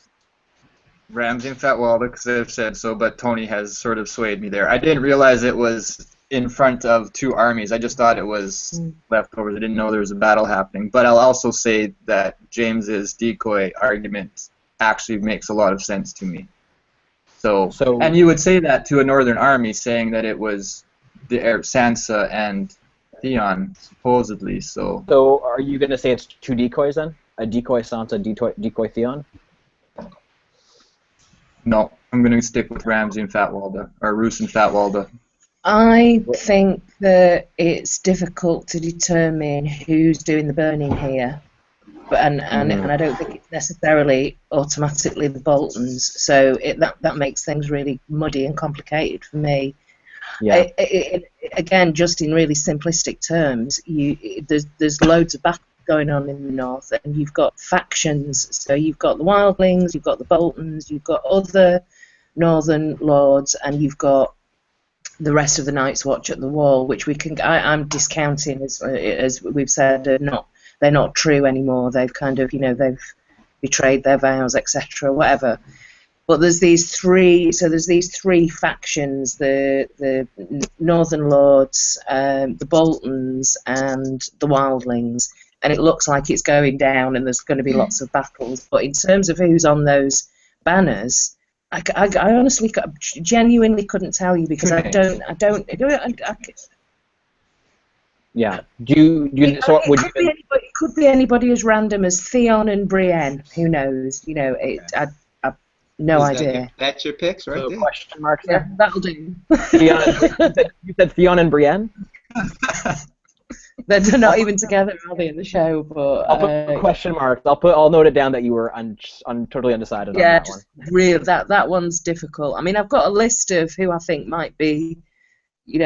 Speaker 5: Ramsay and Fatwalda because they've said so, but Tony has sort of swayed me there. I didn't realize it was in front of two armies. I just thought it was leftovers. I didn't know there was a battle happening. But I'll also say that James's decoy argument actually makes a lot of sense to me. So and you would say that to a northern army, saying that it was the Sansa and Theon, supposedly. So
Speaker 2: are you going to say it's two decoys then? A decoy Sansa, decoy Theon?
Speaker 5: No, I'm going to stick with Ramsay and Fatwalda, or Roose and Fatwalda.
Speaker 6: I think that it's difficult to determine who's doing the burning here, but and I don't think it's necessarily automatically the Boltons. So that makes things really muddy and complicated for me. Yeah. Again, just in really simplistic terms, there's loads of battles going on in the north, and you've got factions. So you've got the Wildlings, you've got the Boltons, you've got other northern lords, and you've got the rest of the Night's Watch at the Wall, which I'm discounting as we've said, they're not true anymore. They've kind of they've betrayed their vows, etc. Whatever. But there's these three factions: the Northern Lords, the Boltons, and the Wildlings. And it looks like it's going down, and there's going to be lots of battles. But in terms of who's on those banners, I honestly, genuinely couldn't tell you because I don't.
Speaker 2: Yeah.
Speaker 6: It could be anybody as random as Theon and Brienne. Who knows? No idea.
Speaker 7: That's your picks, right? There.
Speaker 2: Question mark there.
Speaker 6: Yeah, that'll do.
Speaker 2: You said Theon and Brienne?
Speaker 6: They're not even together, are they, in the show? But
Speaker 2: I'll put question marks. I'll note it down that you were totally undecided on that one.
Speaker 6: Yeah, real. That one's difficult. I mean, I've got a list of who I think might be,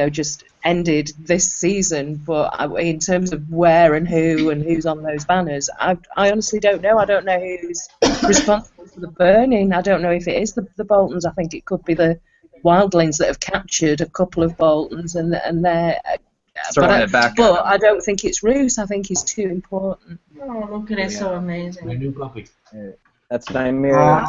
Speaker 6: just ended this season. But in terms of where and who's on those banners, I honestly don't know. I don't know who's responsible for the burning. I don't know if it is the Boltons. I think it could be the Wildlings that have captured a couple of Boltons, and they're. But I don't think it's Roose. I think he's too important.
Speaker 3: Oh, look at it, so amazing.
Speaker 1: A new puppy.
Speaker 2: That's Nymeria.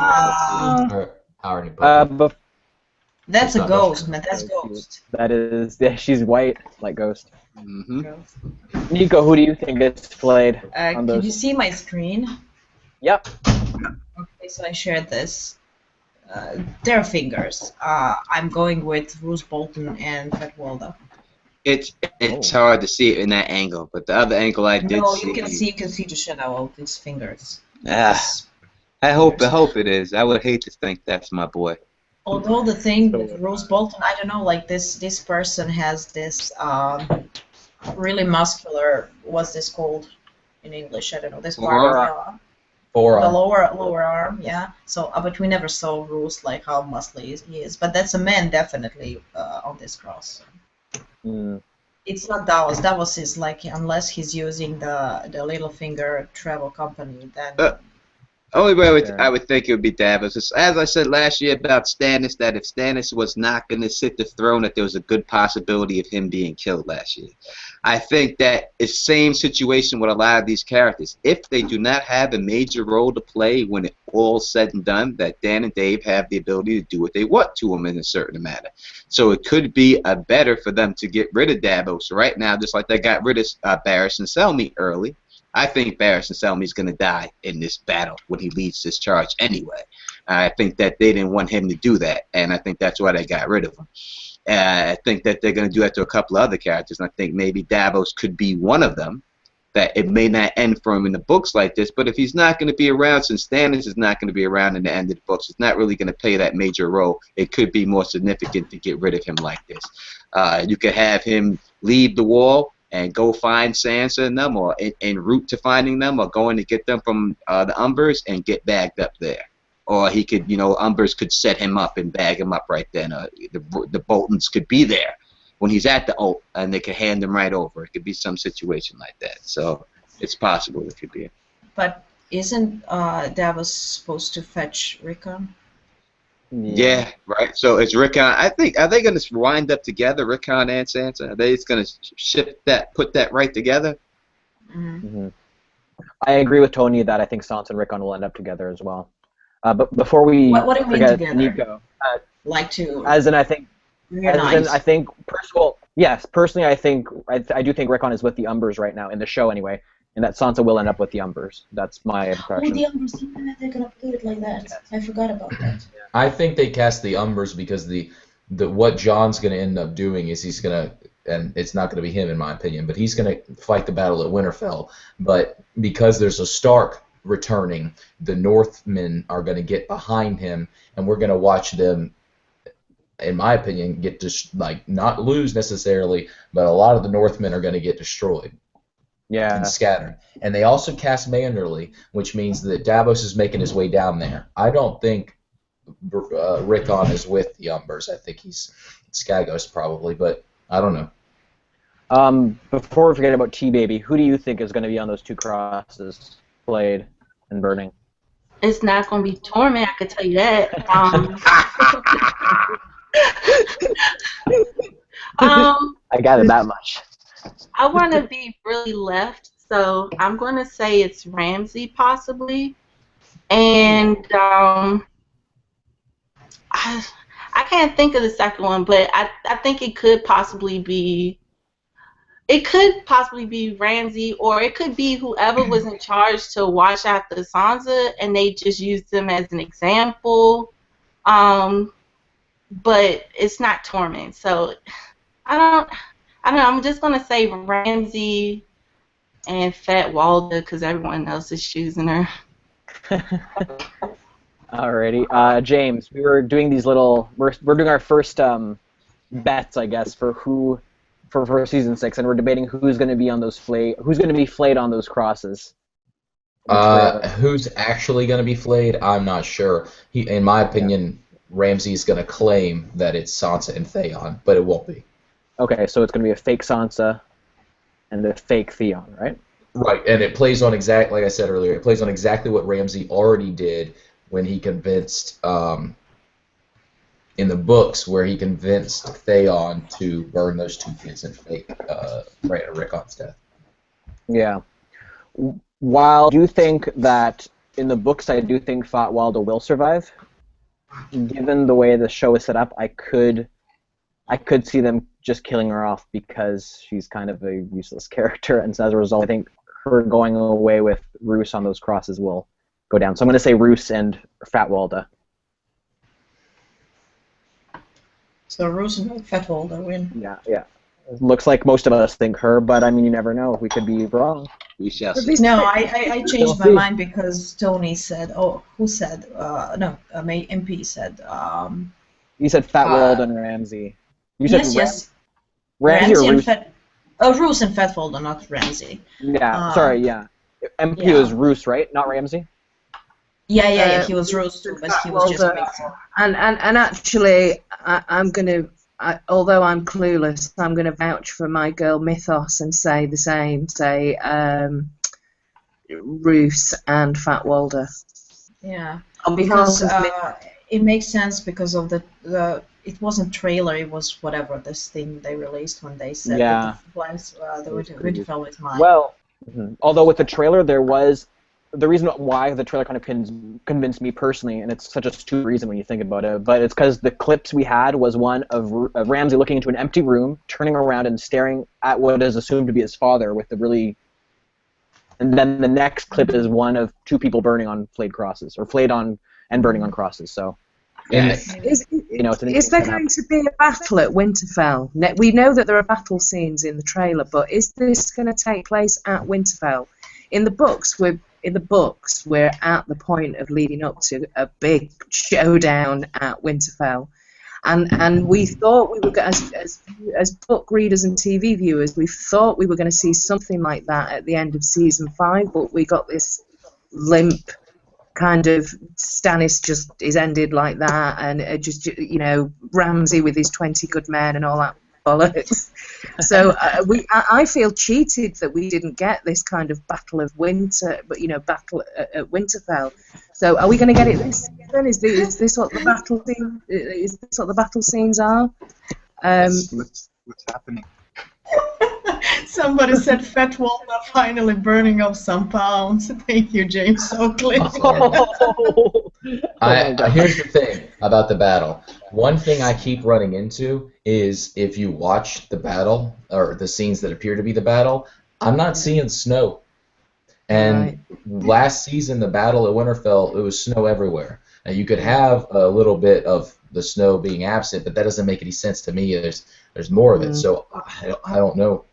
Speaker 3: That's a ghost, man. That's Ghost.
Speaker 2: That is. Yeah, she's white, like Ghost.
Speaker 7: Mm-hmm.
Speaker 2: Nico, who do you think is flayed on those?
Speaker 3: Can you see my screen?
Speaker 2: Yep.
Speaker 3: Okay, so I shared this. Their fingers. I'm going with Roose Bolton and Fatwalda.
Speaker 7: It's hard to see it in that angle, but the other angle I did see.
Speaker 3: No, you can see the shadow of his fingers.
Speaker 7: I hope it is. I would hate to think that's my boy.
Speaker 3: Although the thing with Roose Bolton, I don't know, like this person has this really muscular. What's this called in English? I don't know. This part of the lower arm, yeah. So, but we never saw Roose like how muscly he is. But that's a man definitely on this cross. It's not Davos. Davos is like, unless he's using the Littlefinger travel company, then.
Speaker 7: Only way I would think it would be Davos. As I said last year about Stannis, that if Stannis was not going to sit the throne, that there was a good possibility of him being killed last year. I think that it's same situation with a lot of these characters. If they do not have a major role to play when it all's said and done, that Dan and Dave have the ability to do what they want to them in a certain manner. So it could be better for them to get rid of Davos right now, just like they got rid of Barris and Selmy early. I think Barris and Selmy is going to die in this battle when he leads this charge anyway. I think that they didn't want him to do that, and I think that's why they got rid of him. I think that they're going to do that to a couple of other characters, and I think maybe Davos could be one of them, that it may not end for him in the books like this, but if he's not going to be around, since Stannis is not going to be around in the end of the books, it's not really going to play that major role. It could be more significant to get rid of him like this. You could have him leave the wall and go find Sansa and them, or en route to finding them, or going to get them from the Umbers and get bagged up there. Or he could, Umbers could set him up and bag him up right then. The Boltons could be there when he's at the Oak, and they could hand him right over. It could be some situation like that. So it's possible it could be.
Speaker 3: But isn't Davos supposed to fetch Rickon?
Speaker 7: Yeah, right. So it's Rickon. I think, are they going to wind up together, Rickon and Sansa? Are they just going to put that right together?
Speaker 2: Mm-hmm. I agree with Tony that I think Sansa and Rickon will end up together as well. But before we
Speaker 3: what do you mean together?
Speaker 2: Nico,
Speaker 3: like to?
Speaker 2: As in, I think.
Speaker 3: Reunite.
Speaker 2: As in, I think. Yes. Personally, I think I do think Rickon is with the Umbers right now in the show anyway, and that Sansa will end up with the Umbers. That's my impression.
Speaker 3: Oh, the Umbers! They're gonna do it like that. I forgot about that.
Speaker 1: I think they cast the Umbers because what Jon's going to end up doing is he's going to, and it's not going to be him in my opinion, but he's going to fight the battle at Winterfell. But because there's a Stark returning, the Northmen are going to get behind him, and we're going to watch them, in my opinion, get not lose necessarily, but a lot of the Northmen are going to get destroyed.
Speaker 2: Yeah.
Speaker 1: And scattered. And they also cast Manderly, which means that Davos is making his way down there. I don't think Rickon is with the Umbers. I think he's Skagos probably, but I don't know.
Speaker 2: Before we forget about Teebaby, who do you think is going to be on those two crosses, Blade and Burning?
Speaker 4: It's not going to be Torment, I can tell you that.
Speaker 2: I gathered that much.
Speaker 4: I want to be really left, so I'm going to say it's Ramsay possibly. And I can't think of the second one, but I think it could possibly be Ramsay, or it could be whoever was in charge to watch after Sansa, and they just used them as an example. But it's not Torment, so I don't know. I'm just gonna say Ramsay and Fat Walda because everyone else is choosing her.
Speaker 2: Alrighty, James, we were doing these little. We're doing our first bets, I guess, for season 6, and we're debating who's going to be on those who's going to be flayed on those crosses.
Speaker 1: Who's actually going to be flayed? I'm not sure. In my opinion, Ramsay's going to claim that it's Sansa and Theon, but it won't be.
Speaker 2: Okay, so it's going to be a fake Sansa and a fake Theon, right?
Speaker 1: Right, and it plays on like I said earlier, it plays on exactly what Ramsay already did when he convinced, in the books, where he convinced Theon to burn those two kids and fake Rickon's death.
Speaker 2: Yeah. While I do think that in the books, I do think Fat Walda will survive. Given the way the show is set up, I could see them just killing her off because she's kind of a useless character, and so as a result, I think her going away with Roose on those crosses will go down. So I'm going to say Roose and Fat Walda.
Speaker 3: So Roose and Fat Walda win.
Speaker 2: Yeah. It looks like most of us think her, but I mean, you never know. We could be wrong.
Speaker 7: We shall see.
Speaker 3: No, I changed my mind because Tony said, who said? No, MP said.
Speaker 2: You said Fat Walda and Ramsay. You said
Speaker 3: yes.
Speaker 2: Ramsay or Roose?
Speaker 3: Roose and Fat Walda, not Ramsay.
Speaker 2: Yeah, sorry, yeah. MP was Roose, right? Not Ramsay?
Speaker 3: Yeah, he was Roose too, but he was just mixing.
Speaker 6: And actually, I'm going to, although I'm clueless, I'm going to vouch for my girl Mythos and say the same. Say Roose and Fat Walda.
Speaker 3: Yeah,
Speaker 6: On
Speaker 3: because
Speaker 6: behalf of
Speaker 3: it makes sense because of the it wasn't trailer, it was whatever this thing they released when they said
Speaker 2: Yeah.
Speaker 3: that the Winterfell was mine.
Speaker 2: Well, although with the trailer there was the reason why the trailer kind of convinced me personally, and it's such a stupid reason when you think about it, but it's because the clips we had was one of Ramsay looking into an empty room, turning around and staring at what is assumed to be his father with the really. And then the next clip is one of two people burning on flayed crosses, or flayed on and burning on crosses. So.
Speaker 6: Is there going to be a battle at Winterfell? We know that there are battle scenes in the trailer, but is this going to take place at Winterfell? In the books, we're at the point of leading up to a big showdown at Winterfell, and we thought we were as book readers and TV viewers, we thought we were going to see something like that at the end of season 5, but we got this limp. Kind of Stannis just is ended like that, and just Ramsay with his 20 good men and all that bollocks. So I feel cheated that we didn't get this kind of battle of winter, but battle at Winterfell. So are we going to get it this season? Is this what the battle scene? Is this what the battle scenes are?
Speaker 5: What's happening?
Speaker 3: Somebody said Fat Walter finally burning off some pounds. Thank you, James Oakley.
Speaker 1: Here's the thing about the battle. One thing I keep running into is if you watch the battle, or the scenes that appear to be the battle, I'm not seeing snow. And last season, the battle at Winterfell, it was snow everywhere. Now, you could have a little bit of the snow being absent, but that doesn't make any sense to me. There's more of it, so I don't know.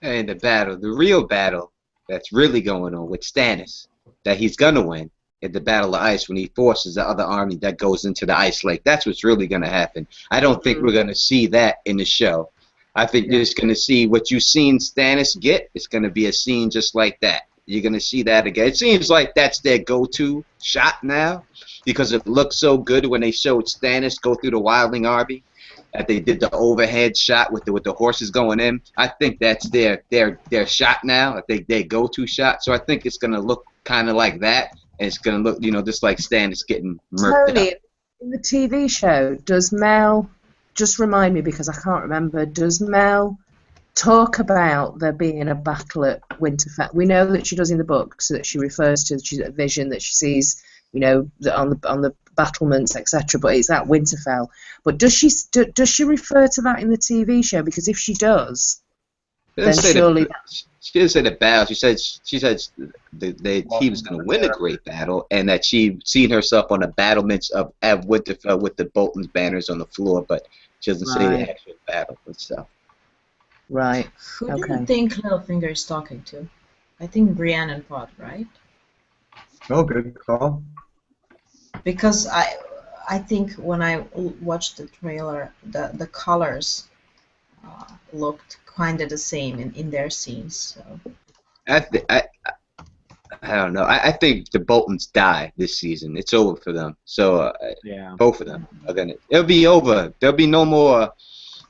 Speaker 7: And the real battle that's really going on with Stannis, that he's gonna win, is the Battle of Ice when he forces the other army that goes into the Ice Lake. That's what's really gonna happen. I don't think we're gonna see that in the show. I think you're just gonna see what you've seen Stannis get. It's gonna be a scene just like that. You're gonna see that again. It seems like that's their go-to shot now, because it looked so good when they showed Stannis go through the Wildling army. That they did the overhead shot with the horses going in. I think that's their shot now. I think their go-to shot. So I think it's gonna look kind of like that, and it's gonna look, just like Stannis getting murked
Speaker 6: Tony,
Speaker 7: out.
Speaker 6: in the TV show, does Mel just remind me because I can't remember? Does Mel talk about there being a battle at Winterfell? We know that she does in the books, that she refers to a vision that she sees, on the battlements, etc. But it's at Winterfell. But does she refer to that in the TV show? Because if she does, then surely
Speaker 7: she didn't say the battle. She said he was going to win a great battle, and that she seen herself on the battlements of Winterfell with the Bolton's banners on the floor. But she doesn't say the actual battle itself.
Speaker 6: Right.
Speaker 3: Who do you think Littlefinger is talking to? I think Brienne and Pod, right?
Speaker 5: Oh, good call.
Speaker 3: Because I think when I watched the trailer, the colors looked kind of the same in their scenes. So.
Speaker 7: I don't know. I think the Boltons die this season. It's over for them. So both of them are gonna. It'll be over. There'll be no more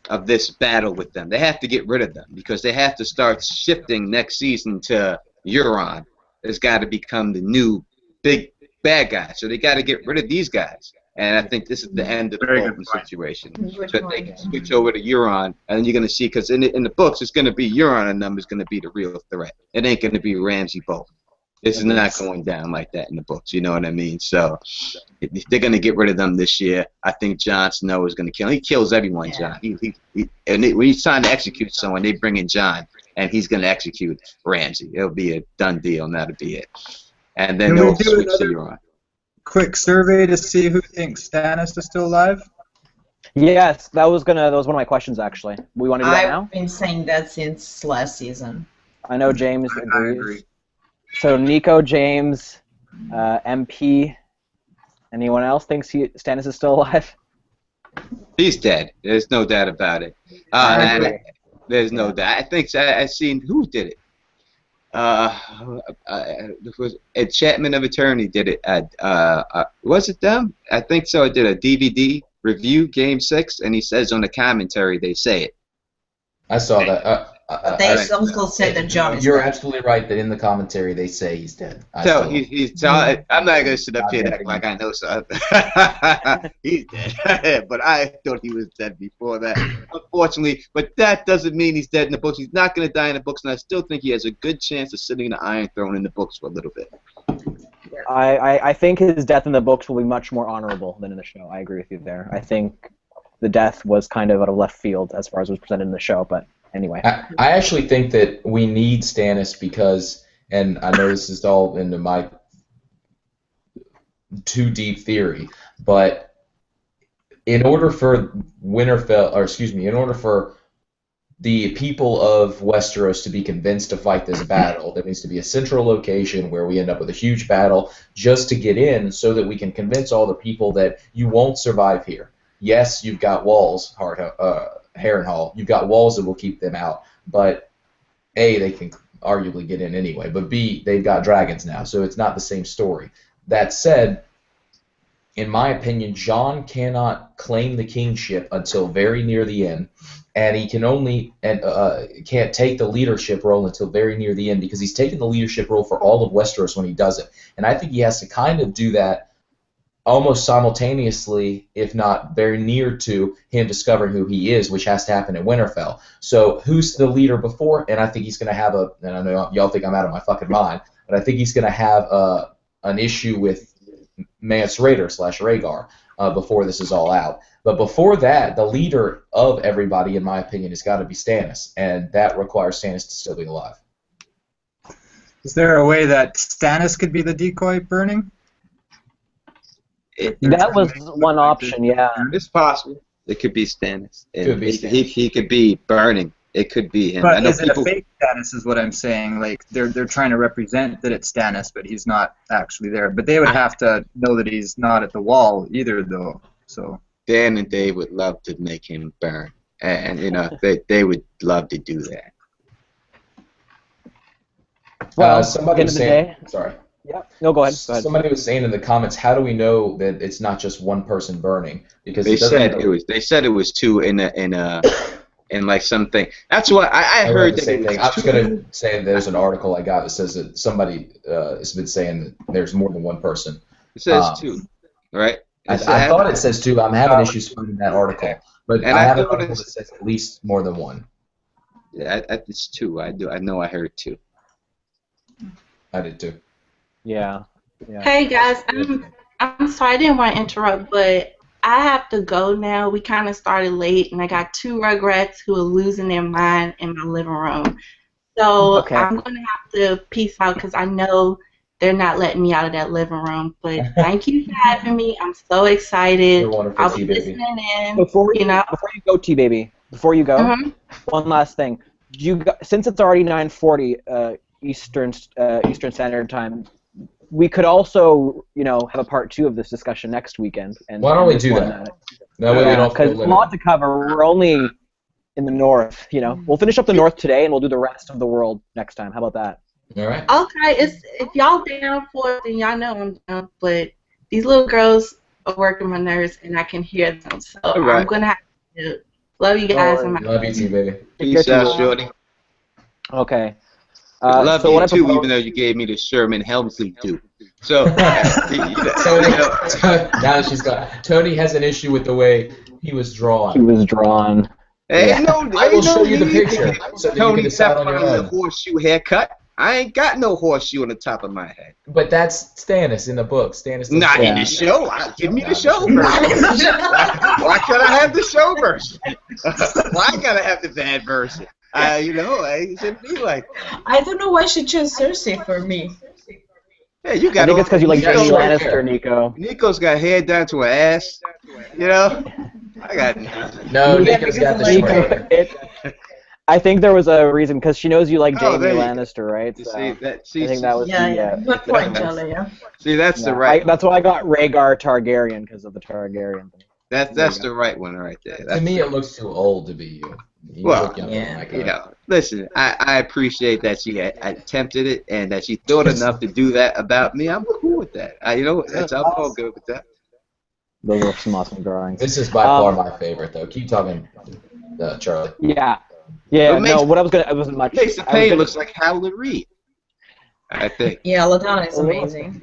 Speaker 7: of this battle with them. They have to get rid of them because they have to start shifting next season to Euron. There's got to become the new big bad guy. So they got to get rid of these guys. And I think this is the end of the Bolton situation. So they can switch over to Euron, and you're going to see, because in the books, it's going to be Euron and them is going to be the real threat. It ain't going to be Ramsay Bolton. This is not going down like that in the books. You know what I mean? So they're going to get rid of them this year. I think Jon Snow is going to kill him. He kills everyone, Jon. When he's trying to execute someone, they bring in Jon, and he's going to execute Ramsay. It'll be a done deal, and that'll be it. And then they'll switch to Euron.
Speaker 5: Quick survey to see who thinks Stannis is still alive?
Speaker 2: Yes, that was one of my questions actually. We want to do that now?
Speaker 3: I've been saying that since last season.
Speaker 2: I know James agrees. So Nico, James, MP, anyone else thinks Stannis is still alive?
Speaker 7: He's dead. There's no doubt about it. There's no doubt. I think I've seen who did it. Enchantment of Eternity did it. Was it them? I think so. I did a DVD review, Game 6, and he says on the commentary they say it.
Speaker 1: I saw that.
Speaker 3: But they also said that Jon is
Speaker 1: You're
Speaker 3: dead.
Speaker 1: absolutely right that in the commentary they say he's dead.
Speaker 7: So I'm not gonna sit up here and act like I know something. He's dead, but I thought he was dead before that. Unfortunately, but that doesn't mean he's dead in the books. He's not gonna die in the books, and I still think he has a good chance of sitting in the Iron Throne in the books for a little bit.
Speaker 2: I think his death in the books will be much more honorable than in the show. I agree with you there. I think the death was kind of out of left field as far as was presented in the show, but anyway.
Speaker 1: I actually think that we need Stannis because, and I know this is all into my too deep theory, but in order for in order for the people of Westeros to be convinced to fight this battle, there needs to be a central location where we end up with a huge battle just to get in so that we can convince all the people that you won't survive here. Yes, you've got walls, Harrenhal. You've got walls that will keep them out, but A, they can arguably get in anyway, but B, they've got dragons now, so it's not the same story. That said, in my opinion, Jon cannot claim the kingship until very near the end, and he can only can't take the leadership role until very near the end because he's taken the leadership role for all of Westeros when he does it, and I think he has to kind of do that almost simultaneously, if not very near to him discovering who he is, which has to happen in Winterfell. So who's the leader before? And I think he's going to have and I know y'all think I'm out of my fucking mind, but I think he's going to have an issue with Mance Rayder / Rhaegar before this is all out. But before that, the leader of everybody, in my opinion, has got to be Stannis, and that requires Stannis to still be alive.
Speaker 5: Is there a way that Stannis could be the decoy burning?
Speaker 2: That was one option, yeah.
Speaker 7: It's possible. It could be Stannis.
Speaker 1: Could be Stannis.
Speaker 7: He could be burning. It could be him.
Speaker 5: But
Speaker 7: I know
Speaker 5: is it a fake Stannis is what I'm saying. Like, they're trying to represent that it's Stannis, but he's not actually there. But they would have to know that he's not at the wall either, though. So
Speaker 7: Dan and Dave would love to make him burn. And you know, they would love to do that.
Speaker 2: Well,
Speaker 1: somebody was saying, sorry.
Speaker 2: Yep. No, go ahead.
Speaker 1: Somebody was saying in the comments, how do we know that it's not just one person burning? Because
Speaker 7: they said it was two in like something. That's what I heard.
Speaker 1: The same thing. I was going to say there's an article I got that says that somebody has been saying that there's more than one person.
Speaker 7: It says two, right?
Speaker 1: I thought it says two. I'm having issues finding that article, but I have an article that says at least more than one.
Speaker 7: Yeah, it's two. I know. I heard two.
Speaker 1: I did too.
Speaker 2: Yeah.
Speaker 4: Hey guys, I'm sorry I didn't want to interrupt, but I have to go now. We kind of started late, and I got two Rugrats who are losing their mind in my living room. So I'm going to have to peace out because I know they're not letting me out of that living room. But thank you for having me. I'm so excited.
Speaker 1: You're wonderful,
Speaker 4: I'll be listening in.
Speaker 2: Before you go, Teebaby, one last thing. Since it's already 9:40 Eastern Standard Time, we could also, have a part 2 of this discussion next weekend. And
Speaker 1: why don't we do that? That way we don't feel
Speaker 2: because a lot to cover. We're only in the north. We'll finish up the north today, and we'll do the rest of the world next time. How about that?
Speaker 1: All right.
Speaker 4: Okay, if y'all down for it, then y'all know I'm down. But these little girls are working my nerves, and I can hear them. So I'm gonna have to love you guys.
Speaker 1: Love you too, baby.
Speaker 7: Peace out, shorty.
Speaker 2: Okay.
Speaker 7: Love you too, even though you gave me the Sherman Helmsley do. So,
Speaker 1: now she's gone. Tony has an issue with the way he was drawn.
Speaker 7: Hey,
Speaker 1: I will show you the picture so that you can decide on your own.
Speaker 7: Horseshoe haircut. I ain't got no horseshoe on the top of my head.
Speaker 1: But that's Stannis in the book. Stannis.
Speaker 7: Not in the show. Give me the show version. Why can't I have the show version? Why gotta have the bad version? I shouldn't be like that.
Speaker 3: I don't know why she chose Cersei for me.
Speaker 7: Yeah, you got.
Speaker 2: I think it's because you like Jaime Lannister, Nico.
Speaker 7: Nico's got hair down to her ass. I got nothing.
Speaker 1: No, Nico's got the short.
Speaker 2: I think there was a reason because she knows you like Jaime Lannister, right? So
Speaker 7: I
Speaker 2: think that was
Speaker 3: Good point, Charlie. Yeah.
Speaker 7: See, that's the right.
Speaker 2: That's why I got Rhaegar Targaryen because of the Targaryen thing.
Speaker 7: That's the right one right there.
Speaker 1: To me, it looks too old to be you.
Speaker 7: Listen, I appreciate that she attempted it and that she thought enough to do that about me. I'm cool with that. I'm all good with that.
Speaker 2: Those are some awesome drawings.
Speaker 1: This is by far my favorite, though. Keep talking, Charlie.
Speaker 2: Yeah. Yeah,
Speaker 7: Makes-
Speaker 2: no, what I was gonna, I wasn't much.
Speaker 7: Maester
Speaker 2: I was
Speaker 7: Payne
Speaker 2: gonna-
Speaker 7: looks like Howland Reed, I think.
Speaker 3: Yeah, LaDonna is
Speaker 2: Oh.
Speaker 3: amazing.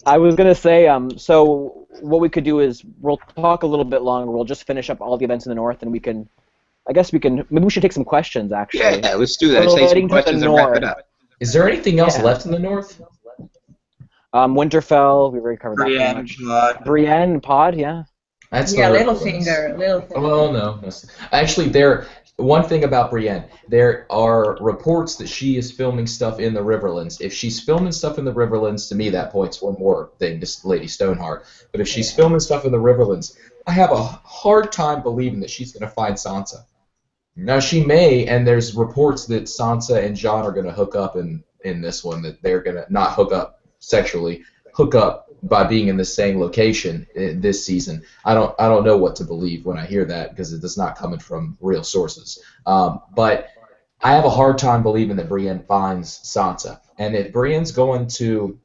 Speaker 2: I was gonna say, so what we could do is we'll talk a little bit longer. We'll just finish up all the events in the north, and we can, I guess we can, maybe we should take some questions actually.
Speaker 7: Yeah, let's do that.
Speaker 2: We're
Speaker 7: Take
Speaker 2: heading
Speaker 7: some
Speaker 2: to the
Speaker 7: questions and wrap it
Speaker 2: north.
Speaker 7: up.
Speaker 1: Is there anything else
Speaker 2: Yeah.
Speaker 1: left in the north?
Speaker 2: Winterfell, we've already covered that pretty
Speaker 5: Brienne,
Speaker 2: much.
Speaker 5: Pod.
Speaker 2: Brienne and Pod, yeah.
Speaker 1: That's
Speaker 3: Yeah,
Speaker 1: the
Speaker 3: Littlefinger.
Speaker 1: Well, no. Actually, one thing about Brienne, there are reports that she is filming stuff in the Riverlands. If she's filming stuff in the Riverlands, to me that points one more thing to Lady Stoneheart. But if she's filming stuff in the Riverlands, I have a hard time believing that she's going to find Sansa. Now she may, and there's reports that Sansa and Jon are going to hook up in this one. That they're going to not hook up sexually, hook up by being in the same location this season. I don't know what to believe when I hear that because it is not coming from real sources. But I have a hard time believing that Brienne finds Sansa. And if Brienne's going to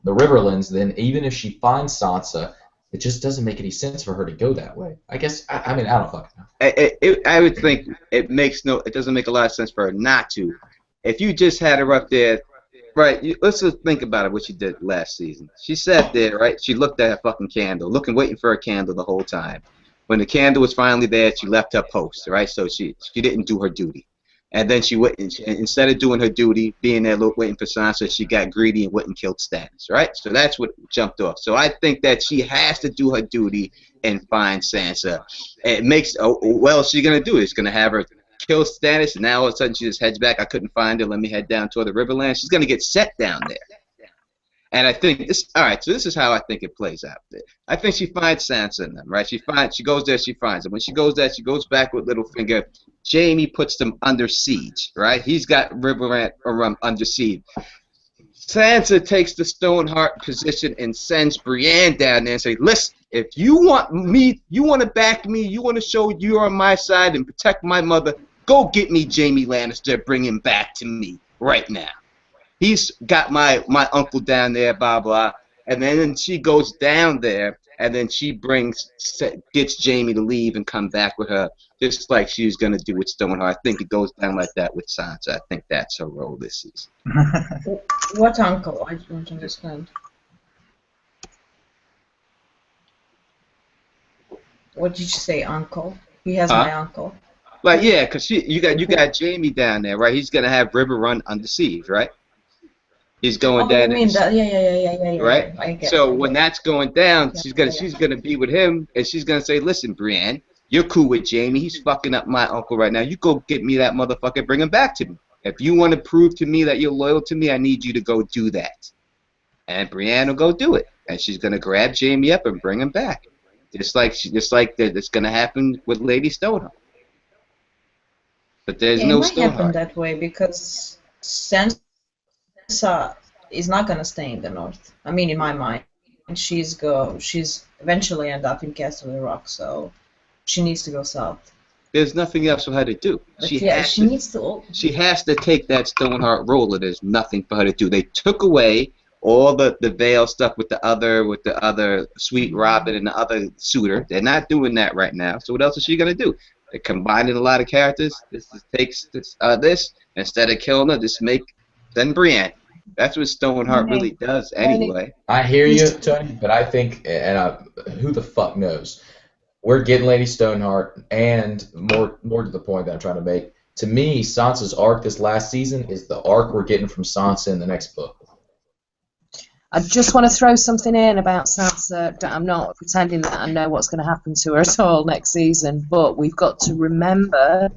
Speaker 1: the Riverlands, then even if she finds Sansa, it just doesn't make any sense for her to go that way. I guess, I mean, I don't fucking know.
Speaker 7: I would think it doesn't make a lot of sense for her not to. If you just had her up there, right, let's just think about it, what she did last season. She sat there, right, she looked at her fucking candle, waiting for her candle the whole time. When the candle was finally there, she left her post, right, so she didn't do her duty. And then she went, instead of doing her duty, being there waiting for Sansa, she got greedy and went and killed Stannis, right? So that's what jumped off. So I think that she has to do her duty and find Sansa. And it makes, well, she's going to do it. It's going to have her kill Stannis, and now all of a sudden she just heads back. I couldn't find her. Let me head down toward the Riverlands. She's going to get set down there. And I think this. All right. So this is how I think it plays out. I think she finds Sansa in them. Right. She goes there. She finds them. When she goes there, she goes back with Littlefinger. Jaime puts them under siege. Right. He's got Riverrun under siege. Sansa takes the Stoneheart position and sends Brienne down there and say, "Listen, if you want me, you want to back me, you want to show you're on my side and protect my mother, go get me Jaime Lannister. Bring him back to me right now. He's got my uncle down there, blah, blah." And then she goes down there, and then she gets Jaime to leave and come back with her, just like she was going to do with Stoneheart. I think it goes down like that with Sansa. I think that's her role this season.
Speaker 3: What uncle? I don't understand. What did you say, uncle? He has my uncle.
Speaker 7: Like, yeah, because you got Jaime down there, right? He's going to have Riverrun under siege, right? He's going down.
Speaker 3: You mean that? Yeah.
Speaker 7: Right.
Speaker 3: I get
Speaker 7: So
Speaker 3: it.
Speaker 7: when that's going down,
Speaker 3: Yeah,
Speaker 7: she's gonna be with him, and she's gonna say, "Listen, Brienne, you're cool with Jaime. He's fucking up my uncle right now. You go get me that motherfucker, bring him back to me. If you want to prove to me that you're loyal to me, I need you to go do that." And Brienne will go do it, and she's gonna grab Jaime up and bring him back, just like it's gonna happen with Lady Stoneheart. But there's no
Speaker 3: it might happen
Speaker 7: Stoneheart.
Speaker 3: that way because Sansa is not gonna stay in the north. I mean, in my mind, she's eventually end up in Castle Rock, so she needs to go south.
Speaker 7: There's nothing else for her to do.
Speaker 3: But
Speaker 7: She
Speaker 3: needs to.
Speaker 7: She has to take that Stoneheart role, and there's nothing for her to do. They took away all the veil stuff with the other Sweet Robin and the other suitor. They're not doing that right now. So what else is she gonna do? They're combining a lot of characters. This takes this instead of killing her, then Brienne. That's what Stoneheart really does anyway.
Speaker 1: I hear you, Tony, but I think, and who the fuck knows? We're getting Lady Stoneheart, and more to the point that I'm trying to make. To me, Sansa's arc this last season is the arc we're getting from Sansa in the next book.
Speaker 6: I just want to throw something in about Sansa. I'm not pretending that I know what's going to happen to her at all next season, but we've got to remember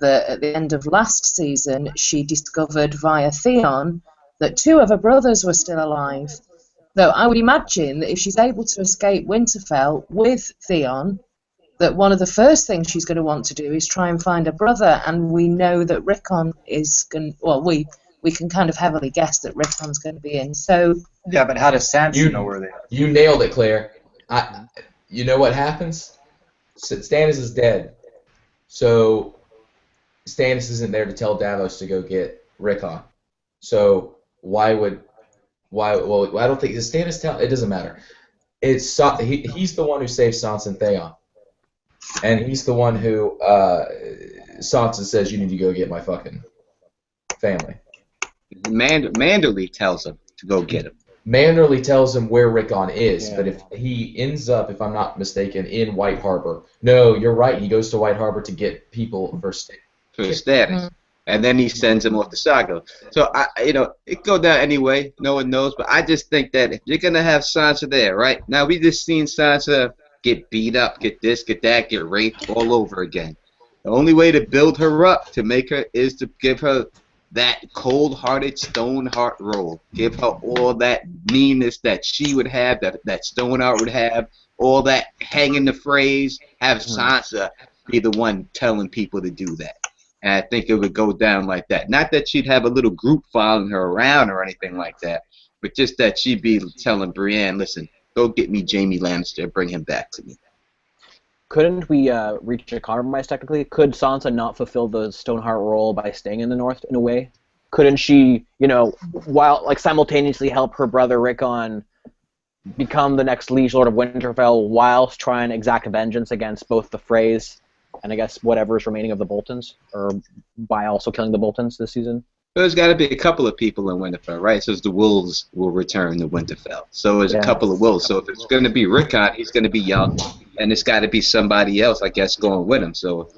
Speaker 6: that at the end of last season, she discovered via Theon that two of her brothers were still alive. Though I would imagine that if she's able to escape Winterfell with Theon, that one of the first things she's going to want to do is try and find a brother, and we know that Rickon is going. Well, we can kind of heavily guess that Rickon's going to be in. So
Speaker 5: Yeah, but how does Sansa know where they are?
Speaker 1: You nailed it, Claire. You know what happens? Stannis is dead, so Stannis isn't there to tell Davos to go get Rickon. So why? Well, I don't think Stannis tell. It doesn't matter. He's the one who saved Sansa and Theon. And he's the one who Sansa says, you need to go get my fucking family.
Speaker 7: Manderly tells him to go get him.
Speaker 1: Manderly tells him where Rickon is, but if he ends up, if I'm not mistaken, in White Harbor. No, you're right. He goes to White Harbor to get people for
Speaker 7: Stannis. And then he sends him off to Saga. So, it go down anyway. No one knows. But I just think that if you're going to have Sansa there, right? Now, we just seen Sansa get beat up, get this, get that, get raped all over again. The only way to build her up, to make her, is to give her that cold-hearted Stoneheart role. Give her all that meanness that she would have, that Stoneheart would have, all that hanging the phrase, have Sansa be the one telling people to do that. And I think it would go down like that. Not that she'd have a little group following her around or anything like that, but just that she'd be telling Brienne, listen, go get me Jaime Lannister, bring him back to me.
Speaker 2: Couldn't we reach a compromise technically? Could Sansa not fulfill the Stoneheart role by staying in the North in a way? Couldn't she, while simultaneously help her brother Rickon become the next Liege Lord of Winterfell whilst trying to exact vengeance against both the Freys and I guess whatever is remaining of the Boltons, or by also killing the Boltons this season?
Speaker 7: There's got to be a couple of people in Winterfell, right? So the wolves will return to Winterfell. So there's a couple of wolves. So if it's going to be Rickon, he's going to be young, and it's got to be somebody else, I guess, going with him. So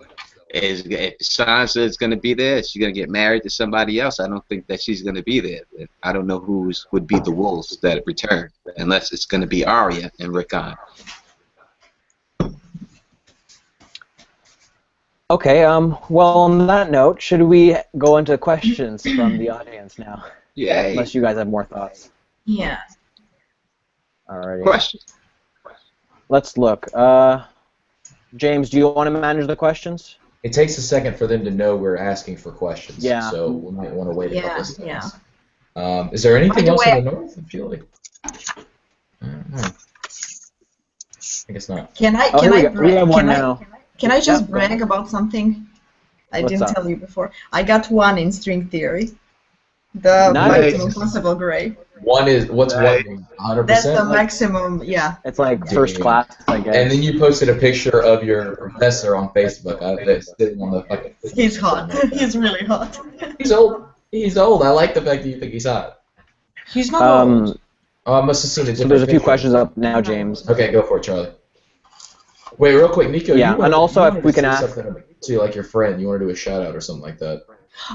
Speaker 7: if Sansa is going to be there, she's going to get married to somebody else. I don't think that she's going to be there. I don't know who would be the wolves that return, unless it's going to be Arya and Rickon.
Speaker 2: Okay, well, on that note, should we go into questions from the audience now?
Speaker 7: Yeah.
Speaker 2: Unless you guys have more thoughts.
Speaker 3: Yeah.
Speaker 2: Alrighty.
Speaker 7: Questions?
Speaker 2: Let's look. James, do you want to manage the questions?
Speaker 1: It takes a second for them to know we're asking for questions.
Speaker 2: Yeah.
Speaker 1: So we might want to wait a couple of seconds.
Speaker 3: Yeah.
Speaker 1: Is there anything else in the North? I feel like. I guess not.
Speaker 3: Can I just brag about something I
Speaker 2: What's
Speaker 3: didn't
Speaker 2: up?
Speaker 3: tell you before? I got one in string theory. The
Speaker 2: Nice.
Speaker 3: maximum possible grade.
Speaker 1: One is, what's
Speaker 5: Right.
Speaker 1: 100%?
Speaker 3: That's the maximum, yeah.
Speaker 2: It's like first class, I guess.
Speaker 1: And then you posted a picture of your professor on Facebook. That's sitting on the fucking.
Speaker 3: He's hot. He's really hot.
Speaker 1: He's old. He's old. I like the fact that you think he's hot.
Speaker 3: He's not old.
Speaker 1: Oh, I must have seen a
Speaker 2: So
Speaker 1: different
Speaker 2: there's a few
Speaker 1: picture.
Speaker 2: questions up now, James.
Speaker 1: Okay, go for it, Charlie. Wait, real quick, Nico.
Speaker 2: Yeah,
Speaker 1: you wanted-
Speaker 2: and also
Speaker 1: you
Speaker 2: if
Speaker 1: wanted
Speaker 2: we
Speaker 1: to
Speaker 2: can
Speaker 1: say
Speaker 2: ask-
Speaker 1: something to like your friend. You want to do a shout out or something like that.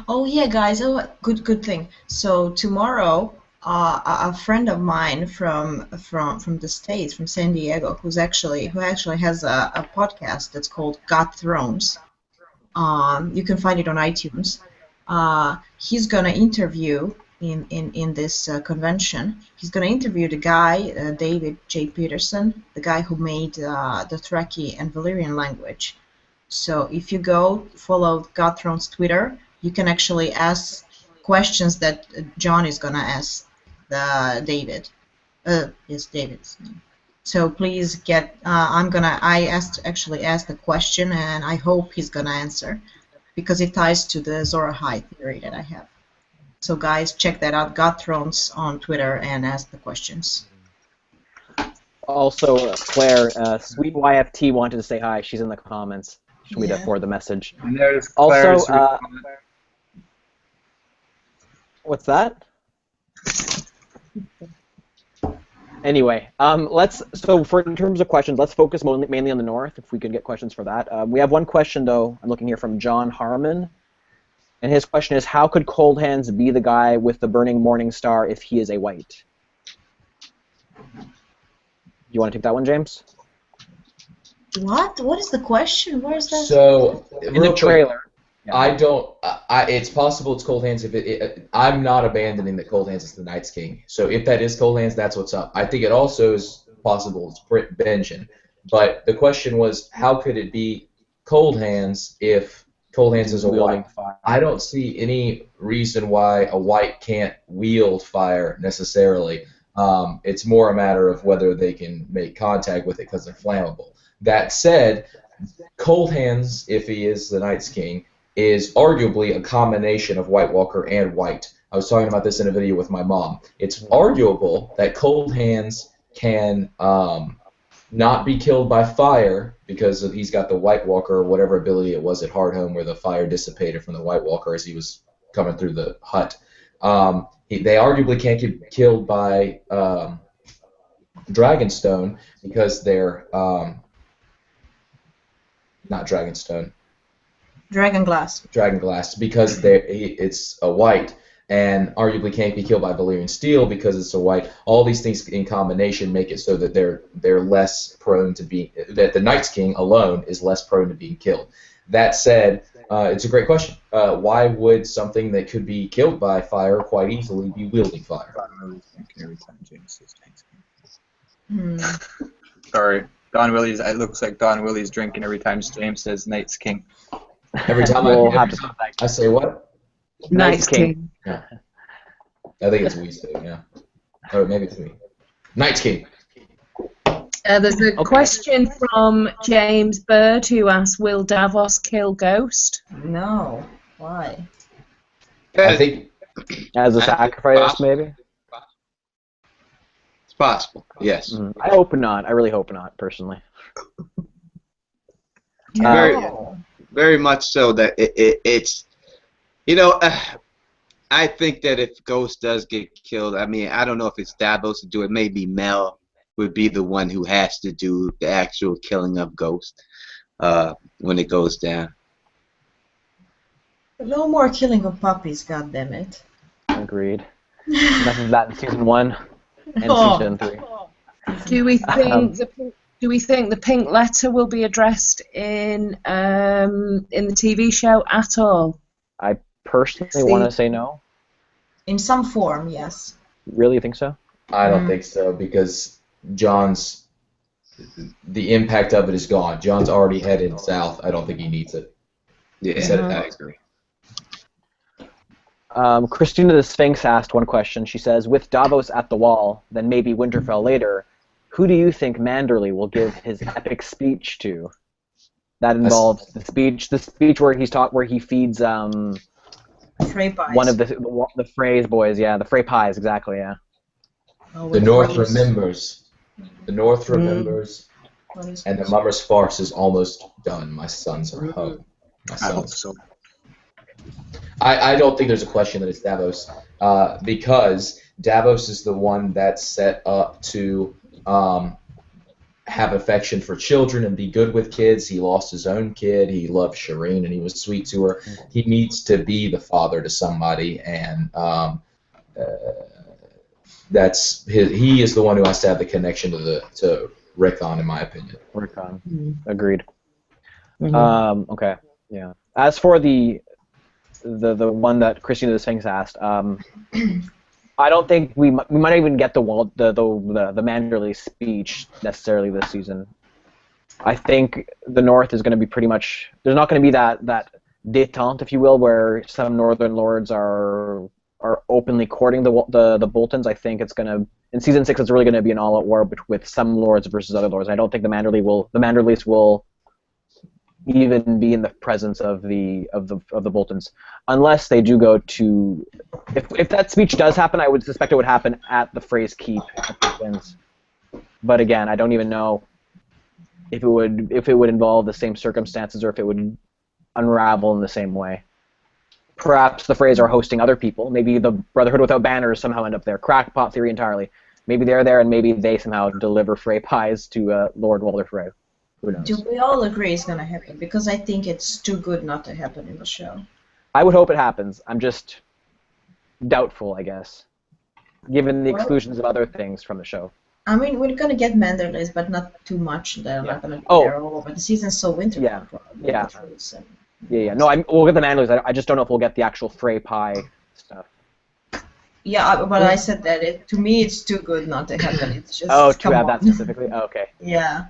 Speaker 3: Oh yeah, guys. Oh, good thing. So tomorrow, a friend of mine from the States, from San Diego, who actually has a podcast that's called Got Thrones. You can find it on iTunes. He's gonna interview in this convention. He's gonna interview the guy, David J. Peterson, the guy who made the Dothraki and Valyrian language. So if you go follow God Thrones Twitter, you can actually ask questions that John is gonna ask David. Yes, David's name. So please get. I actually asked the question, and I hope he's gonna answer, because it ties to the Zora High theory that I have. So guys, check that out. God Thrones on Twitter and ask the questions.
Speaker 2: Also, Claire, Sweet YFT wanted to say hi. She's in the comments. Should we
Speaker 3: Yeah.
Speaker 2: forward the message?
Speaker 5: And there's
Speaker 2: Also,
Speaker 5: Claire's
Speaker 2: what's that? Anyway, in terms of questions, let's focus mainly on the North, if we could get questions for that. We have one question, though, I'm looking here from John Harmon, and his question is, how could Cold Hands be the guy with the burning morning star if he is a white? You want to take that one, James?
Speaker 3: What? What is the question? Where is that?
Speaker 1: So
Speaker 2: In the trailer.
Speaker 1: I don't. It's possible it's Cold Hands. I'm not abandoning that Cold Hands is the Night's King. So if that is Cold Hands, that's what's up. I think it also is possible it's Benjen. But the question was, how could it be Cold Hands if Cold Hands is a white?
Speaker 2: Fire.
Speaker 1: I don't see any reason why a white can't wield fire necessarily. It's more a matter of whether they can make contact with it because they're flammable. That said, Cold Hands, if he is the Night's King, is arguably a combination of White Walker and White. I was talking about this in a video with my mom. It's arguable that Cold Hands can not be killed by fire, because he's got the White Walker, or whatever ability it was at Hardhome where the fire dissipated from the White Walker as he was coming through the hut. They arguably can't get killed by Dragonstone because they're not Dragonstone. Dragonglass, because it's a white, and arguably can't be killed by Valyrian Steel because it's a white. All these things in combination make it so that they're less prone to being, that the Night's King alone is less prone to being killed. That said, it's a great question. Why would something that could be killed by fire quite easily be wielding fire?
Speaker 5: Sorry, Don Willie's. It looks like Don Willie's drinking every time James says Night's King.
Speaker 1: Every time I say what?
Speaker 6: Night's King.
Speaker 1: Yeah. I think it's we say, yeah. Or maybe it's me. Night's King.
Speaker 6: There's a question from James Bird who asks, will Davos kill Ghost?
Speaker 3: No. Why?
Speaker 1: I think
Speaker 2: As a sacrifice, maybe?
Speaker 7: It's possible, yes.
Speaker 2: I hope not. I really hope not, personally.
Speaker 7: Very much so that it's, I think that if Ghost does get killed, I mean, I don't know if it's Davos to do it. Maybe Mel would be the one who has to do the actual killing of Ghost when it goes down.
Speaker 3: No more killing of puppies, goddammit.
Speaker 2: Agreed. Enough of that in season 1 and season 3.
Speaker 6: Do we think the pink letter will be addressed in the TV show at all?
Speaker 2: I personally want to say no.
Speaker 3: In some form, yes.
Speaker 2: Really think so?
Speaker 1: I don't think so, because the impact of it is gone. John's already headed south. I don't think he needs it.
Speaker 7: Yeah, I agree.
Speaker 2: Christina the Sphinx asked one question. She says, with Davos at the wall, then maybe Winterfell later, who do you think Manderly will give his epic speech to? That involves the speech where he feeds
Speaker 3: Frey pies.
Speaker 2: one of the Frey's boys, yeah, the Frey pies, exactly, yeah.
Speaker 3: Oh,
Speaker 1: The North remembers. The North remembers, and the Mummer's farce is almost done. My sons are home.
Speaker 5: I hope so.
Speaker 1: I don't think there's a question that it's Davos, because Davos is the one that's set up to have affection for children and be good with kids. He lost his own kid. He loved Shireen, and he was sweet to her. He needs to be the father to somebody, and he is the one who has to have the connection to Rickon, in my opinion.
Speaker 2: Rickon, agreed. Okay, yeah. As for the one that Christina the Sphinx asked, I don't think we might not even get the Manderly speech necessarily this season. I think the North is going to be pretty much, there's not going to be that détente, if you will, where some Northern lords are openly courting the Boltons. I think it's going to, in season 6, it's really going to be an all-out war with some lords versus other lords. I don't think the Manderlys will even be in the presence of the Boltons, unless they do go to. If that speech does happen, I would suspect it would happen at the Frey's Keep at the Twins. But again, I don't even know if it would involve the same circumstances or if it would unravel in the same way. Perhaps the Freys are hosting other people. Maybe the Brotherhood without banners somehow end up there. Crackpot theory entirely. Maybe they're there and maybe they somehow deliver Frey pies to Lord Walder Frey. Who knows?
Speaker 3: Do we all agree it's going to happen? Because I think it's too good not to happen in the show.
Speaker 2: I would hope it happens. I'm just doubtful, I guess, given the exclusions of other things from the show.
Speaker 3: I mean, we're going to get Manderlys, but not too much. They're not going to be there all over. The season's so winter.
Speaker 2: Yeah. No, we'll get the Manderlys. I just don't know if we'll get the actual Frey pie stuff.
Speaker 3: Yeah, but I said that to me it's too good not to happen. It's just
Speaker 2: to have that specifically. Oh, okay.
Speaker 3: Yeah.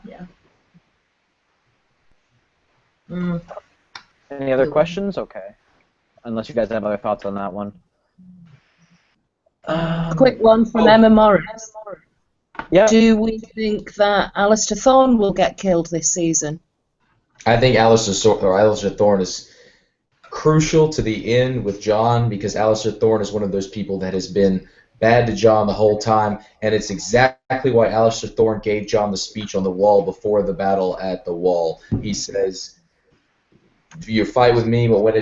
Speaker 2: Any other questions? Okay. Unless you guys have other thoughts on that one.
Speaker 6: A quick one from Emma Morris.
Speaker 2: Yeah.
Speaker 6: Do we think that Alistair Thorne will get killed this season?
Speaker 1: I think Alistair Thorne is crucial to the end with Jon, because Alistair Thorne is one of those people that has been bad to Jon the whole time, and it's exactly why Alistair Thorne gave Jon the speech on the wall before the battle at the wall. He says, "You fight with me, but when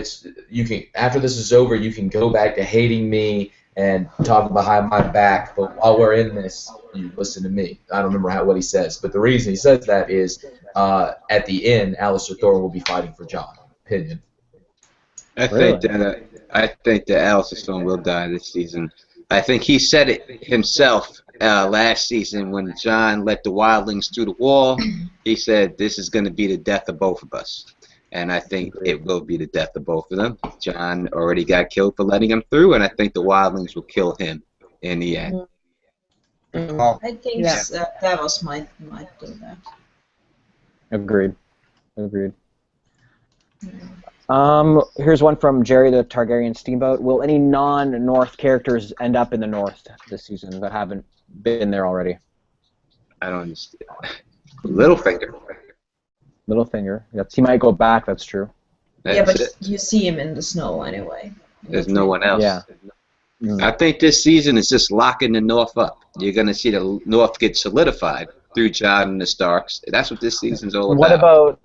Speaker 1: after this is over, you can go back to hating me and talking behind my back. But while we're in this, you listen to me." I don't remember what he says, but the reason he says that is at the end, Alistair Thorne will be fighting for Jon. Opinion.
Speaker 7: I think that Alistair Stone will die this season. I think he said it himself last season when Jon let the wildlings through the wall. He said, "This is going to be the death of both of us." And I think it will be the death of both of them. Jon already got killed for letting him through, and I think the wildlings will kill him in the end.
Speaker 3: I think Davos might do that.
Speaker 2: Agreed. Here's one from Jerry the Targaryen Steamboat. Will any non-North characters end up in the North this season that haven't been there already?
Speaker 7: I don't understand. Littlefinger.
Speaker 2: Yes, he might go back, that's true.
Speaker 3: But you see him in the snow anyway.
Speaker 7: There's no one else.
Speaker 2: Yeah.
Speaker 7: I think this season is just locking the North up. You're going to see the North get solidified through Jon and the Starks. That's what this season's all about.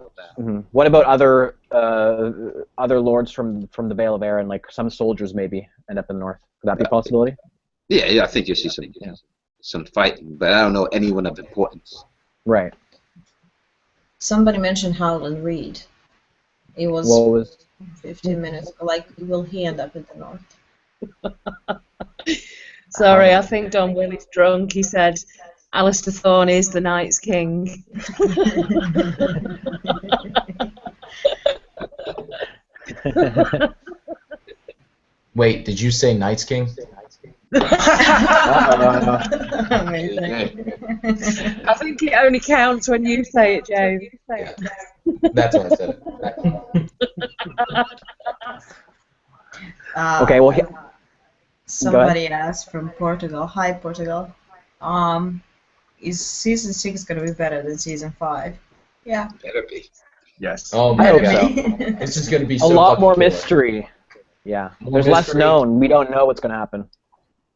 Speaker 2: What about other lords from the Vale of Arryn, like some soldiers maybe end up in the North? Could that be a possibility?
Speaker 7: Yeah, I think you'll see some fighting, but I don't know anyone of importance.
Speaker 2: Right.
Speaker 3: Somebody mentioned Howland Reed. It was 15 minutes ago. Like, will he end up in the North?
Speaker 6: Sorry, I think Don Willie's drunk. He said, Alistair Thorne is the Night's King.
Speaker 1: Wait, did you say Night's King?
Speaker 3: Amazing.
Speaker 6: I think it only counts when you say it, James.
Speaker 1: Yeah. That's why I said it.
Speaker 2: Okay, well,
Speaker 3: somebody asked from Portugal. Hi, Portugal. Is season 6 going to be better than season 5? Yeah.
Speaker 7: Better be.
Speaker 5: Yes.
Speaker 1: Oh my
Speaker 2: hope
Speaker 1: god.
Speaker 2: so.
Speaker 1: This is going to be
Speaker 2: a
Speaker 1: so
Speaker 2: lot more
Speaker 1: killer.
Speaker 2: mystery. Yeah.
Speaker 1: More
Speaker 2: There's less
Speaker 1: mystery.
Speaker 2: known. We don't know what's going to happen.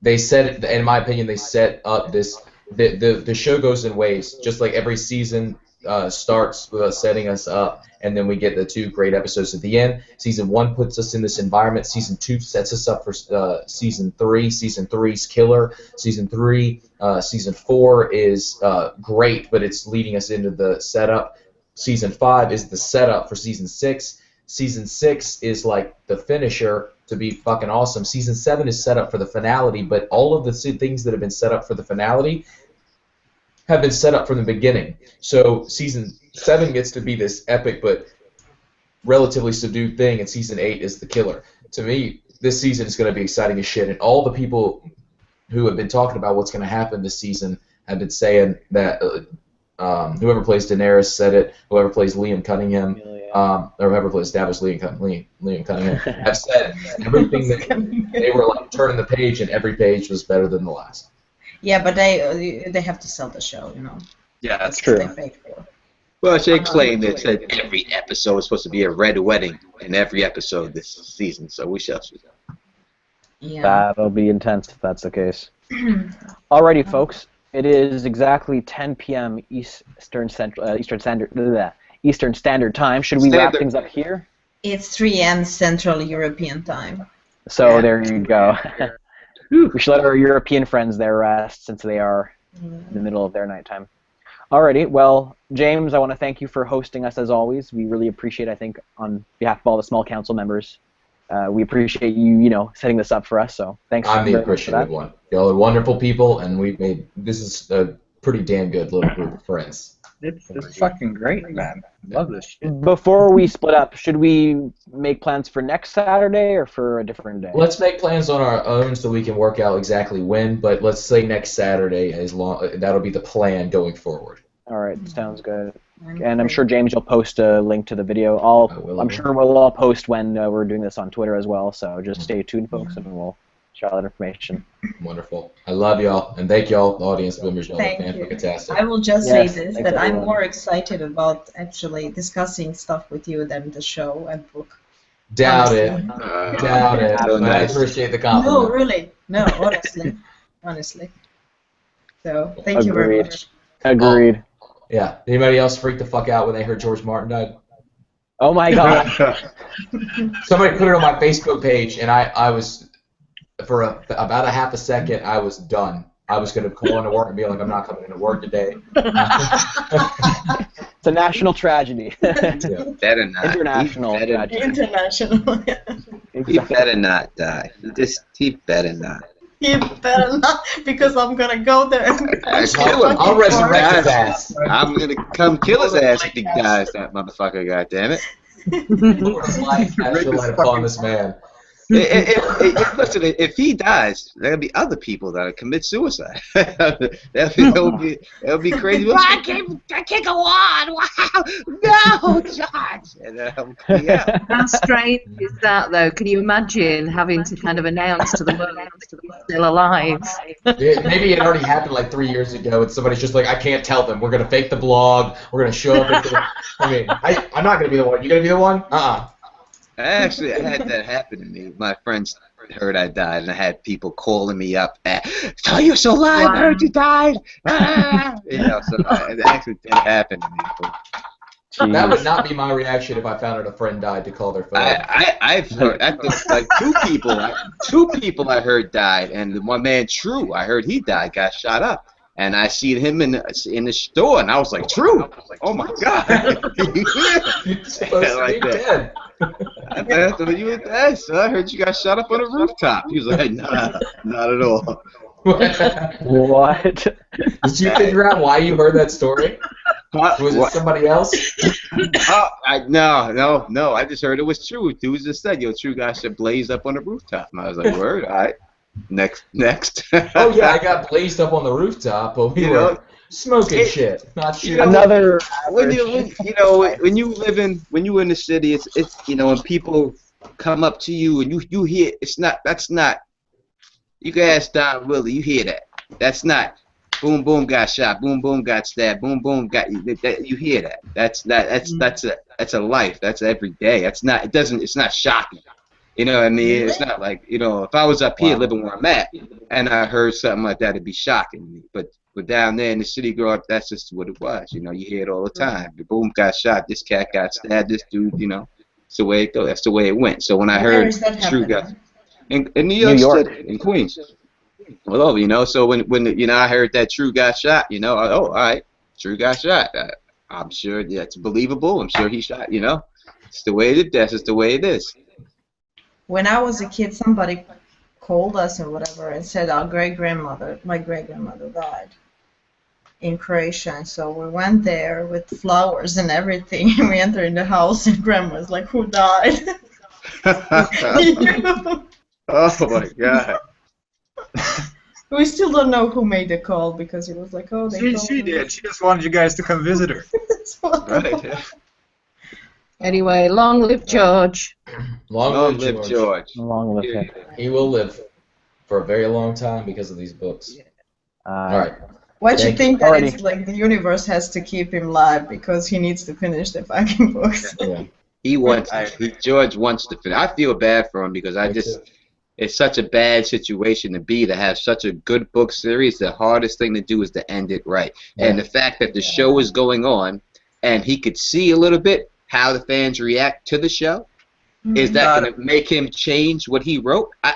Speaker 1: They set, in my opinion, they set up this. The show goes in waves. Just like every season starts with us setting us up, and then we get the 2 great episodes at the end. Season 1 puts us in this environment. Season 2 sets us up for season 3. Season 3's killer. Season 4 is great, but it's leading us into the setup. Season 5 is the setup for season 6. Season 6 is like the finisher to be fucking awesome. Season 7 is set up for the finality, but all of the things that have been set up for the finality have been set up from the beginning. So season 7 gets to be this epic but relatively subdued thing, and season 8 is the killer. To me, this season is going to be exciting as shit, and all the people who have been talking about what's going to happen this season have been saying that whoever plays Daenerys said it, whoever plays Liam Cunningham, or whoever plays Davos Liam Cunningham, have said everything that they were like turning the page, and every page was better than the last.
Speaker 3: Yeah, but they have to sell the show, you know.
Speaker 7: Yeah, that's
Speaker 2: true.
Speaker 3: They paid for.
Speaker 7: Well, she explained that said every episode is supposed to be a red wedding in every episode this season, so we shall see.
Speaker 3: Yeah.
Speaker 2: That'll be intense if that's the case. Alrighty, folks. It is exactly 10 p.m. Eastern Standard Time. Should we wrap things up here?
Speaker 3: It's 3 a.m. Central European Time.
Speaker 2: So there you go. We should let our European friends there rest since they are in the middle of their nighttime. Alrighty, well, James, I want to thank you for hosting us as always. We really appreciate, I think, on behalf of all the small council members, we appreciate you, setting this up for us. So thanks.
Speaker 1: I'm the appreciative one. Y'all are wonderful people, and this is a pretty damn good little group of friends.
Speaker 5: It's fucking great, man. Love this shit.
Speaker 2: Before we split up, should we make plans for next Saturday or for a different day?
Speaker 1: Let's make plans on our own so we can work out exactly when, but let's say next Saturday, that'll be the plan going forward.
Speaker 2: All right, sounds good. And I'm sure, James, you'll post a link to the video. I'm sure we'll all post when we're doing this on Twitter as well, so just stay tuned, folks, and we'll share that information.
Speaker 1: Wonderful. I love y'all, and thank y'all, the audience members. Y'all are fantastic.
Speaker 3: I will just say this,
Speaker 2: thanks,
Speaker 3: that
Speaker 2: everyone.
Speaker 3: I'm more excited about actually discussing stuff with you than the show and book.
Speaker 1: Doubt it. Doubt it.
Speaker 7: So
Speaker 1: But
Speaker 7: nice.
Speaker 1: I appreciate the compliment.
Speaker 3: No, really. No, honestly. honestly. So thank you very much.
Speaker 2: Agreed.
Speaker 1: Yeah. Anybody else freak the fuck out when they heard George Martin died?
Speaker 2: Oh my god.
Speaker 1: Somebody put it on my Facebook page, and I was, for about a half a second, I was done. I was going to call into work and be like, I'm not coming into work today.
Speaker 2: It's a national tragedy.
Speaker 1: Yeah.
Speaker 7: Better not.
Speaker 2: International tragedy.
Speaker 3: International.
Speaker 7: He better not die. He better not.
Speaker 3: You better not, because I'm gonna go there.
Speaker 1: I'll resurrect his ass.
Speaker 7: I'm gonna come kill his ass if he dies, that motherfucker, goddammit.
Speaker 1: Lord's life has to light upon this man.
Speaker 7: Listen, if he dies, there'll be other people that'll commit suicide. That'll be crazy. Well, I can't go on. Wow, no, George. Yeah.
Speaker 6: How strange is that, though? Can you imagine having to kind of announce to the world that he's still alive?
Speaker 1: Maybe it already happened like 3 years ago, and somebody's just like, I can't tell them. We're gonna fake the blog. We're gonna show up. I'm not gonna be the one. You gonna be the one?
Speaker 7: Actually, I had that happen to me. My friends heard I died, and I had people calling me up "So you're still alive? I heard you died." So it actually did happen to me.
Speaker 1: That would not be my reaction if I found out a friend died to call their phone.
Speaker 7: I've heard like two people I heard died, and one man, True, I heard he died, got shot up. And I seen him in the store, and I was like, True! Oh my god!
Speaker 1: He's supposed to be dead.
Speaker 7: I thought you were dead, so I heard you got shot up on a rooftop. He was like, nah, not at all.
Speaker 2: What?
Speaker 1: Did you figure out why you heard that story? Was it somebody else?
Speaker 7: No. I just heard it was True. Dude just said, yo, True got shit blazed up on the rooftop. And I was like, word, all right. Next.
Speaker 1: Oh yeah, I got blazed up on the rooftop, but we were smoking shit, not shooting.
Speaker 2: Another.
Speaker 7: When you live in the city, it's when people come up to you and you hear that's not. You can ask Don Willie, you hear that? That's not. Boom boom got shot. Boom boom got stabbed. Boom boom got you hear that? That's a life. That's every day. It's not shocking. You know what I mean? It's not like, if I was up here living where I'm at and I heard something like that, it'd be shocking to me. But down there in the city growing up, that's just what it was. You hear it all the time. The boom got shot, this cat got stabbed, this dude, it's the way it goes. That's the way it went. So when I heard True got in New York City, in Queens. Well, so when I heard that True got shot, all right, True got shot. I'm sure that's believable. I'm sure he shot, It's the way it is. That's just the way it is.
Speaker 3: When I was a kid, somebody called us or whatever and said my great grandmother died in Croatia. And so we went there with flowers and everything, and we entered in the house, and Grandma's like, "Who died?"
Speaker 7: Oh my god.
Speaker 3: We still don't know who made the call because it was like,
Speaker 5: she did. She just wanted you guys to come visit her.
Speaker 7: Right.
Speaker 6: Anyway, long live George.
Speaker 7: Long live George.
Speaker 2: Long live him.
Speaker 1: He will live for a very long time because of these books.
Speaker 2: All
Speaker 1: right.
Speaker 3: Why do you think that it's like the universe has to keep him alive because he needs to finish the fucking books?
Speaker 1: Yeah.
Speaker 7: George wants to finish. I feel bad for him because it's such a bad situation to have such a good book series. The hardest thing to do is to end it right. Yeah. And the fact that the show is going on and he could see a little bit how the fans react to the show, is that going to make him change what he wrote? I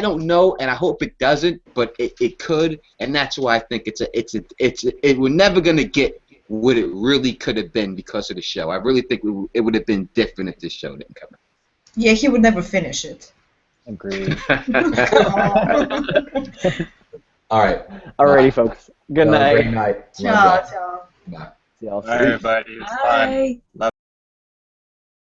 Speaker 7: don't know, and I hope it doesn't, but it could, and that's why I think we're never going to get what it really could have been because of the show. I really think it would have been different if this show didn't come out.
Speaker 3: Yeah, he would never finish it.
Speaker 2: Agreed.
Speaker 1: All right.
Speaker 2: Alrighty, folks. Good night.
Speaker 1: Great night.
Speaker 3: Ciao.
Speaker 1: Bye.
Speaker 2: See y'all soon.
Speaker 5: Bye, everybody. It was fun.
Speaker 6: Bye.
Speaker 5: Love